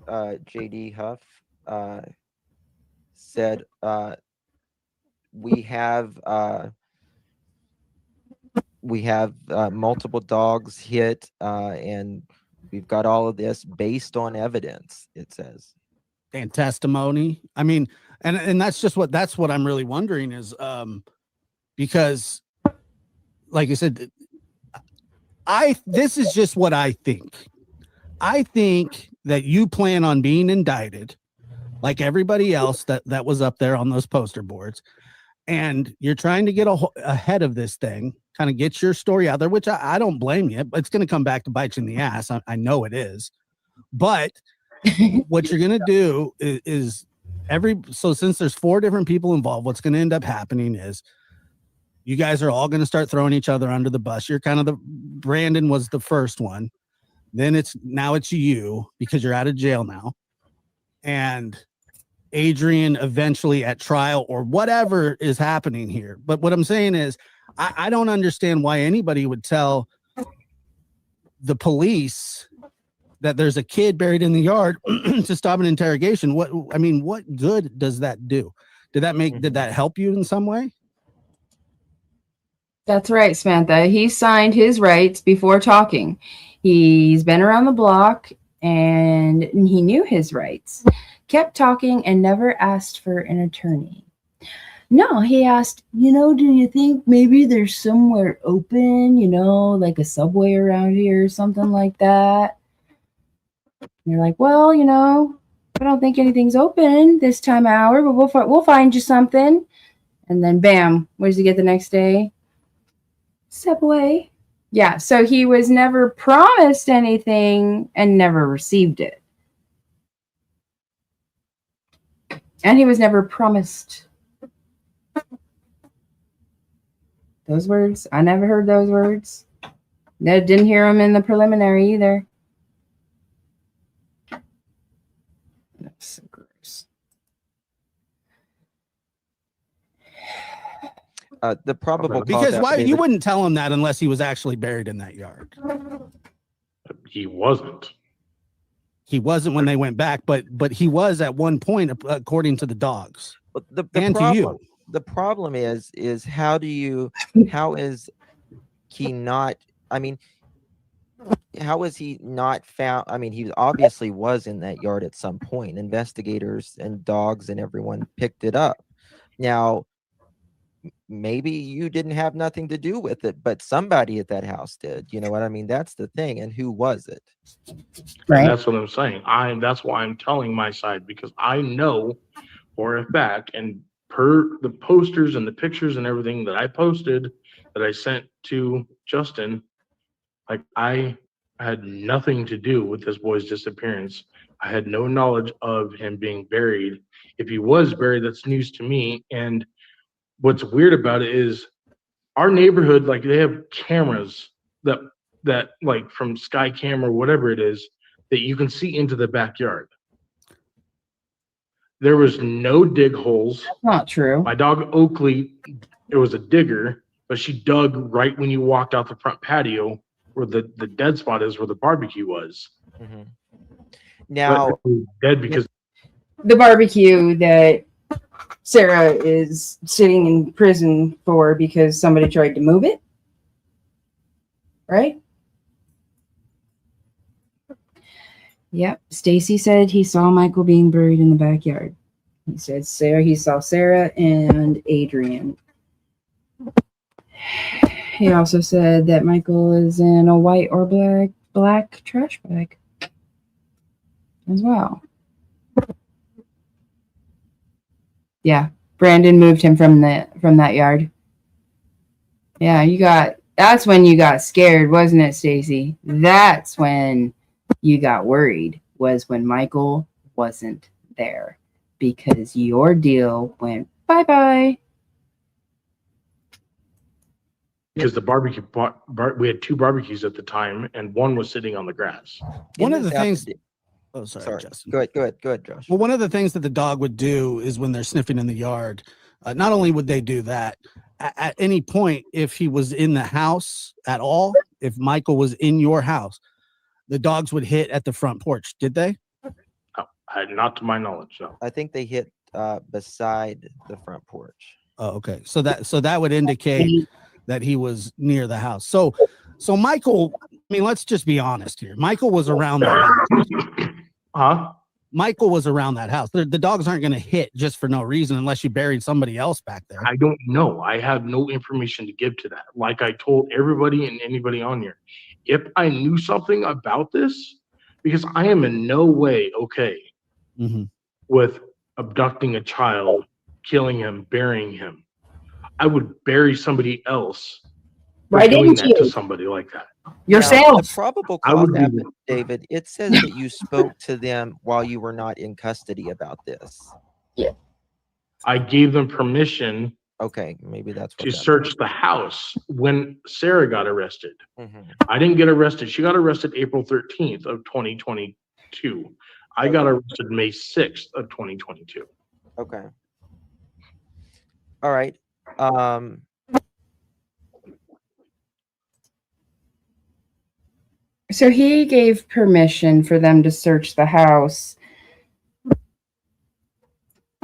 JD Huff said we have multiple dogs hit and we've got all of this based on evidence, it says. and testimony. I mean, and that's what I'm really wondering is because like I said, this is just what I think. I think that you plan on being indicted like everybody else that was up there on those poster boards. And you're trying to get ahead of this thing, kind of get your story out there, which I don't blame you. It's going to come back to bite you in the ass. I know it is. But what you're going to do is so since there's 4 different people involved, what's going to end up happening is you guys are all going to start throwing each other under the bus. You're kind of Brandon was the first one. Then it's you because you're out of jail now. And Adrien eventually at trial or whatever is happening here. But what I'm saying is I don't understand why anybody would tell the police that there's a kid buried in the yard to stop an interrogation. What good does that do? Did that help you in some way? That's right, Samantha. He signed his rights before talking. He's been around the block and he knew his rights. Kept talking and never asked for an attorney. No, he asked, do you think maybe there's somewhere open, like a subway around here or something like that? And you're like, well, I don't think anything's open this time of hour, but we'll find you something. And then bam, what does he get the next day? Subway. Yeah, so he was never promised anything and never received it. And he was never promised. Those words, I never heard those words. Didn't hear them in the preliminary either. That's so gross. The probable because cause why affidavit- you wouldn't tell him that unless he was actually buried in that yard. He wasn't. He wasn't when they went back, but he was at one point, according to the dogs. the and problem, to you. The problem is how is he not? I mean, how is he not found? I mean, he obviously was in that yard at some point. Investigators and dogs and everyone picked it up. Now, maybe you didn't have nothing to do with it, but somebody at that house did. You know what I mean? That's the thing. And who was it? Right. And that's what I'm saying. That's why I'm telling my side, because I know for a fact, and per the posters and the pictures and everything that I posted that I sent to Justin, like I had nothing to do with this boy's disappearance. I had no knowledge of him being buried. If he was buried, that's news to me. And what's weird about it is our neighborhood, like they have cameras that like from Sky Cam or whatever it is, that you can see into the backyard. There was no dig holes. That's not true. My dog Oakley, it was a digger, but she dug right when you walked out the front patio where the dead spot is, where the barbecue was. Mm-hmm. Now, but it was dead because the barbecue that Sarah is sitting in prison for because somebody tried to move it, right? Yep. Stacey said he saw Michael being buried in the backyard. He said he saw Sarah and Adrien. He also said that Michael is in a white or black trash bag as well. Yeah, Brandon moved him from that yard. Yeah, that's when you got scared, wasn't it, Stacey? That's when you got worried, was when Michael wasn't there, because your deal went bye-bye. because the barbecue we had 2 barbecues at the time, and one was sitting on the grass. One of the things. Oh, sorry, Justin. Go ahead, Josh. Well, one of the things that the dog would do is when they're sniffing in the yard, not only would they do that, at any point, if he was in the house at all, if Michael was in your house, the dogs would hit at the front porch. Did they? Not to my knowledge, no. I think they hit beside the front porch. Oh, okay. So that would indicate that he was near the house. So Michael, I mean, let's just be honest here. Michael was around the house. Huh? Michael was around that house. The dogs aren't going to hit just for no reason unless you buried somebody else back there. I don't know. I have no information to give to that. Like I told everybody and anybody on here, if I knew something about this, because I am in no way okay with abducting a child, killing him, burying him. I would bury somebody else for Why doing didn't that to you? somebody like that. Yourself. The probable I cause would be- affidavit, David, it says that you spoke to them while you were not in custody about this. I gave them permission Okay, maybe that's what to that search the house when Sarah got arrested. Mhm. I didn't get arrested. She got arrested April 13th of 2022. I got arrested May 6th of 2022. Okay. All right. So he gave permission for them to search the house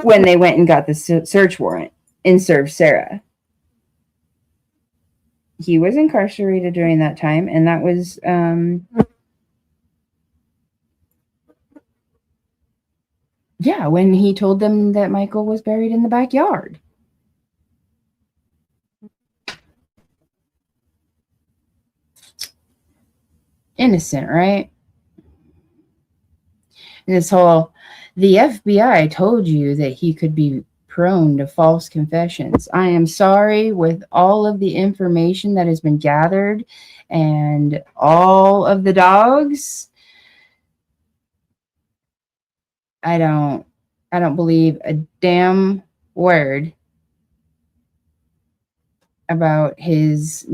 when they went and got the search warrant and served Sarah. He was incarcerated during that time, and that was when he told them that Michael was buried in the backyard. Innocent, right? This whole, the FBI told you that he could be prone to false confessions. I am sorry, with all of the information that has been gathered and all of the dogs, I don't believe a damn word about his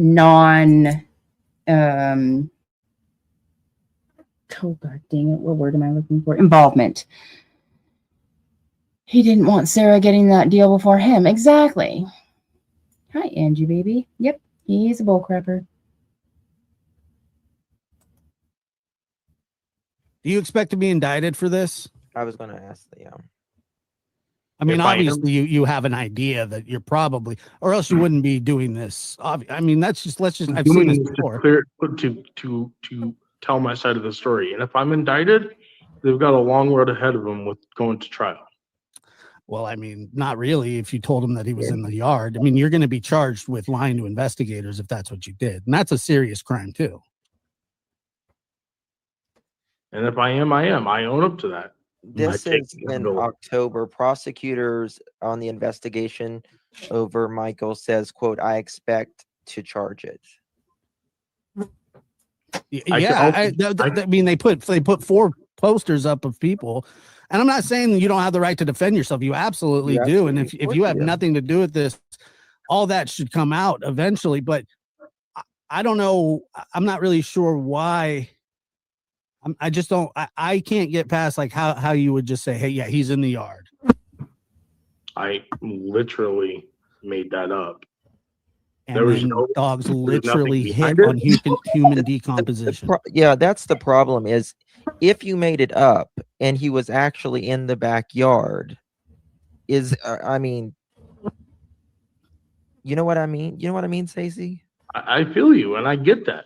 oh god dang it, what word am I looking for? Involvement. He didn't want Sarah getting that deal before him. Exactly. Hi, Angie, baby. Yep, he's a bullcrapper. Do you expect to be indicted for this? I was going to ask the I mean, If I am- obviously, you have an idea that you're probably, or else you wouldn't be doing this. I mean, let's just. I've seen doing this this before. to tell my side of the story. And if I'm indicted, they've got a long road ahead of them with going to trial. Well, I mean, not really. If you told him that he was in the yard, I mean, you're going to be charged with lying to investigators if that's what you did, and that's a serious crime too. And if I am, I am. I own up to that. This is in October. Prosecutors on the investigation over Michael says, quote, I expect to charge it. I mean, they put 4 posters up of people, and I'm not saying you don't have the right to defend yourself. You absolutely do. And if you have nothing to do with this, all that should come out eventually. But I don't know. I'm not really sure why. I just don't. I can't get past like how you would just say, hey, yeah, he's in the yard. I literally made that up. And there was then no dogs nothing literally hit behind it. on human decomposition. Yeah, that's the problem is if you made it up and he was actually in the backyard, I mean, you know what I mean? You know what I mean, Stacey? I feel you, and I get that.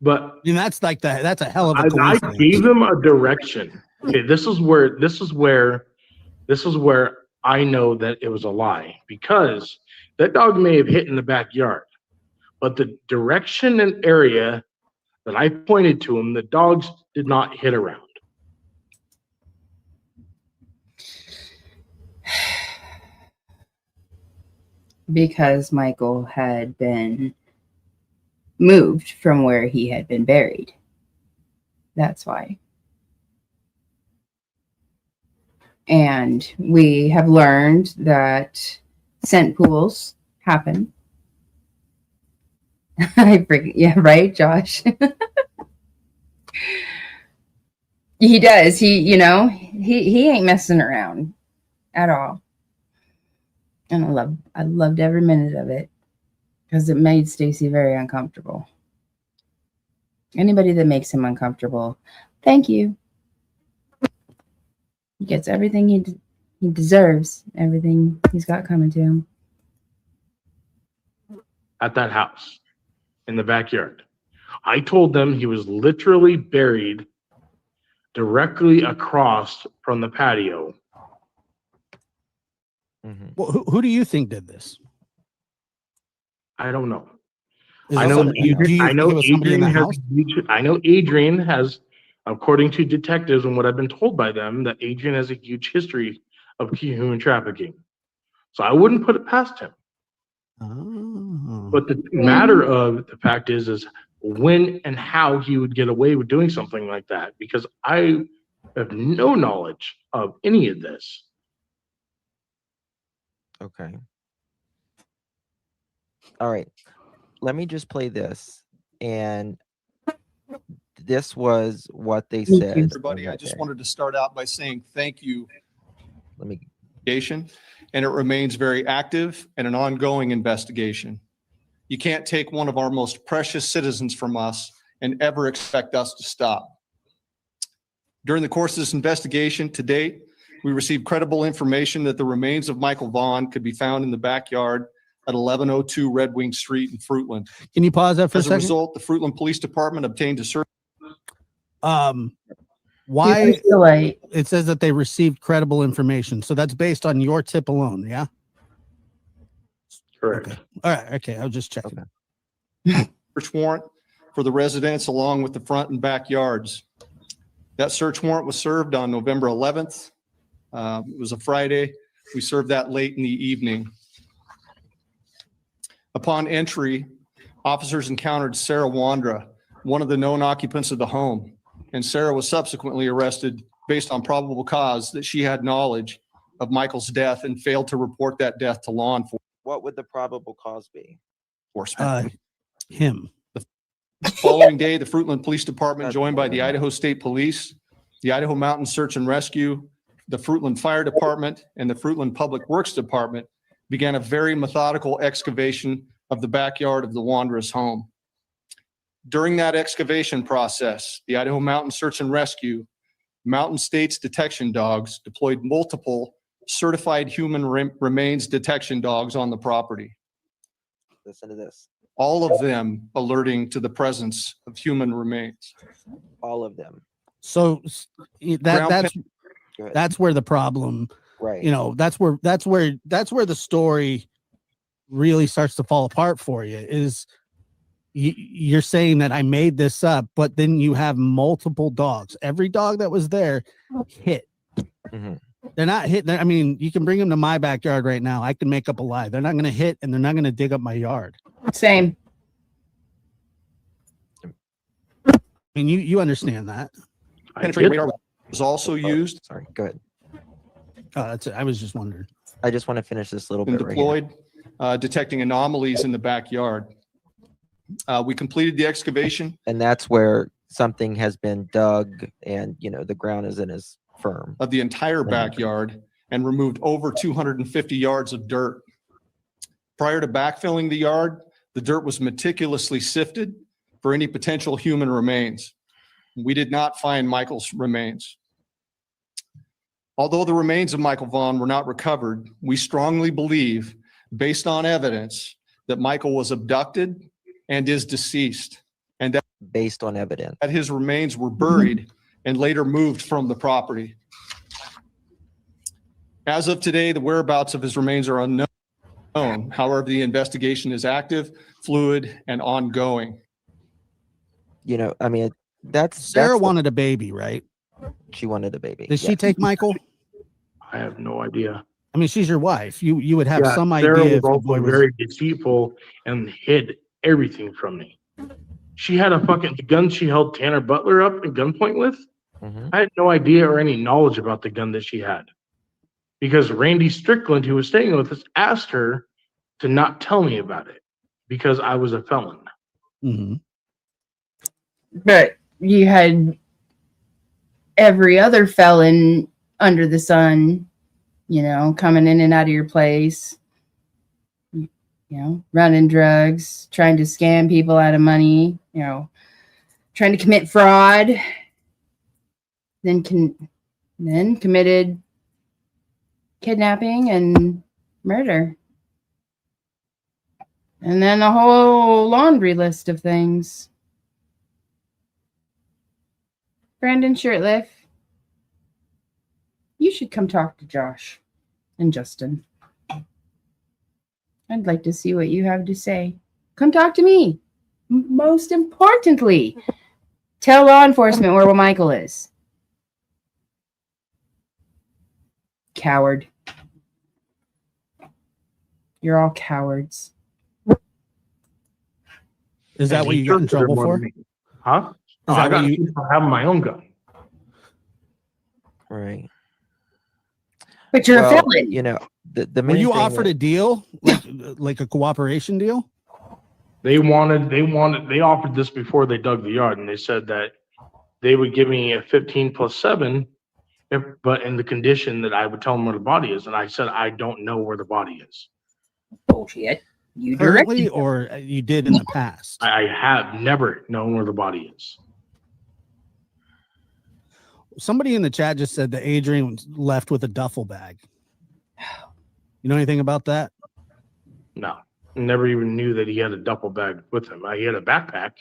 But that's like that's a hell of a I coincidence. gave them a direction. Okay, this is where I know that it was a lie, because that dog may have hit in the backyard, but the direction and area that I pointed to him, the dogs did not hit around. Because Michael had been moved from where he had been buried. That's why. And we have learned that scent pools happen. Yeah, right, Josh? He does. He ain't messing around at all. And I loved every minute of it, because it made Stacey very uncomfortable. Anybody that makes him uncomfortable, thank you. He gets everything he deserves, everything he's got coming to him. At that house in the backyard, I told them he was literally buried directly across from the patio. Well, who do you think did this? I don't know. Is I it know somebody- do you I think know it was somebody in Adrien the has house? I know Adrien has, according to detectives and what I've been told by them, that Adrien has a huge history of human trafficking. So I wouldn't put it past him. Oh. But the matter of the fact is when and how he would get away with doing something like that, because I have no knowledge of any of this. Okay. All right. Let me just play this. And this was what they said. Everybody, I just wanted to start out by saying thank you. Let me. And it remains very active and an ongoing investigation. You can't take one of our most precious citizens from us and ever expect us to stop. During the course of this investigation to date, we received credible information that the remains of Michael Vaughn could be found in the backyard at 1102 Red Wing Street in Fruitland. Can you pause that for a As a second? result, the Fruitland Police Department obtained a search. Why it says that they received credible information. So that's based on your tip alone, yeah? Correct. Okay. All right. Okay. I'll just check. Search warrant for the residence along with the front and backyards. That search warrant was served on November 11th. It was a Friday. We served that late in the evening. Upon entry, officers encountered Sarah Wondra, one of the known occupants of the home, and Sarah was subsequently arrested based on probable cause that she had knowledge of Michael's death and failed to report that death to law enforcement. What would the probable cause be? Him. The following day, the Fruitland Police Department, joined by the Idaho State Police, the Idaho Mountain Search and Rescue, the Fruitland Fire Department, and the Fruitland Public Works Department, began a very methodical excavation of the backyard of the Wondras home. During that excavation process, the Idaho Mountain Search and Rescue, Mountain States detection dogs deployed multiple certified human remains detection dogs on the property. Listen to this. All of them alerting to the presence of human remains. All of them. So that's where the problem, right? You know, that's where the story really starts to fall apart for you. Is you're saying that I made this up, but then you have multiple dogs. Every dog that was there hit. Mm-hmm. They're not hitting. I mean, you can bring them to my backyard right now. I can make up a lie. They're not going to hit, and they're not going to dig up my yard. Same. I mean, you understand that. Penetrating radar was also used. Sorry, go ahead. That's it. I was just wondering. I just want to finish this little been bit. Deployed, detecting anomalies in the backyard. We completed the excavation. And that's where something has been dug and, you know, the ground isn't as firm. Of the entire backyard and removed over 250 yards of dirt. Prior to backfilling the yard, the dirt was meticulously sifted for any potential human remains. We did not find Michael's remains. Although the remains of Michael Vaughn were not recovered, we strongly believe, based on evidence, that Michael was abducted and is deceased, and that based on evidence that his remains were buried and later moved from the property. As of today, the whereabouts of his remains are unknown. However, the investigation is active, fluid, and ongoing. You know, I mean, Sarah wanted a baby, right? She wanted a baby. Did she take Michael? I have no idea. I mean, she's your wife. You would have some Sarah idea. was also very deceitful and hid everything from me. She had a fucking gun she held Tanner Butler up at gunpoint with. Mm-hmm. I had no idea or any knowledge about the gun that she had. Because Randy Strickland, who was staying with us, asked her to not tell me about it because I was a felon. Mm-hmm. But you had every other felon under the sun, you know, coming in and out of your place, you know, running drugs, trying to scam people out of money, you know, trying to commit fraud, then committed kidnapping and murder. And then a whole laundry list of things. Brandon Shurtliff, should come talk to Josh and Justin. I'd like to see what you have to say. Come talk to me. Most importantly, tell law enforcement where Michael is. Coward. You're all cowards. Is that what you got in trouble for? Huh? Is that what you having my own gun? Right. But you're a Well, felon. you know, the were main you thing offered a deal, like a cooperation deal? They offered this before they dug the yard, and they said that they would give me a 15+7, but in the condition that I would tell them where the body is. And I said, I don't know where the body is. Bullshit. You Currently, directed or you did in the past? I have never known where the body is. Somebody in the chat just said that Adrien was left with a duffel bag. You know anything about that? No, never even knew that he had a duffel bag with him. He had a backpack.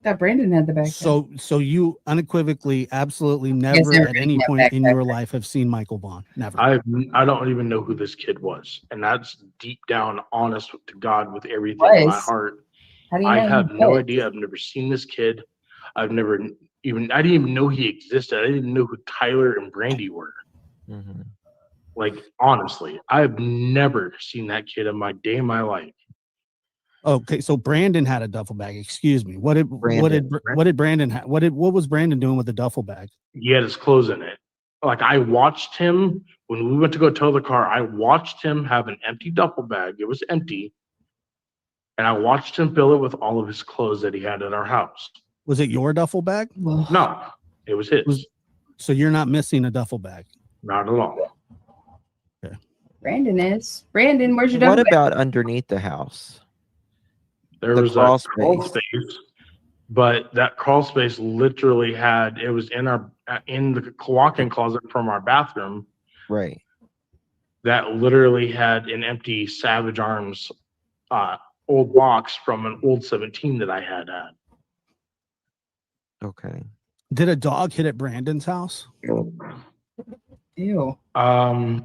that Brandon had the back. So you unequivocally, absolutely never at any point in your life have seen Michael Vaughn. Never. I don't even know who this kid was, and that's deep down honest to God with everything in my heart. How do you I know have he no was? idea. I've never seen this kid. I didn't even know he existed. I didn't know who Tyler and Brandy were. Mhm. Like, honestly, I've never seen that kid in my day of my life. Okay, so Brandon had a duffel bag. Excuse me. What did Brandon have? What was Brandon doing with the duffel bag? He had his clothes in it. Like, I watched him when we went to go tow the car. I watched him have an empty duffel bag. It was empty. And I watched him fill it with all of his clothes that he had at our house. Was it your duffel bag? No, it was his. So you're not missing a duffel bag? Not at all. Brandon is. Brandon, where's your duffel What bag? about underneath the house? There The was crawl a crawl space, but that crawl space literally it was in the walk-in closet from our bathroom. Right. That literally had an empty Savage Arms old box from an old 17 that I had had. Okay. Did a dog hit at Brandon's house? Ew. I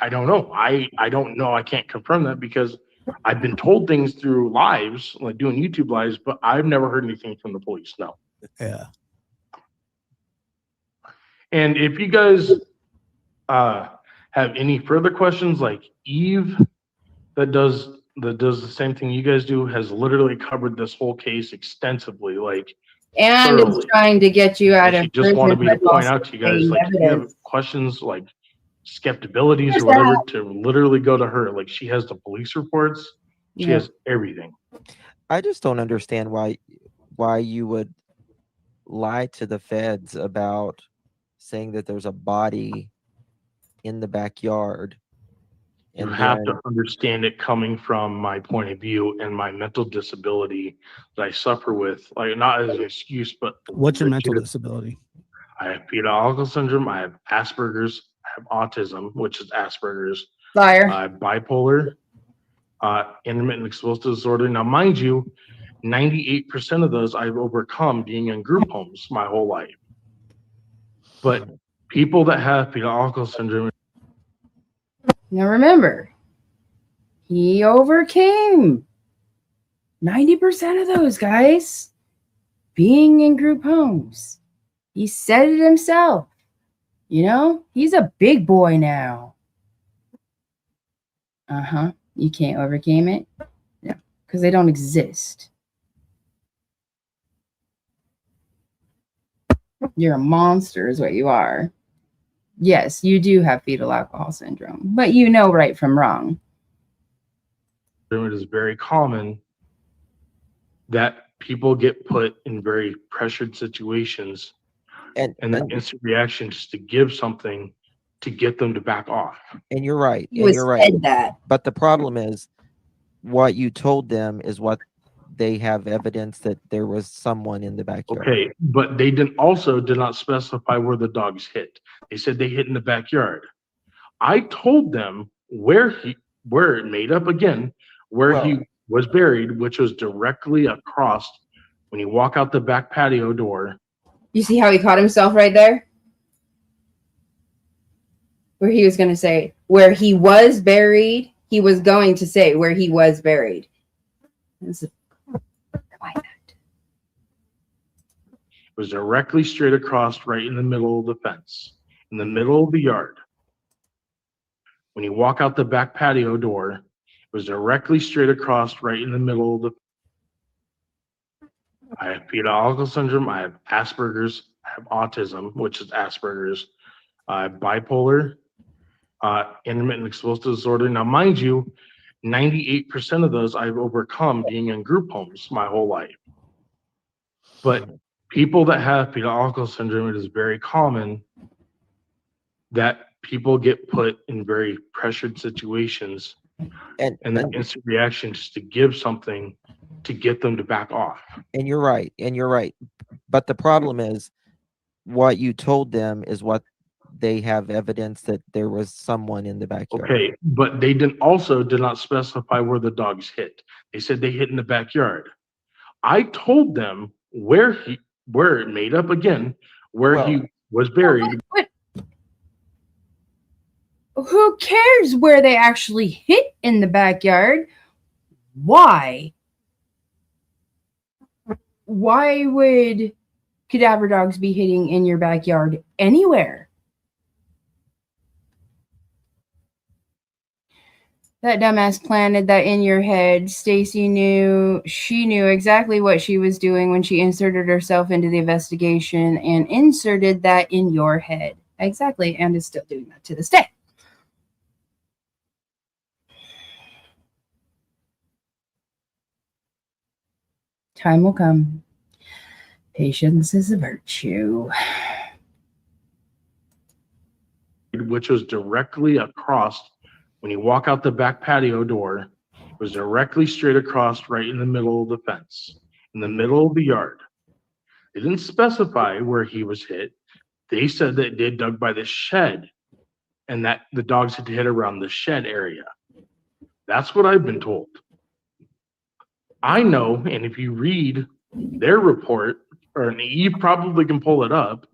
don't know. I don't know. I can't confirm that because I've been told things through lives, like doing YouTube lives, but I've never heard anything from the police. No. Yeah. And if you guys have any further questions, like Eve that does the same thing you guys do, has literally covered this whole case extensively, like And thoroughly. it's trying to get you out And of she just wanted me to prison, but point also out to you guys, getting like, if you have evidence. questions like skeptibilities Here's or whatever, that. to literally go to her. Like, she has the police reports, she Yeah. has everything. I just don't understand why you would lie to the feds about saying that there's a body in the backyard. You And have then, to understand it coming from my point of view and my mental disability that I suffer with, like, not as an excuse, but What's your mental legit. disability? I have fetal alcohol syndrome. I have Asperger's. I have autism, which is Asperger's. Liar. I have bipolar, intermittent explosive disorder. Now, mind you, 98% of those I've overcome being in group homes my whole life. But people that have fetal alcohol syndrome, Now remember, he overcame 90% of those guys being in group homes. He said it himself. You know, he's a big boy now. You can't overcome it? No, because they don't exist. You're a monster is what you are. Yes, you do have fetal alcohol syndrome, but you know right from wrong. it is very common that people get put in very pressured situations and the instant reaction just to give something to get them to back off. and you're right. He And was you're right. fed that. But the problem is what you told them is what they have evidence that there was someone in the backyard. Okay, but they did not specify where the dogs hit. They said they hit in the backyard. I told them where it made up again, where he was buried, which was directly across when you walk out the back patio door You see how he caught himself right there? Where he was going to say where he was buried. He was going to say where he was buried. It was directly straight across right in the middle of the fence, in the middle of the yard. When you walk out the back patio door, it was directly straight across right in the middle of the. I have fetal alcohol syndrome. I have Asperger's. I have autism, which is Asperger's. I have bipolar, intermittent explosive disorder. Now, mind you, 98% of those I've overcome being in group homes my whole life. But people that have fetal alcohol syndrome, it is very common that people get put in very pressured situations and the instant reaction just to give something to get them to back off. And you're right. But the problem is what you told them is what they have evidence that there was someone in the backyard. Okay, but they did not specify where the dogs hit. They said they hit in the backyard. I told them where he was buried. Who cares where they actually hit in the backyard? Why? Why would cadaver dogs be hitting in your backyard anywhere? That dumbass planted that in your head. Stacey knew exactly what she was doing when she inserted herself into the investigation and inserted that in your head. Exactly, and is still doing that to this day. Time will come. Patience is a virtue. Which was directly across. When you walk out the back patio door, it was directly straight across right in the middle of the fence, in the middle of the yard. They didn't specify where he was hit. They said that they dug by the shed and that the dogs had to hit around the shed area. That's what I've been told. I know, and if you read their report, or you probably can pull it up,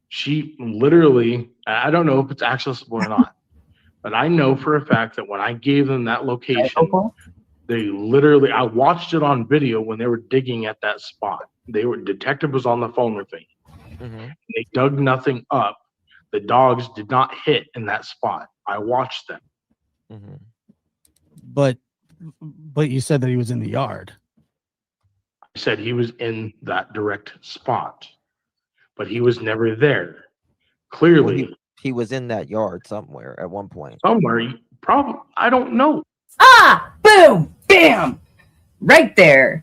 she literally, I don't know if it's accessible or not, but I know for a fact that when I gave them that location, they literally, I watched it on video when they were digging at that spot. Detective was on the phone with me. Mm-hmm. They dug nothing up. The dogs did not hit in that spot. I watched them. Mm-hmm. But you said that he was in the yard. I said he was in that direct spot, but he was never there. Clearly. Well, he was in that yard somewhere at one point. Somewhere, probably, I don't know. Ah, boom, bam, right there.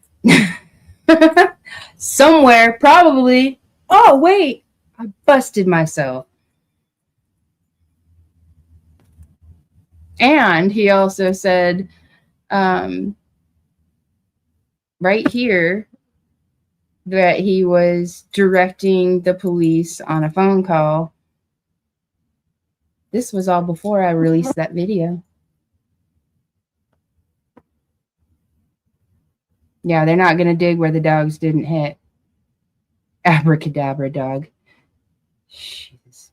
Somewhere, probably. Oh, wait, I busted myself. And he also said, right here, that he was directing the police on a phone call. This was all before I released that video. Yeah, they're not going to dig where the dogs didn't hit. Abracadabra dog. Jeez.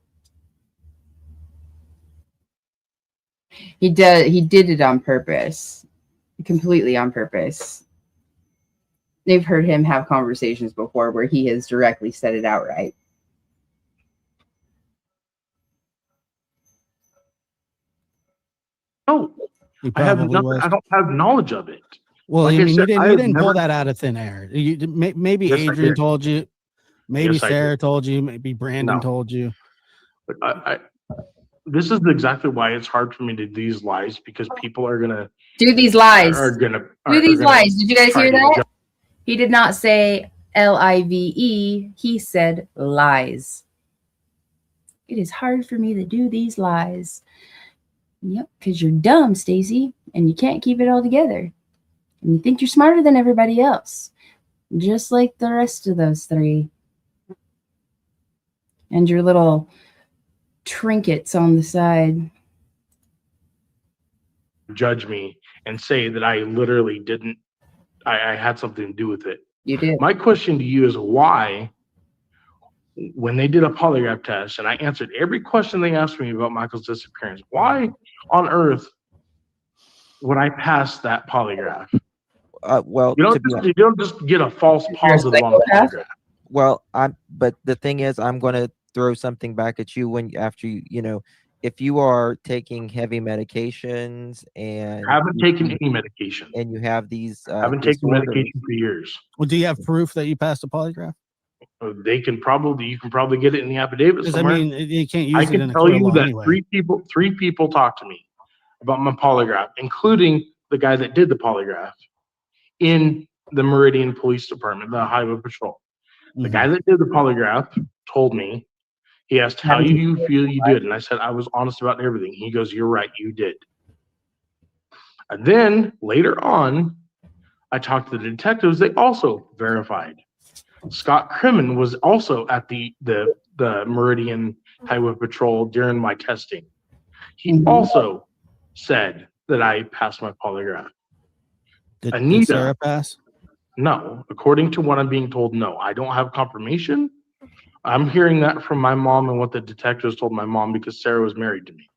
He did it on purpose. Completely on purpose. They've heard him have conversations before where he has directly said it outright. No, I have nothing. I don't have knowledge of it. Well, like I mean, you didn't pull that out of thin air. Maybe yes, Adrien told you, maybe yes, Sarah told you, maybe Brandon told you. But this is exactly why it's hard for me to do these lies, because people are gonna do these lies. Do these lies. Did you guys hear that? He did not say L-I-V-E. He said lies. It is hard for me to do these lies. Yep, because you're dumb, Stacey, and you can't keep it all together. And you think you're smarter than everybody else, just like the rest of those three. And your little trinkets on the side. Judge me and say that I literally didn't, I had something to do with it. You did. My question to you is why when they did a polygraph test and I answered every question they asked me about Michael's disappearance, why on earth would I pass that polygraph? Well, You to be you don't just get a false You're a positive on a psychopath? polygraph. well, but the thing is, I'm going to throw something back at you after if you are taking heavy medications and Haven't taken any medication. and you have these Haven't taken disorders, medication for years. Well, do you have proof that you passed a polygraph? You can probably get it in the affidavit Because I somewhere. mean, you can't use I it in can a tell court of you law that anyway. three people talked to me about my polygraph, including the guy that did the polygraph in the Meridian Police Department, the Highway Patrol. The Mhm. guy that did the polygraph told me, he asked, how you feel you did? And I said, I was honest about everything. He goes, you're right, you did. And then later on, I talked to the detectives. They also verified. Scott Crimmon was also at the Meridian Highway Patrol during my testing. He also said that I passed my polygraph. Did Anita, Sarah pass? no. According to what I'm being told, no. I don't have confirmation. I'm hearing that from my mom and what the detectives told my mom because Sarah was married to me.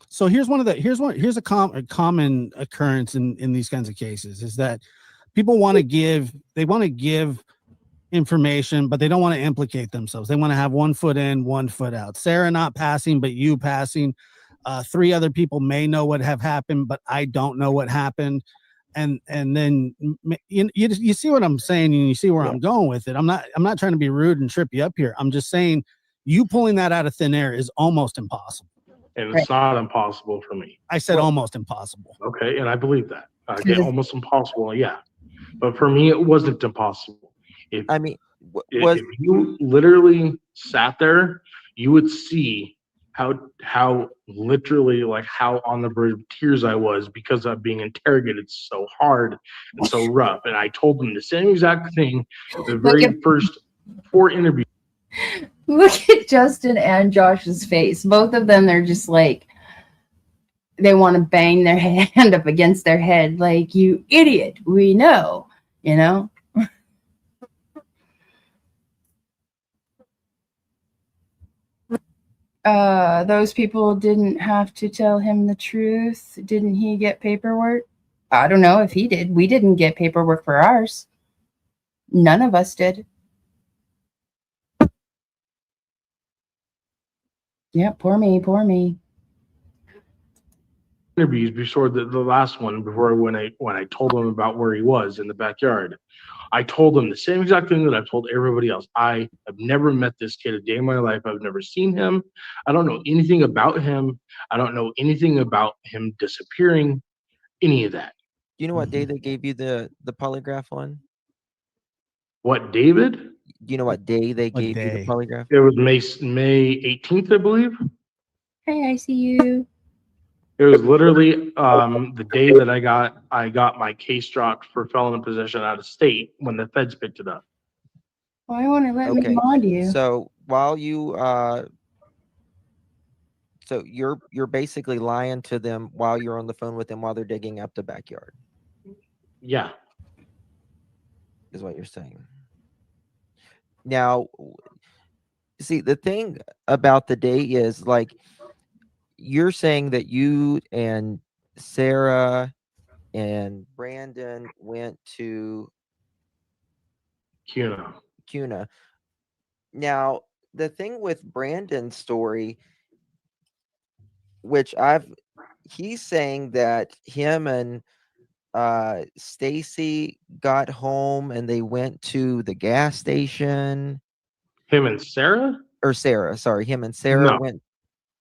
So here's a common occurrence in these kinds of cases is that people want to give information, but they don't want to implicate themselves. They want to have 1 foot in, 1 foot out. Sarah not passing, but you passing. 3 other people may know what have happened, but I don't know what happened. And then you see what I'm saying, and you see where I'm going with it. I'm not trying to be rude and trip you up here. I'm just saying you pulling that out of thin air is almost impossible. And it's not impossible for me. I said almost impossible. Okay, and I believe that. Okay, almost impossible, yeah. But for me, it wasn't impossible. If you literally sat there, you would see how literally how on the verge of tears I was because I'm being interrogated so hard and so rough. And I told them the same exact thing the very first 4 interviews. Look at Justin and Josh's face. Both of them, they're just like, they want to bang their hand up against their head. Like, you idiot. We know, Those people didn't have to tell him the truth. Didn't he get paperwork? I don't know if he did. We didn't get paperwork for ours. None of us did. Yeah, poor me. Interviews before the last one, before when I told them about where he was in the backyard, I told them the same exact thing that I've told everybody else. I have never met this kid a day in my life. I've never seen him. I don't know anything about him. I don't know anything about him disappearing, any of that. Do you know what day they gave you the polygraph on? What, David? Do you know what day they gave you the polygraph? It was May 18th, I believe. Hey, I see you. It was literally the day that I got my case dropped for felon in possession out of state when the feds picked it up. Well, I want to let me mod you. So while you so you're basically lying to them while you're on the phone with them while they're digging up the backyard. Yeah. Is what you're saying. Now, see, the thing about the day is you're saying that you and Sarah and Brandon went to Cuna. Now, the thing with Brandon's story, which he's saying that him and Stacey got home and they went to the gas station. Him and Sarah? Or Sarah, sorry. Him and Sarah went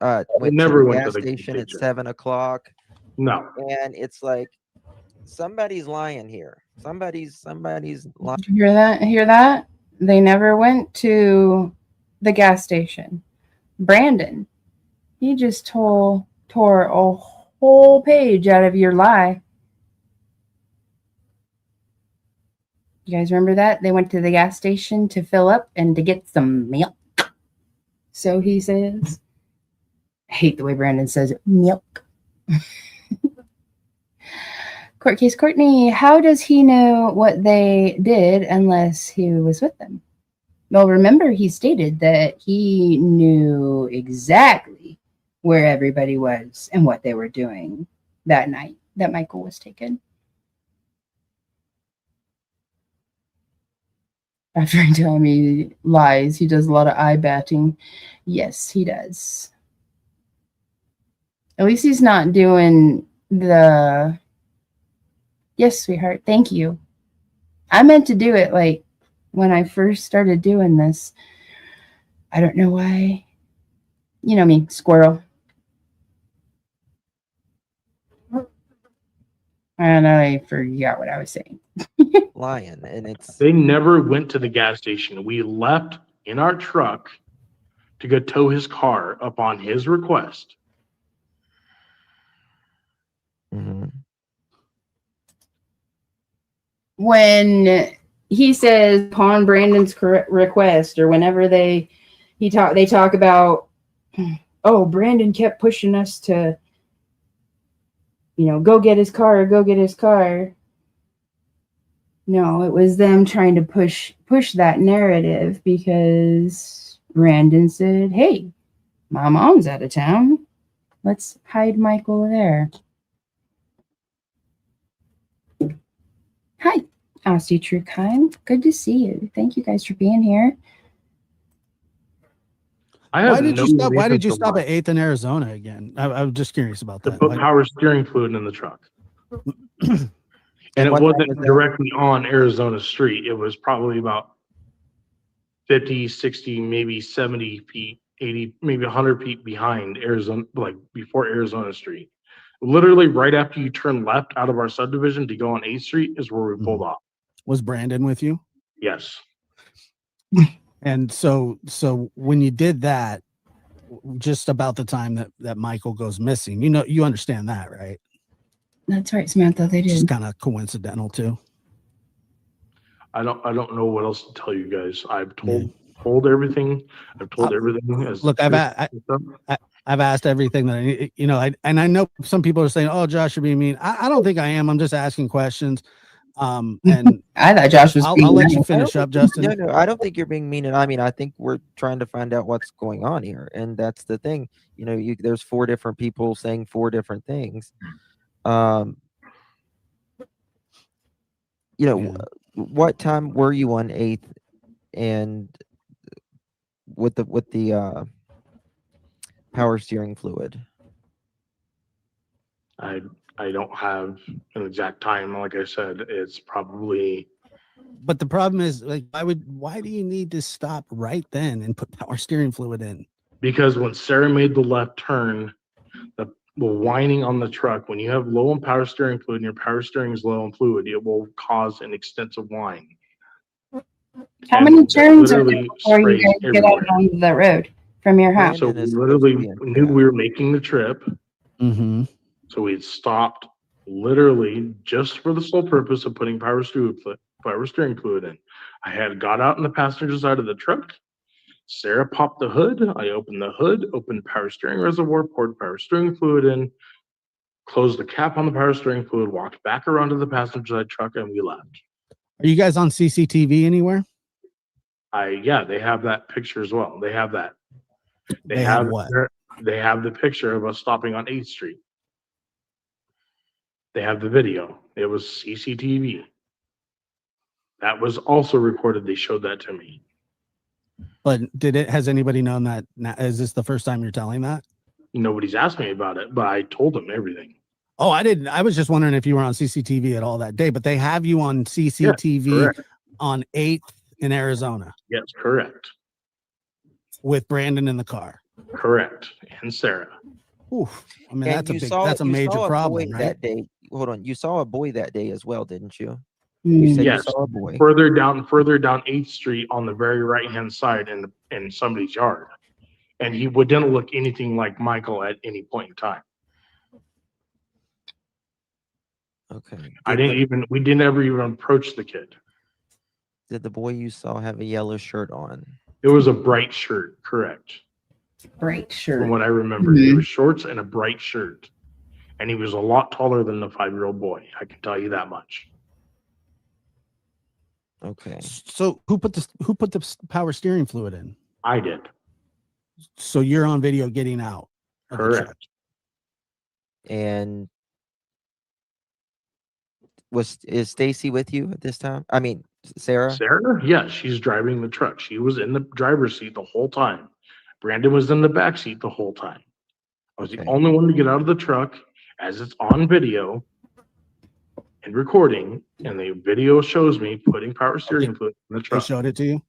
never to the went gas to the station at station. 7 o'clock. No. And it's like somebody's lying here. Somebody's lying. Did you hear that? They never went to the gas station. Brandon, he just tore a whole page out of your lie. You guys remember that? They went to the gas station to fill up and to get some milk. So he says. I hate the way Brandon says it. Milk. Court case Courtney, how does he know what they did unless he was with them? Well, remember, he stated that he knew exactly where everybody was and what they were doing that night that Michael was taken. After telling me lies, he does a lot of eye batting. Yes, he does. At least he's not doing the, yes, sweetheart, thank you. I meant to do it like when I first started doing this. I don't know why. You know me, squirrel. And I forgot what I was saying. Lion, and it's They never went to the gas station. We left in our truck to go tow his car upon his request. mhm. When he says upon Brandon's request, or whenever they talk about, oh, Brandon kept pushing us to, go get his car, go get his car. No, it was them trying to push that narrative because Brandon said, hey, my mom's out of town. Let's hide Michael there. Hi, Aussie Trukheim. Good to see you. Thank you guys for being here. Why did you stop at 8th in Arizona again? I'm just curious about To that. put power steering fluid in the truck. And it wasn't directly on Arizona Street. It was probably about 50, 60, maybe 70 feet, 80, maybe 100 feet behind Arizona, like before Arizona Street. Literally right after you turn left out of our subdivision to go on 8th Street is where we pulled off. Was Brandon with you? Yes. And so when you did that, just about the time that Michael goes missing, you understand that, right? That's right, Samantha. They did. Just kind of coincidental too. I don't know what else to tell you guys. I've told everything. I've told everything. Look, I've asked everything that and I know some people are saying, "Oh, Josh, you're being mean." I don't think I am. I'm just asking questions. And I thought Josh was. I'll let you finish up, Justin. No, I don't think you're being mean. And I mean, I think we're trying to find out what's going on here, and that's the thing. There's 4 different people saying 4 different things. What time were you on 8th, and with the power steering fluid? I don't have an exact time. Like I said, it's probably. But the problem is, like, why do you need to stop right then and put power steering fluid in? Because when Sarah made the left turn, the whining on the truck, when you have low in power steering fluid and your power steering is low in fluid, it will cause an extensive whine. How many turns are there before you guys get out on the road from your house? So we literally knew we were making the trip. Mm-hmm. So we had stopped literally just for the sole purpose of putting power steering fluid in. I had got out on the passenger side of the truck. Sarah popped the hood. I opened the hood, opened power steering reservoir, poured power steering fluid in, closed the cap on the power steering fluid, walked back around to the passenger side truck, and we left. Are you guys on CCTV anywhere? Yeah, they have that picture as well. They have that. They have what? They have the picture of us stopping on 8th Street. They have the video. It was CCTV. That was also recorded. They showed that to me. But has anybody known that? Is this the first time you're telling that? Nobody's asked me about it, but I told them everything. Oh, I didn't. I was just wondering if you were on CCTV at all that day, but they have you on CCTV on 8th in Arizona. Yes, correct. With Brandon in the car. Correct. And Sarah. Oof. I mean, that's a major problem, right? That day. Hold on. You saw a boy that day as well, didn't you? You said yes. You saw a boy. Further down 8th Street on the very right-hand side in somebody's yard. And he didn't look anything like Michael at any point in time. Okay. We didn't ever even approach the kid. Did the boy you saw have a yellow shirt on? It was a bright shirt, correct. Bright shirt. From what I remember, It was shorts and a bright shirt. And he was a lot taller than the 5-year-old boy. I can tell you that much. Okay. So who put the power steering fluid in? I did. So you're on video getting out of the truck. Correct. And is Stacey with you at this time? I mean, Sarah? Sarah? Yeah, she's driving the truck. She was in the driver's seat the whole time. Brandon was in the back seat the whole time. I was the Okay. only one to get out of the truck as it's on video and recording, and the video shows me putting power steering fluid in the They truck. showed it to you?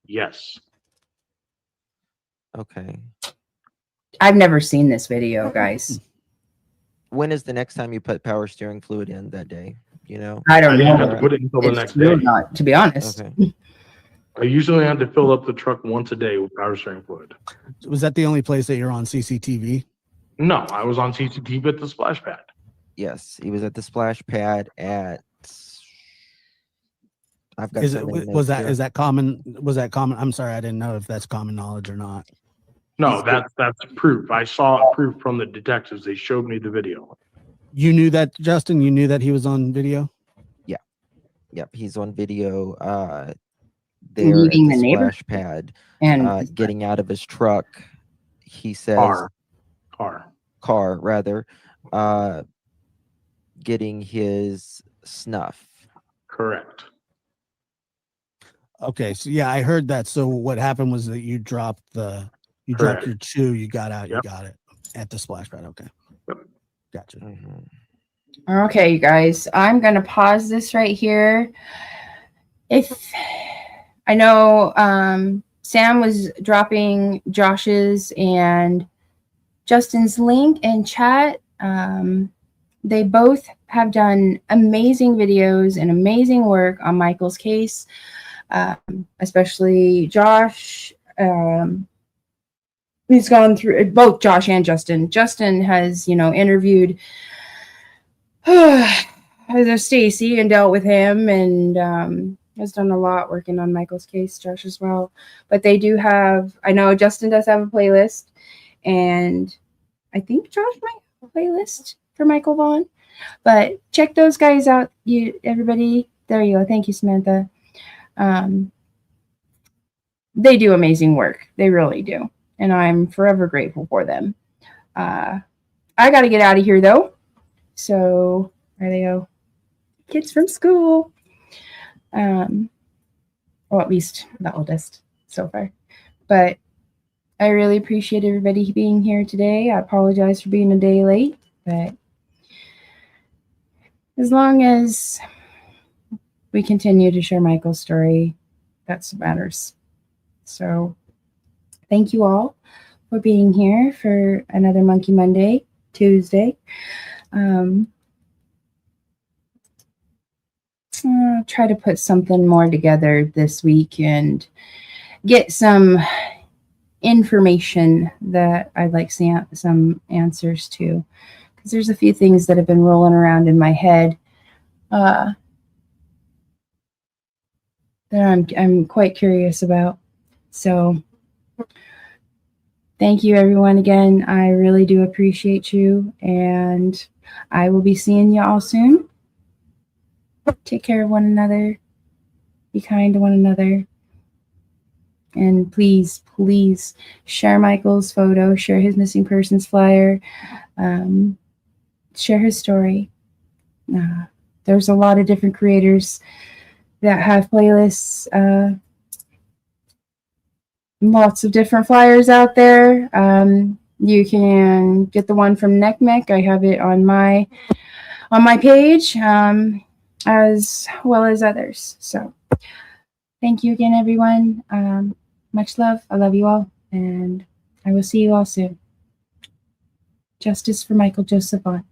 Yes. Okay. I've never seen this video, guys. When is the next time you put power steering fluid in that day? You know? I I don't didn't have know to put it until the if next it's true or day. not, to be honest. Okay. I usually have to fill up the truck once a day with power steering fluid. Was that the only place that you're on CCTV? No, I was on CCTV at the splash pad. Yes, he was at the splash pad at. I've got so many Was notes that here. is that common? Was that common? I'm sorry, I didn't know if that's common knowledge or not. No, that's proof. I saw proof from the detectives. They showed me the video. You knew that, Justin? You knew that he was on video? Yep, he's on video. There at Leaving the the neighbor splash pad, and getting out of his truck. He says Car. rather, getting his snuff. Correct. Okay, so yeah, I heard that. So what happened was that you dropped Correct. your chew, you got out, you Yep. got it at the splash pad. Okay. Yep. Gotcha. Mhm. okay, you guys, I'm gonna pause this right here. If I know Sam was dropping Josh's and Justin's link in chat. They both have done amazing videos and amazing work on Michael's case, especially Josh. He's gone through both Josh and Justin. Justin has, interviewed Stacey and dealt with him, and has done a lot working on Michael's case. Josh as well, but they do have. I know Justin does have a playlist, and I think Josh might have a playlist for Michael Vaughn. But check those guys out, everybody. There you go. Thank you, Samantha. They do amazing work. They really do. And I'm forever grateful for them. I got to get out of here, though. So there they go. Kids from school. Or at least the oldest so far. But I really appreciate everybody being here today. I apologize for being a day late. But as long as we continue to share Michael's story, that's what matters. So thank you all for being here for another Monkey Monday, Tuesday. I'll try to put something more together this week and get some information that I'd like some answers to. Because there's a few things that have been rolling around in my head that I'm quite curious about. So thank you, everyone, again. I really do appreciate you, and I will be seeing you all soon. Take care of one another. Be kind to one another. And please, please share Michael's photo, share his missing persons flyer, share his story. There's a lot of different creators that have playlists. Lots of different flyers out there. You can get the one from NECMEC. I have it on my page, as well as others. So thank you again, everyone. Much love. I love you all, and I will see you all soon. Justice for Michael Joseph Vaughan.